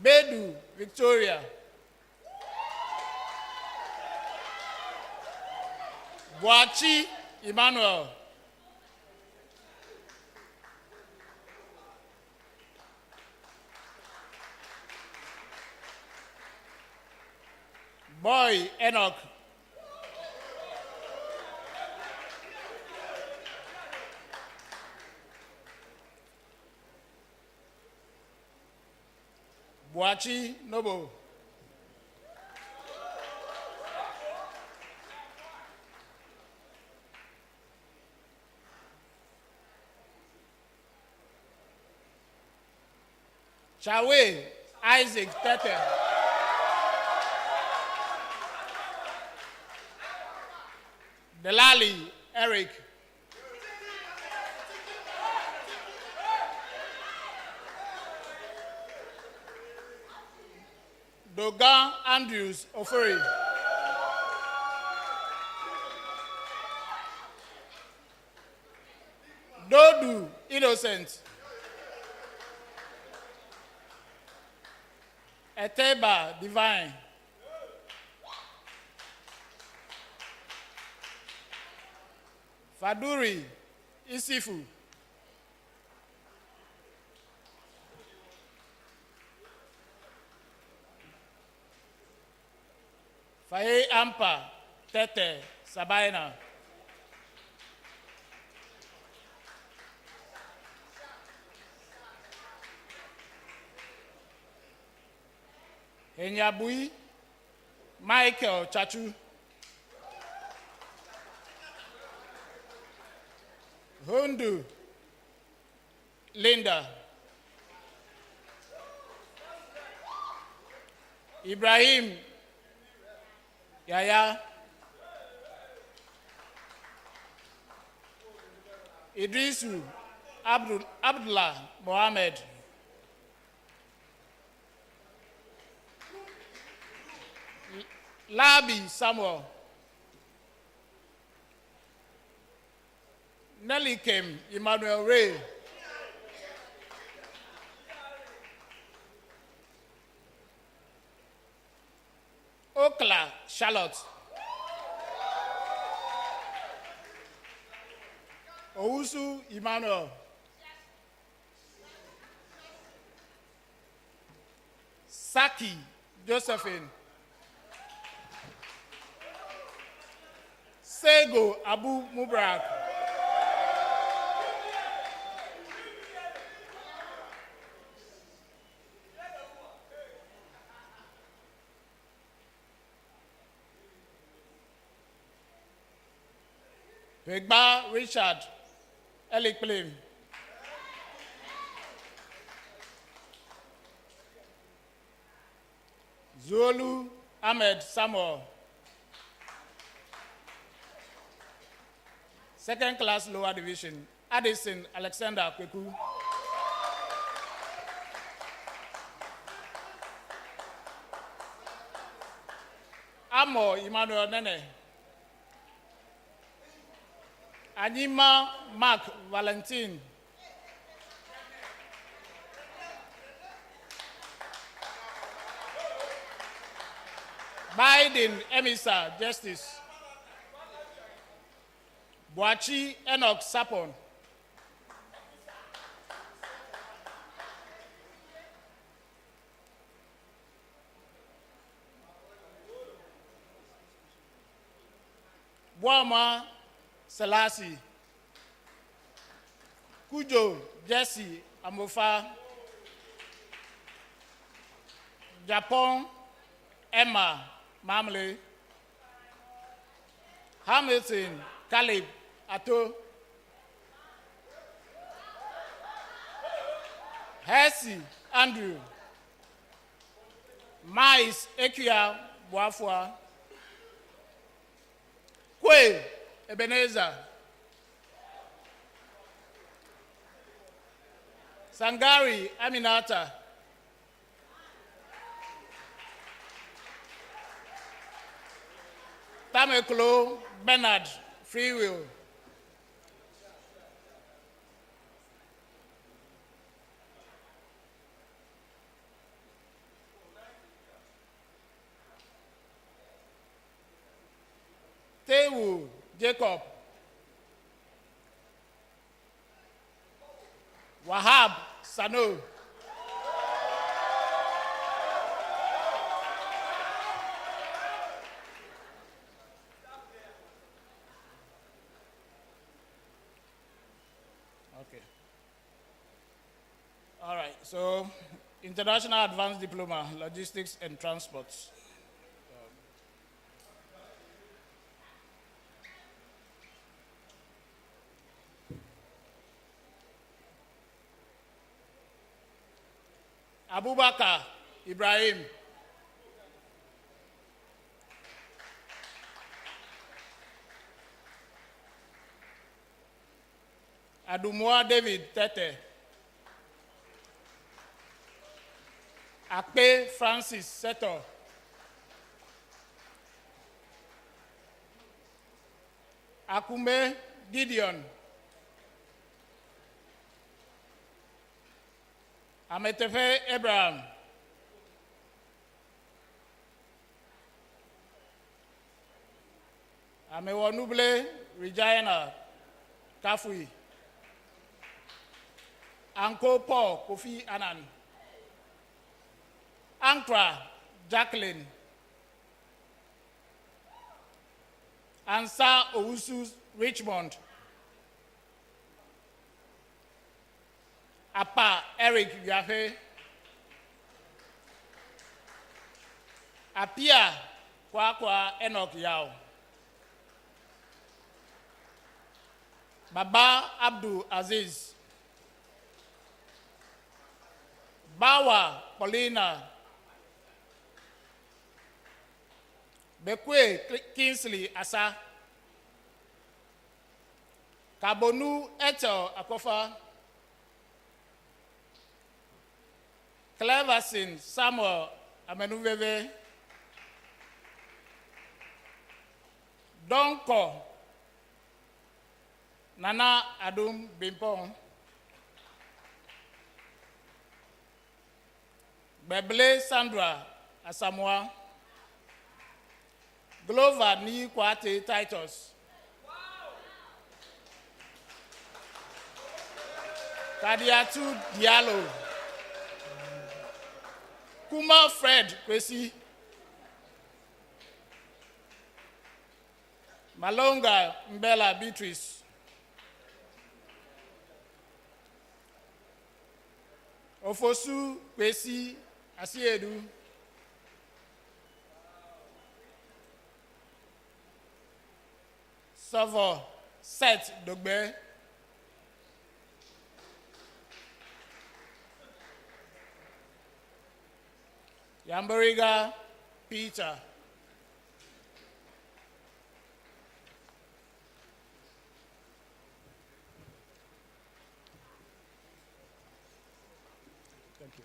Bedu Victoria. Boachi Emmanuel. Boy Enoch. Boachi Nobo. Chawe Isaac Tete. Delali Eric. Dogan Andrews Ofori. Dodu Innocent. Eteba Divine. Faduri Isifu. Faye Ampa Tete Sabaina. Enyabui Michael Chachu. Hundu Linda. Ibrahim Yaya, Idrisu Abdullah Mohammed, Labi Samuel, Nelly Kim Emmanuel Ray, Okla Charlotte, Owusu Emmanuel, Saki Josephine, Sego Abu Mubarak, Begba Richard Elikplim, Zulu Ahmed Samuel, second class lower division, Addison Alexander Kweku, Amo Emmanuel Nene, Anima Mark Valentin, Biden Emisa Justice, Boachi Enoch Sapon, Boama Selassie, Kujo Jesse Amofa, Japan Emma Mamle, Hamilton Caleb Ato, Hesse Andrew, Mais Ekia Boafua, Kwe Ebenezer, Sangari Aminata, Tameklo Bernard Freewill, Tewu Jacob, Wahab Sano, okay. All right, so International Advanced Diploma, Logistics and Transport. Abubakar Ibrahim, Adumwa David Tete, Akpe Francis Seto, Akume Gideon, Ametefe Abraham, Amewanuble Regina Kafui, Uncle Paul Kofi Annan, Ankra Jacqueline, Ansa Owusu Richmond, Apa Eric Yafe, Apia Kwakwa Enoch Yao, Baba Abdul Aziz, Bawa Paulina, Bekwe Kingsley Asa, Kabonu Etel Akofa, Cleverson Samuel Amenuveve, Donko Nana Adum Bimpong, Beble Sandra Asamoah, Glover Ni Kwate Titus, Kadiatu Diallo, Kuma Fred Kwesi, Malonga Mbela Beatrice, Ofosu Kwesi Asiedu, Savo Seth Dogbe, Yambariga Peter, thank you.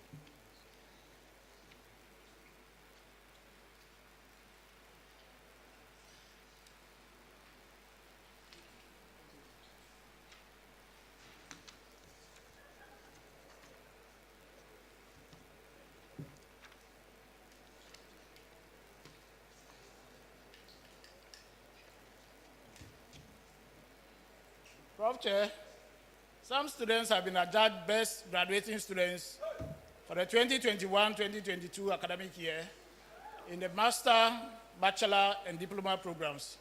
Prof. Chair, some students have been adjudged best graduating students for the 2021-2022 academic year in the master, bachelor, and diploma programs.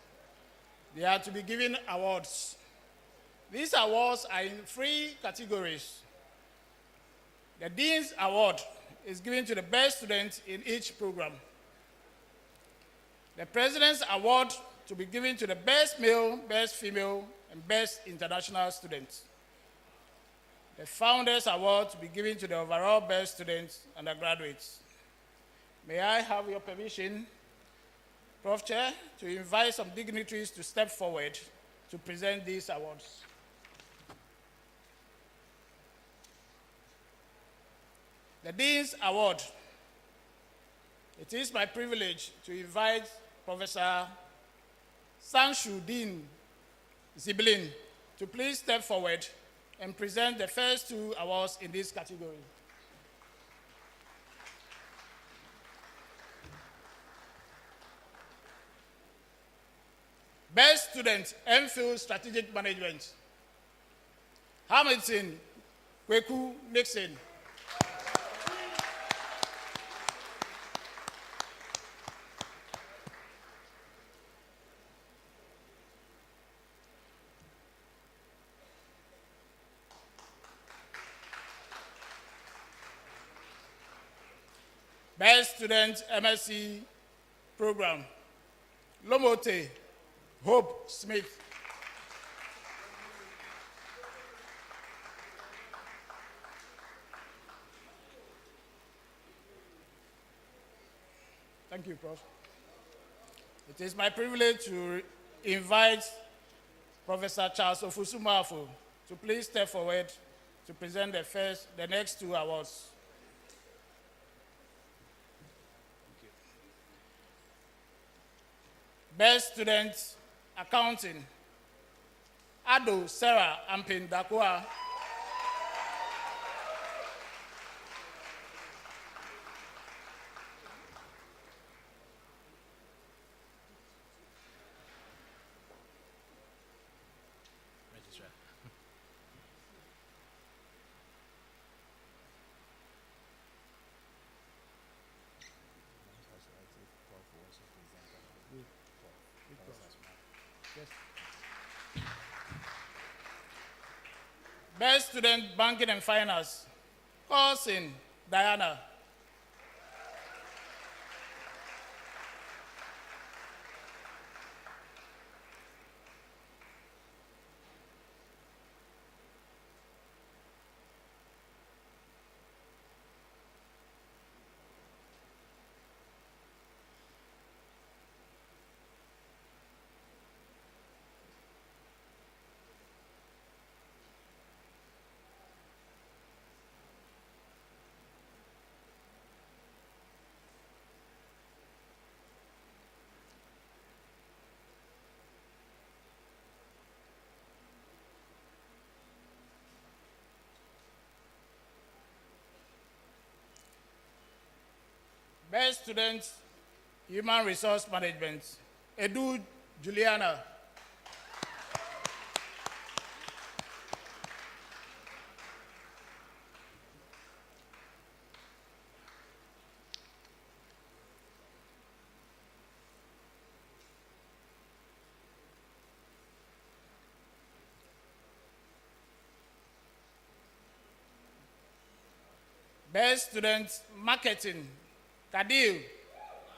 They are to be given awards. These awards are in 3 categories. The Dean's Award is given to the best student in each program. The President's Award to be given to the best male, best female, and best international students. The Founders Award to be given to the overall best students and undergraduates. May I have your permission, Prof. Chair, to invite some dignitaries to step forward to present these awards. The Dean's Award. It is my privilege to invite Professor Sanshuddin Ziblin to please step forward and present the first 2 awards in this category. Best Student, MPhil Strategic Management, Hamilton Kweku Nixon. Best Student MSc Program, Lomote Hope Smith. Thank you, Prof. It is my privilege to invite Professor Charles Ofusumafo to please step forward to present the next 2 awards. Best Student Accounting, Ado Sarah Ampin Dakwa. Best Student Banking and Finance, Cousin Diana. Best Student, Human Resource Management, Edu Juliana. Best Student, Marketing, Kadil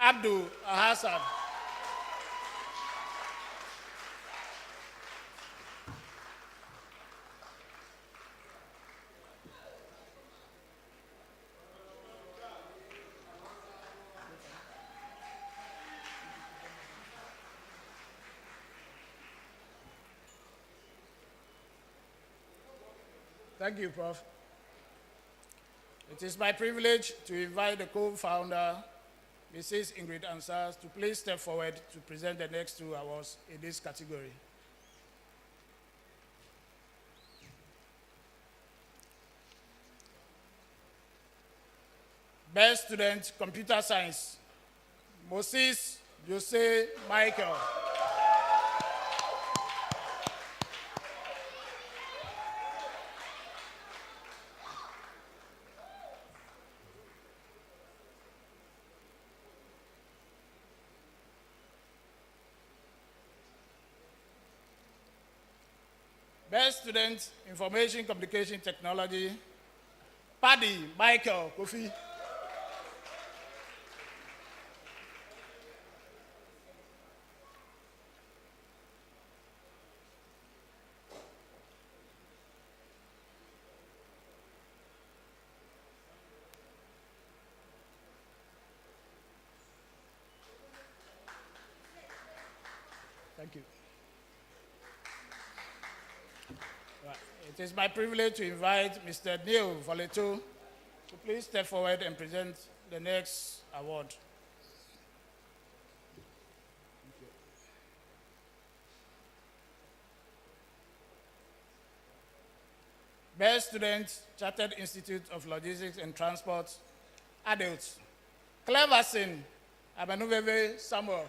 Abdul Hassan. Thank you, Prof. It is my privilege to invite the co-founder, Mrs. Ingrid Ansars, to please step forward to present the next 2 awards in this category. Best Student, Computer Science, Moses Jose Michael. Best Student, Information Communication Technology, Paddy Michael Kofi. Thank you. It is my privilege to invite Mr. Neil Valeto to please step forward and present the next award. Best Student, Chartered Institute of Logistics and Transport, Adults, Cleverson Abanuveve Samuel.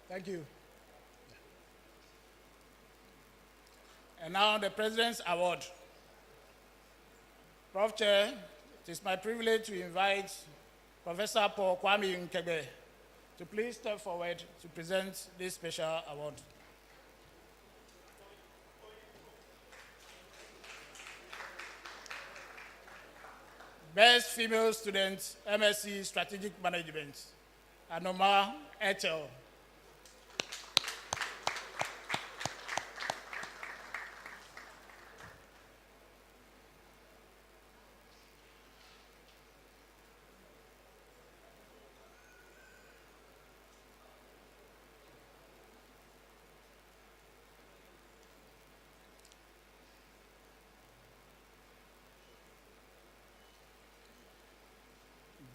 Thank you. And now the President's Award. Prof. Chair, it is my privilege to invite Professor Paul Kwame Nkebe to please step forward to present this special award. Best Female Student, MSc Strategic Management, Anoma Ethel.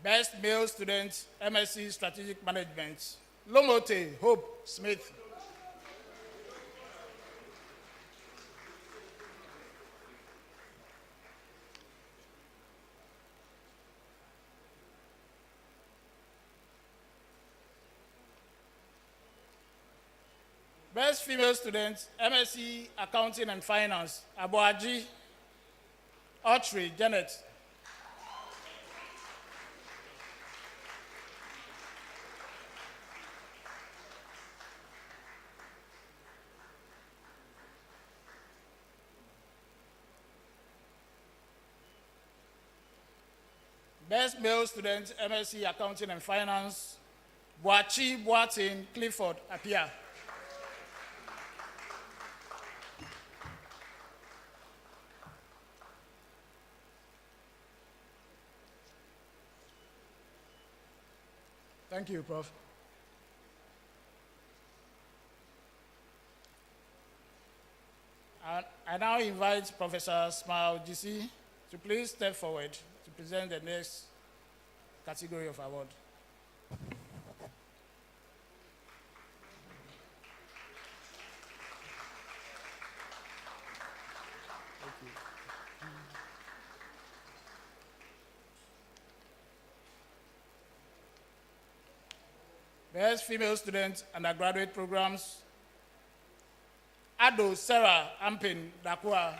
Best Male Student, MSc Strategic Management, Lomote Hope Smith. Best Female Student, MSc Accounting and Finance, Abuaji Autry Janet. Best Male Student, MSc Accounting and Finance, Boachi Boatin Clifford Apia. Thank you, Prof. I now invite Professor Smile GC to please step forward to present the next category of award. Best Female Student Undergraduate Programs, Ado Sarah Ampin Dakwa.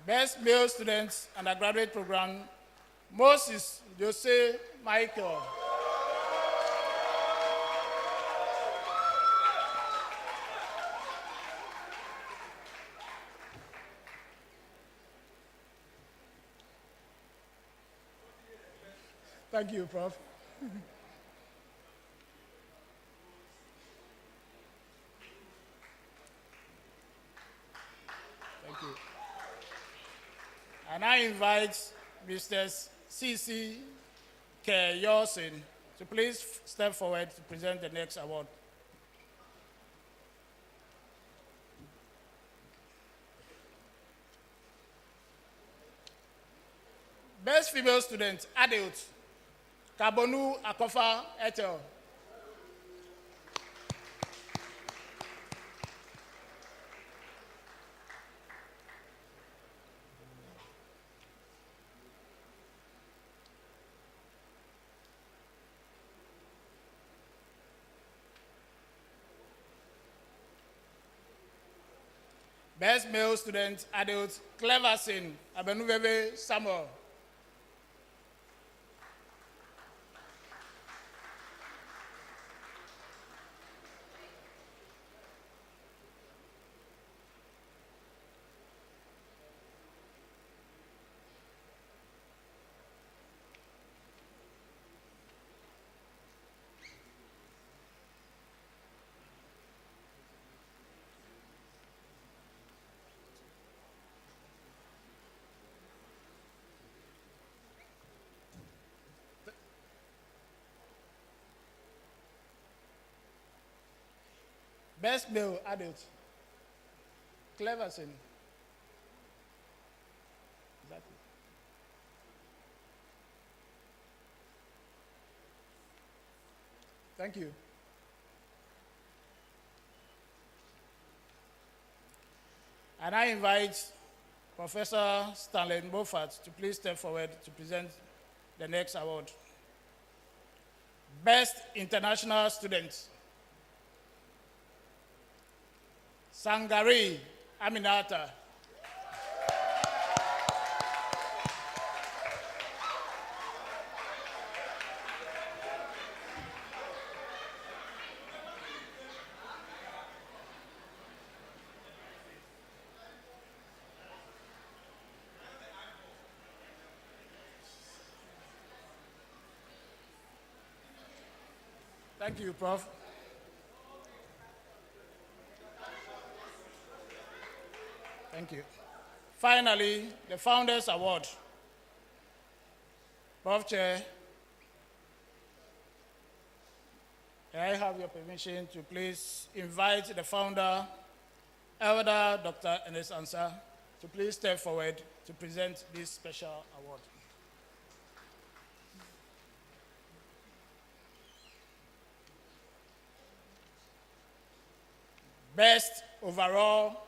Best Male Student Undergraduate Program, Moses Jose Michael. Thank you, Prof. Thank you. And I invite Mr. C.C. Keyosin to please step forward to present the next award. Best Female Student, Adult, Kabonu Akofa Etel. Best Male Student, Adult, Cleverson Abenuveve Samuel. Best Male Adult, Cleverson. Exactly. Thank you. And I invite Professor Stanley Moffat to please step forward to present the next award. Best International Student, Sangari Aminata. Thank you, Prof. Thank you. Finally, the Founders Award. Prof. Chair, I have your permission to please invite the founder, Elder Dr. Ernest Ansah, to please step forward to present this special award. Best Overall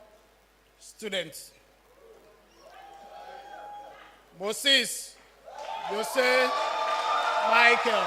Student, Moses Jose Michael.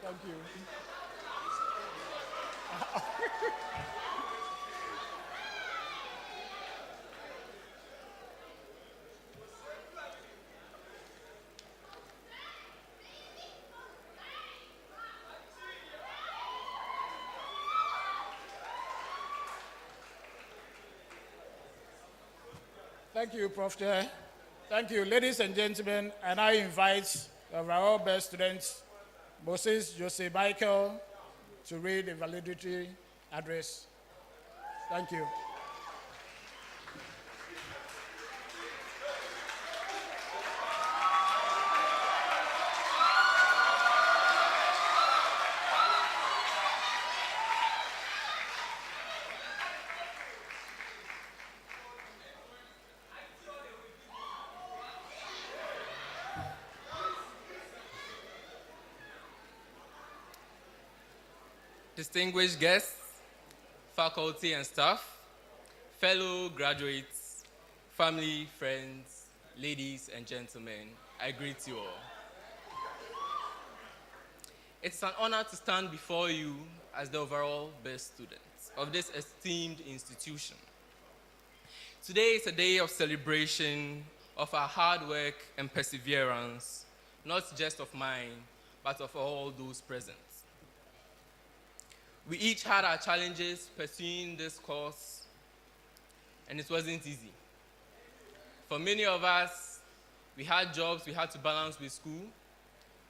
Thank you. Thank you, Prof. Chair. Thank you, ladies and gentlemen, and I invite the overall best students, Moses Jose Michael, to read the valedictory address. Thank you. Distinguished guests, faculty and staff, fellow graduates, family, friends, ladies and gentlemen, I greet you all. It's an honor to stand before you as the overall best students of this esteemed institution. Today is a day of celebration of our hard work and perseverance, not just of mine, but of all those present. We each had our challenges pursuing this course, and it wasn't easy. For many of us, we had jobs we had to balance with school.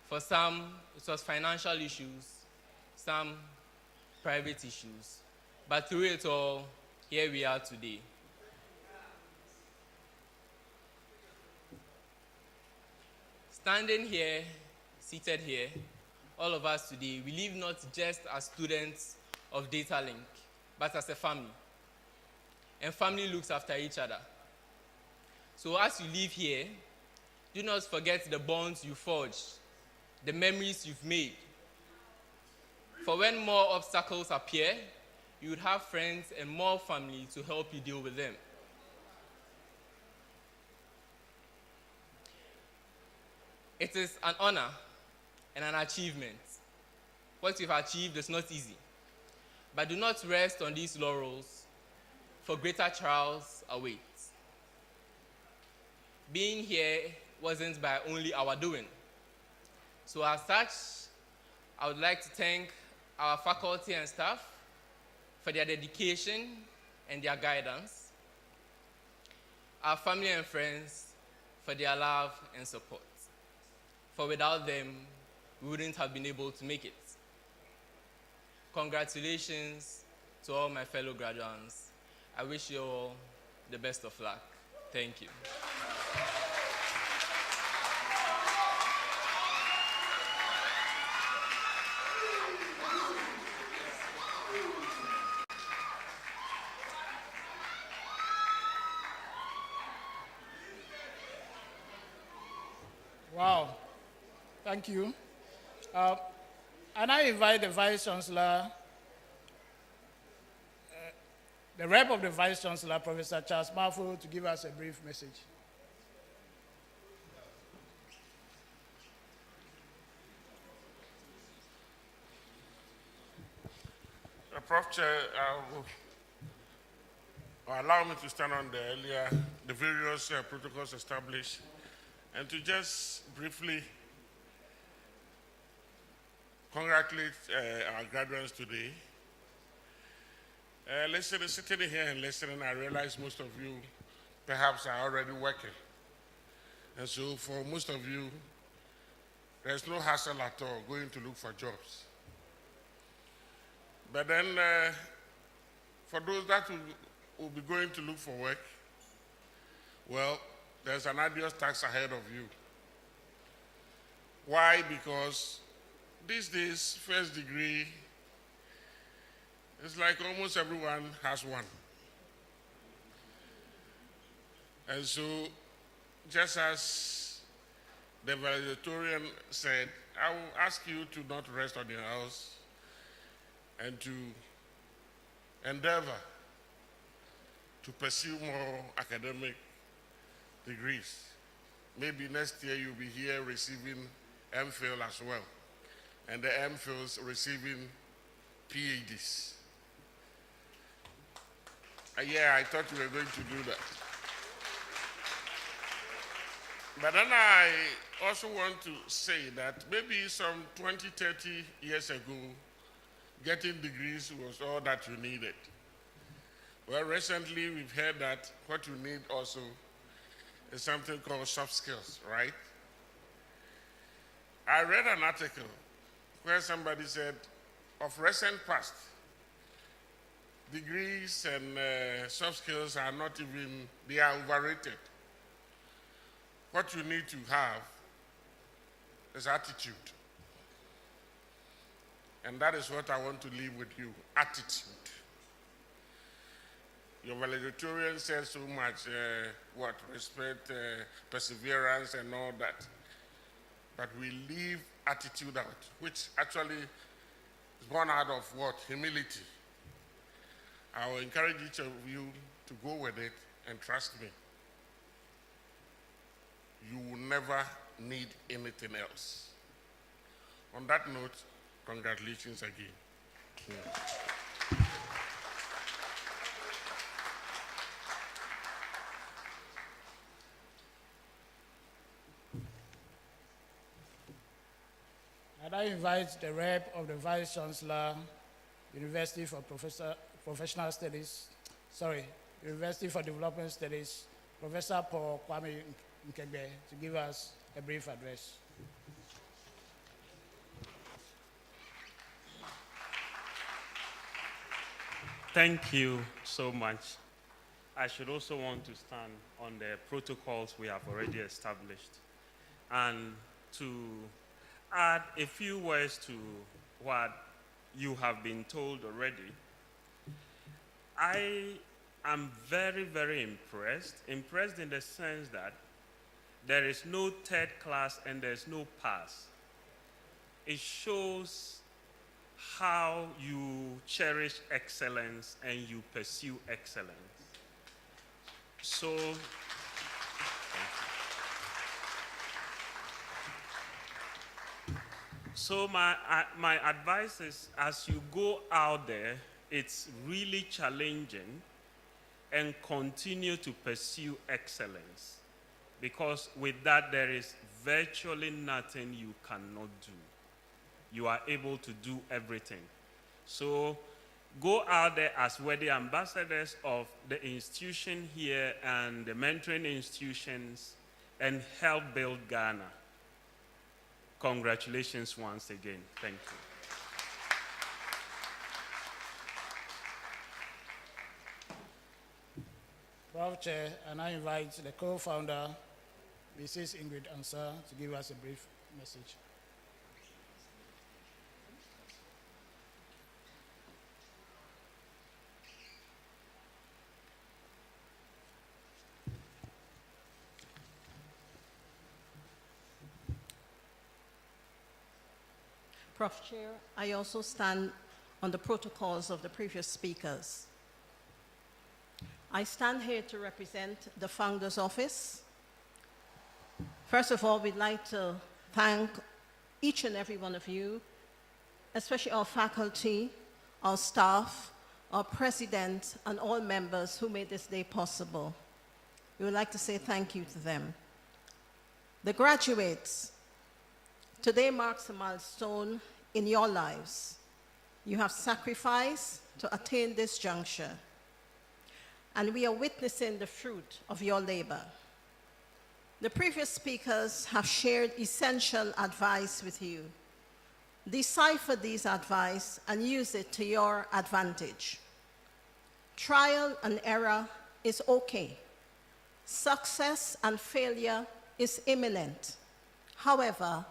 For some, it was financial issues, some private issues. But through it all, here we are today. Standing here, seated here, all of us today, we live not just as students of Data Link, but as a family. And family looks after each other. So as you live here, do not forget the bonds you forged, the memories you've made. For when more obstacles appear, you would have friends and more family to help you deal with them. It is an honor and an achievement. What you've achieved is not easy. But do not rest on these laurels, for greater trials await. Being here wasn't by only our doing. So as such, I would like to thank our faculty and staff for their dedication and their guidance, our family and friends for their love and support. For without them, we wouldn't have been able to make it. Congratulations to all my fellow graduates. I wish you all the best of luck. Thank you. Wow. Thank you. And I invite the Vice Chancellor, the rep of the Vice Chancellor, Professor Charles Marfo, to give us a brief message. Prof. Chair, allow me to stand on the various protocols established, and to just briefly congratulate our graduates today. Sitting here and listening, I realize most of you perhaps are already working. And so for most of you, there's no hassle at all going to look for jobs. But then for those that will be going to look for work, well, there's an arduous task ahead of you. Why? Because these days, first degree, it's like almost everyone has one. And so, just as the valedictorian said, I will ask you to not rest on your house and to endeavor to pursue more academic degrees. Maybe next year you'll be here receiving MPhil as well. and the MPhils receiving PhDs. Yeah, I thought you were going to do that. But then I also want to say that maybe some 20, 30 years ago, getting degrees was all that you needed. Well, recently we've heard that what you need also is something called soft skills, right? I read an article where somebody said, of recent past, degrees and soft skills are not even, they are overrated. What you need to have is attitude. And that is what I want to leave with you, attitude. Your valedictorian said so much, respect, perseverance and all that. But we leave attitude out, which actually is born out of what? Humility. I will encourage each of you to go with it and trust me. You will never need anything else. On that note, congratulations again. And I invite the rep of the Vice Chancellor, University for University for Development Studies, Professor Paul Kwame Nkegbe, to give us a brief address. Thank you so much. I should also want to stand on the protocols we have already established and to add a few words to what you have been told already. I am very, very impressed in the sense that there is no third class and there's no pass. It shows how you cherish excellence and you pursue excellence. So, my advice is, as you go out there, it's really challenging, and continue to pursue excellence, because with that there is virtually nothing you cannot do. You are able to do everything. So go out there as worthy ambassadors of the institution here and the mentoring institutions and help build Ghana. Congratulations once again. Thank you. Prof. Chair, and I invite the co-founder, Mrs. Ingrid Ansah, to give us a brief message. Prof. Chair, I also stand on the protocols of the previous speakers. I stand here to represent the Founder's Office. First of all, we'd like to thank each and every one of you, especially our faculty, our staff, our president, and all members who made this day possible. We would like to say thank you to them. The graduates, today marks a milestone in your lives. You have sacrificed to attain this juncture, and we are witnessing the fruit of your labor. The previous speakers have shared essential advice with you. Decipher these advice and use it to your advantage. Trial and error is okay. Success and failure is imminent. However,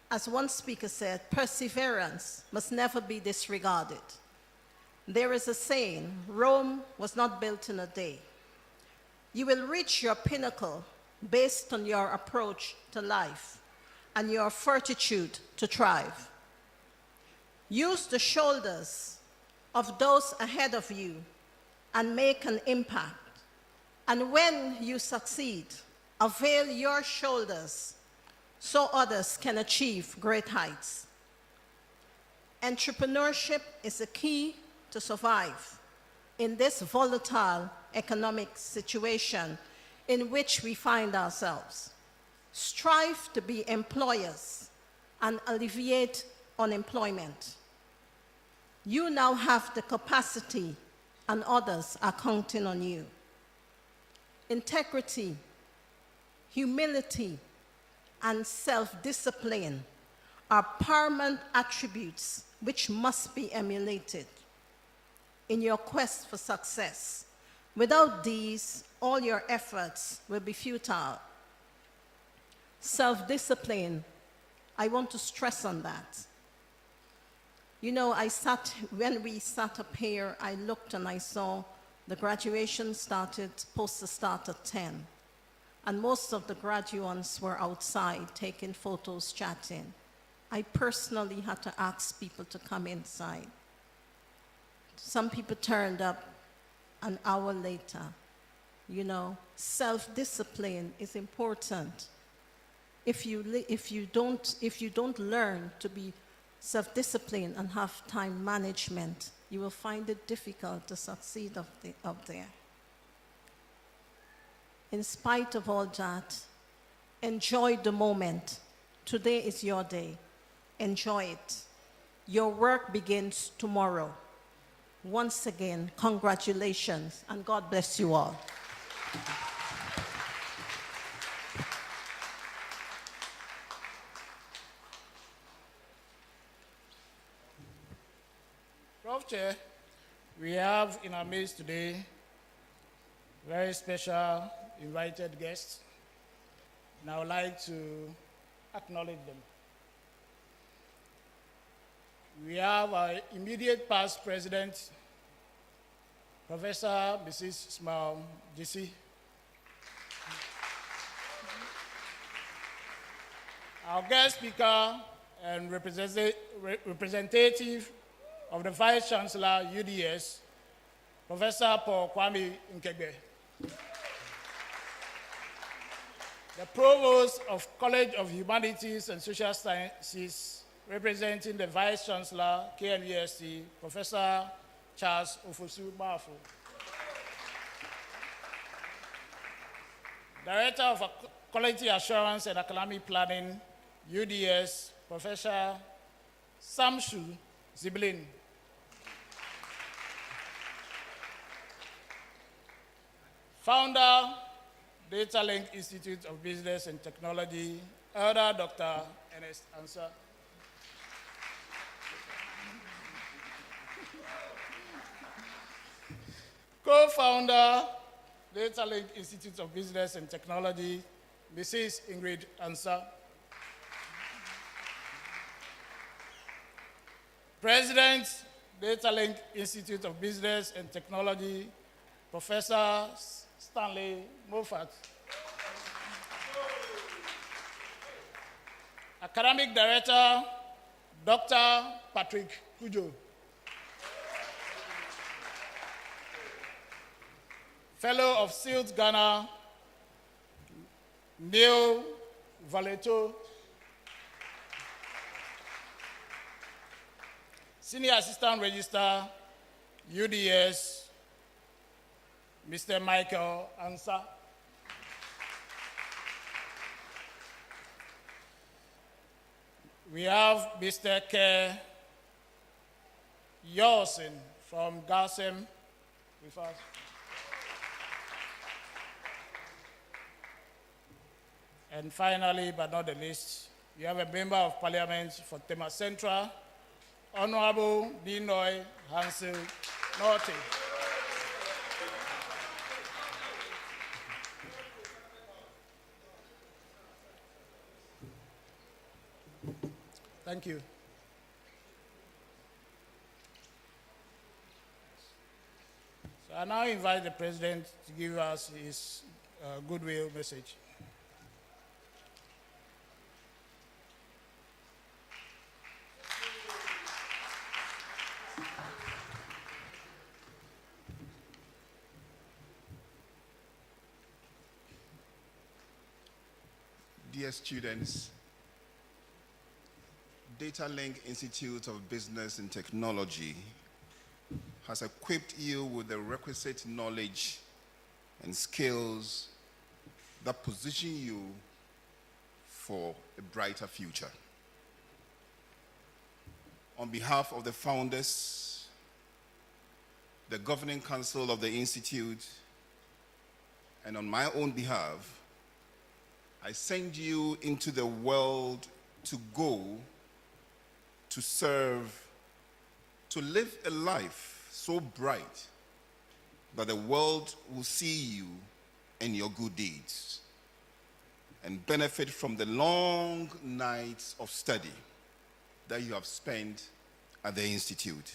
as one speaker said, perseverance must never be disregarded. There is a saying, Rome was not built in a day. You will reach your pinnacle based on your approach to life and your fortitude to thrive. Use the shoulders of those ahead of you and make an impact. And when you succeed, avail your shoulders so others can achieve great heights. Entrepreneurship is the key to survive in this volatile economic situation in which we find ourselves. Strive to be employers and alleviate unemployment. You now have the capacity, and others are counting on you. Integrity, humility, and self-discipline are paramount attributes which must be emulated in your quest for success. Without these, all your efforts will be futile. Self-discipline, I want to stress on that. You know, when we sat up here, I looked and I saw the graduation supposed to start at 10. And most of the graduates were outside taking photos, chatting. I personally had to ask people to come inside. Some people turned up an hour later. You know, self-discipline is important. If you don't learn to be self-disciplined and have time management, you will find it difficult to succeed up there. In spite of all that, enjoy the moment. Today is your day. Enjoy it. Your work begins tomorrow. Once again, congratulations, and God bless you all. Prof. Chair, we have in our midst today very special invited guests, and I would like to acknowledge them. We have our immediate past president, Professor Mrs. Smile JC. Our guest speaker and representative of the Vice Chancellor, UDS, Professor Paul Kwame Nkegbe. The Provost of College of Humanities and Social Sciences, representing the Vice Chancellor, KNUST, Professor Charles Ofosu-Mafu. Director of Quality Assurance and Academic Planning, UDS, Professor Samshu Ziblin. Founder, Data Link Institute of Business and Technology, Elder Dr. Ernest Ansah. Co-founder, Data Link Institute of Business and Technology, Mrs. Ingrid Ansah. President, Data Link Institute of Business and Technology, Professor Stanley Moffat. Academic Director, Dr. Patrick Kujo. Fellow of SILT Ghana, Neil Valeto. Senior Assistant Registrar, UDS, Mr. Michael Ansah. We have Mr. Ke Yorsen from GASEM with us. And finally, but not the least, we have a Member of Parliament for Tema Central, Honorable Dinoy Hansel Norte. Thank you. So I now invite the President to give us his goodwill message. Dear students, Data Link Institute of Business and Technology has equipped you with the requisite knowledge and skills that position you for a brighter future. On behalf of the founders, the Governing Council of the Institute, and on my own behalf, I send you into the world to go, to serve, to live a life so bright that the world will see you and your good deeds and benefit from the long nights of study that you have spent at the Institute.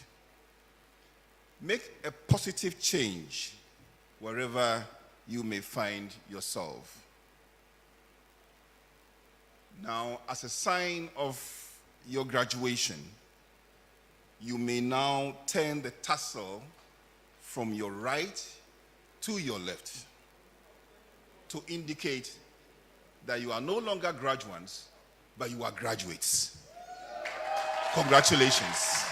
Make a positive change wherever you may find yourself. Now, as a sign of your graduation, you may now turn the tassel from your right to your left to indicate that you are no longer graduates, but you are graduates. Congratulations.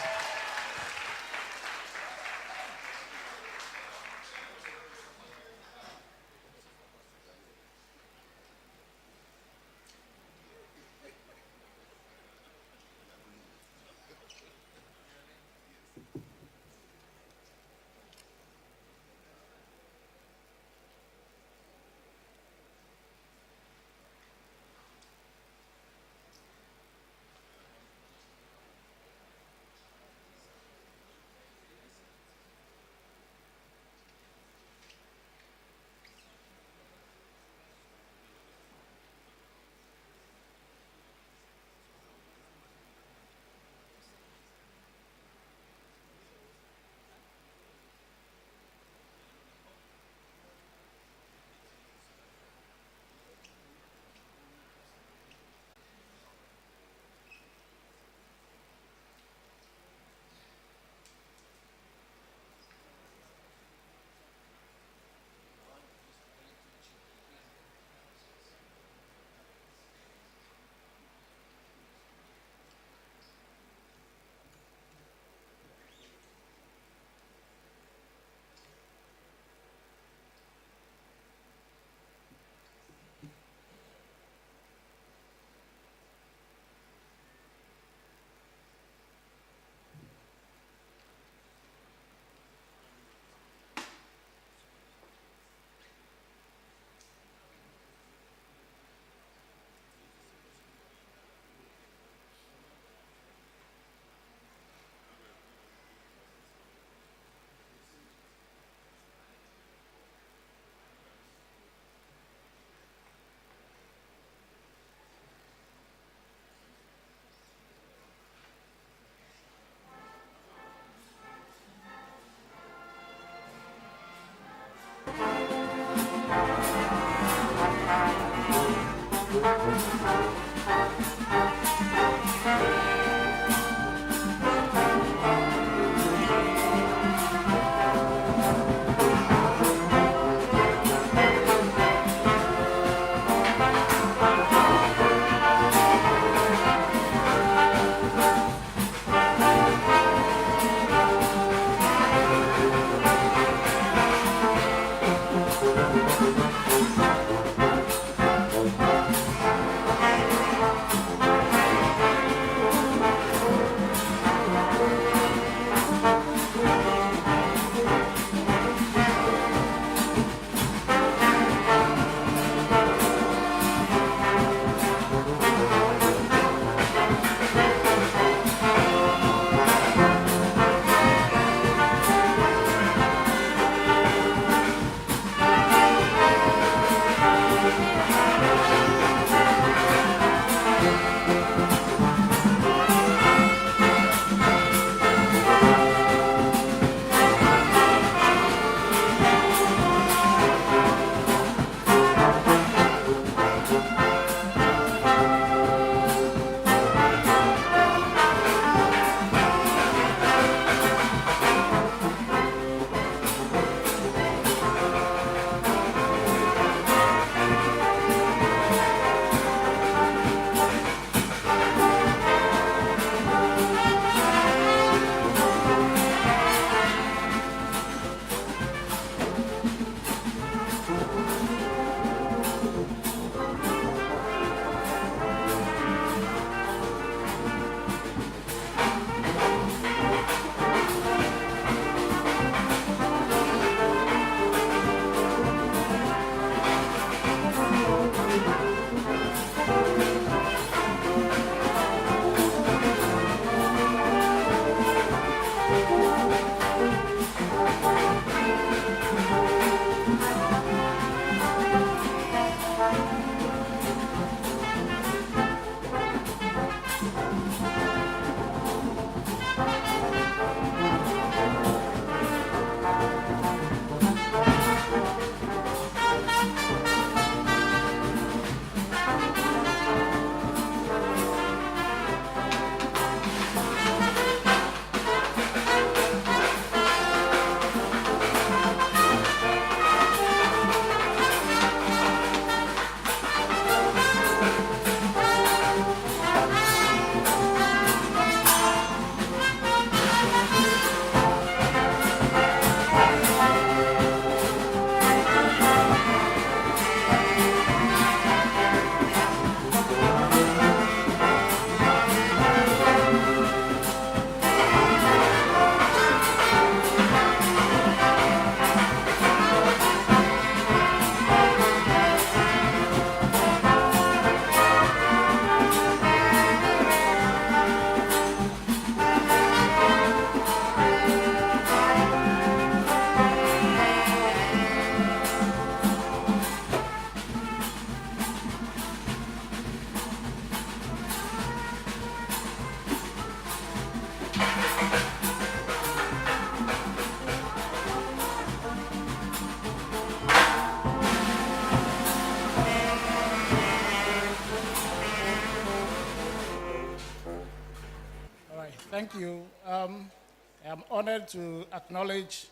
Thank you. I'm honored to acknowledge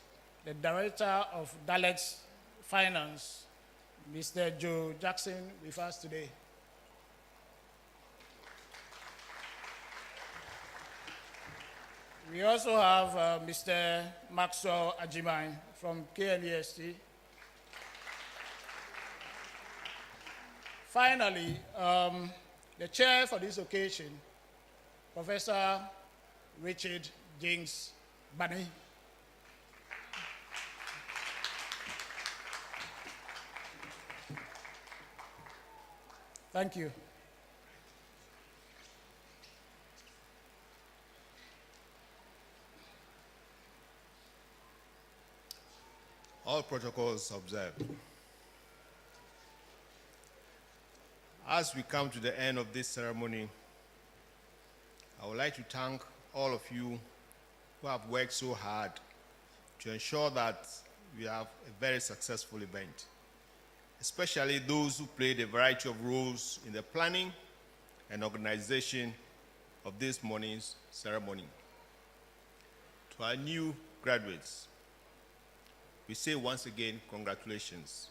the Director of Daleks Finance, Mr. Joe Jackson, with us today. We also have Mr. Maxwell Ajimai from KNEST. Finally, the chair for this occasion, Professor Richard James Bunny. Thank you. All protocols observed. As we come to the end of this ceremony, I would like to thank all of you who have worked so hard to ensure that we have a very successful event, especially those who played a variety of roles in the planning and organization of this morning's ceremony. To our new graduates, we say once again, congratulations,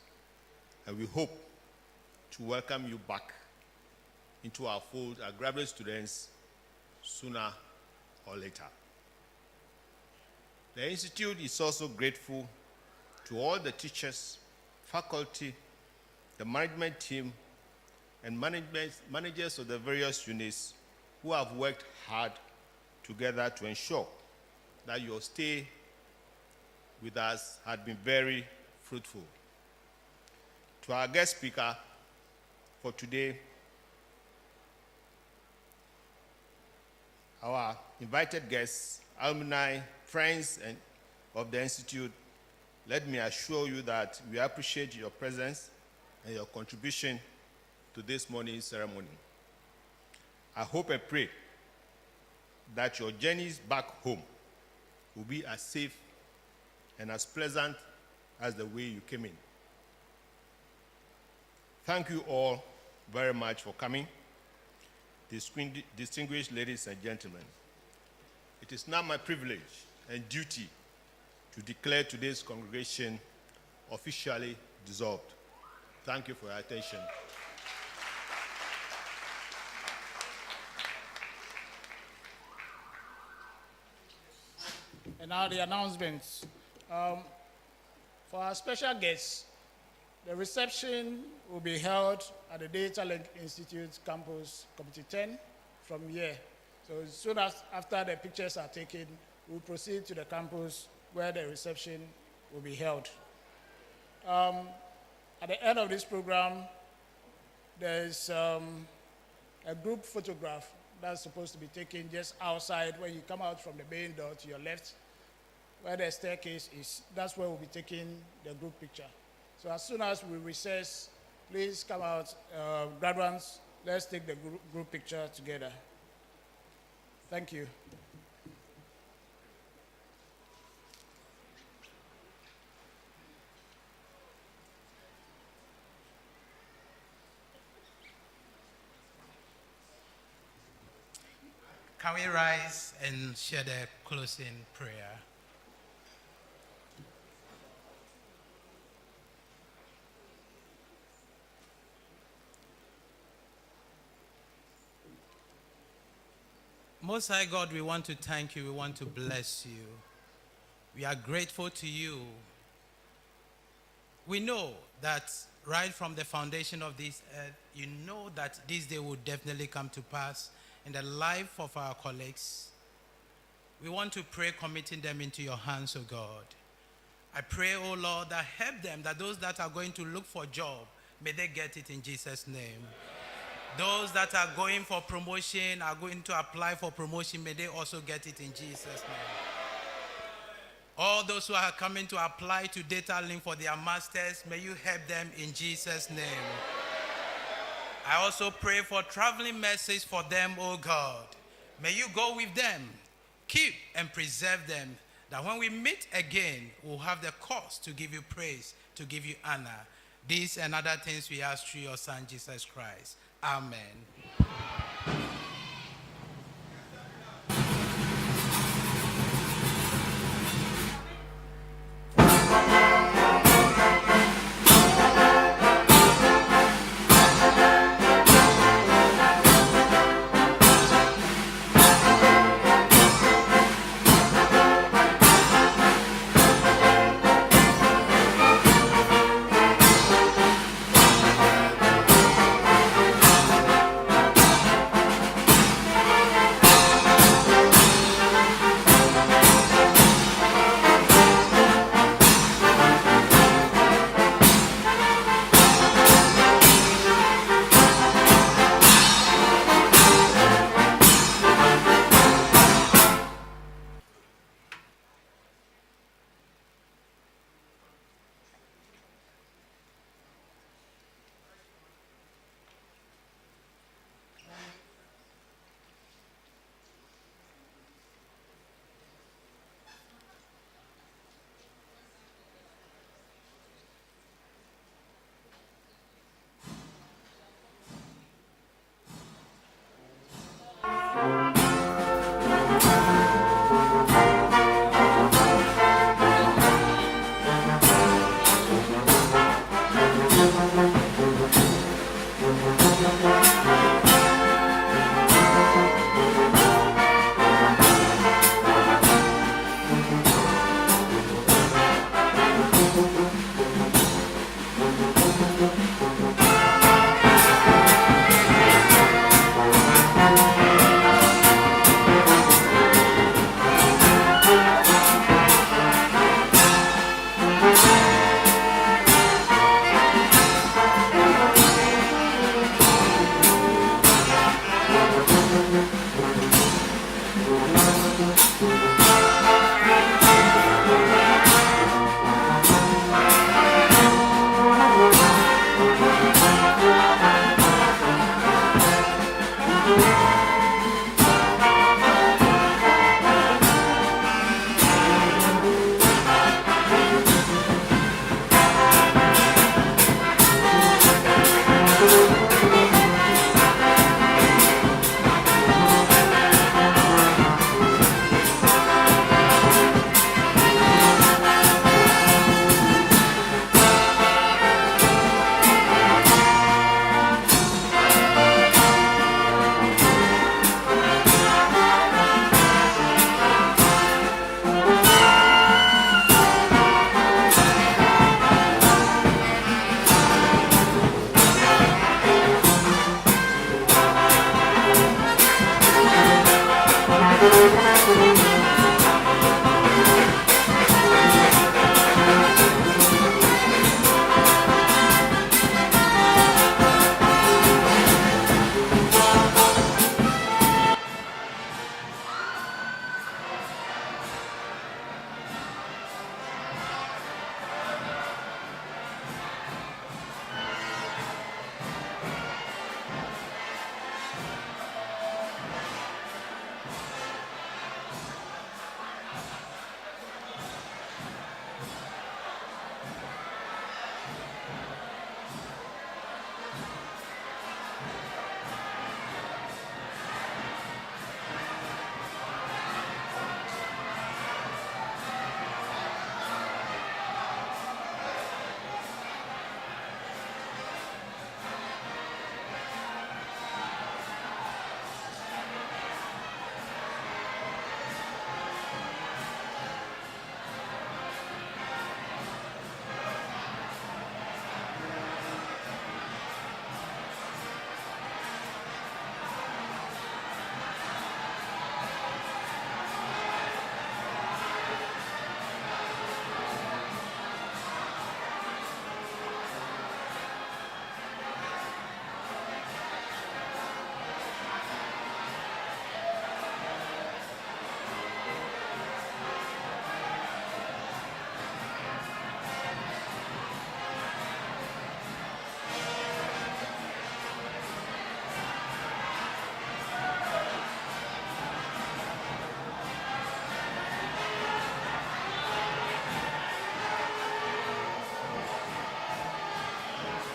and we hope to welcome you back into our fold as graduate students sooner or later. The Institute is also grateful to all the teachers, faculty, the management team, and managers of the various units who have worked hard together to ensure that your stay with us had been very fruitful. To our guest speaker for today, our invited guests, alumni, friends of the Institute, let me assure you that we appreciate your presence and your contribution to this morning's ceremony. I hope and pray that your journeys back home will be as safe and as pleasant as the way you came in. Thank you all very much for coming. Distinguished ladies and gentlemen, it is now my privilege and duty to declare today's congregation officially dissolved. Thank you for your attention. And now the announcements. For our special guests, the reception will be held at the Data Link Institute campus, Committee 10, from here. So as soon as after the pictures are taken, we'll proceed to the campus where the reception will be held. At the end of this program, there's a group photograph that's supposed to be taken just outside when you come out from the main door to your left, where the staircase is. That's where we'll be taking the group picture. So as soon as we recess, please come out, graduates, let's take the group picture together. Thank you. Can we rise and share the closing prayer? Most High God, we want to thank you. We want to bless you. We are grateful to you. We know that right from the foundation of this earth, you know that this day will definitely come to pass in the life of our colleagues. We want to pray, committing them into your hands, O God. I pray, O Lord, that help them, that those that are going to look for a job, may they get it in Jesus' name. Those that are going for promotion, are going to apply for promotion, may they also get it in Jesus' name. All those who are coming to apply to Data Link for their masters, may you help them in Jesus' name. I also pray for traveling message for them, O God. May you go with them, keep and preserve them, that when we meet again, we'll have the cause to give you praise, to give you honor. These and other things we ask through your Son, Jesus Christ. Amen. Thank you.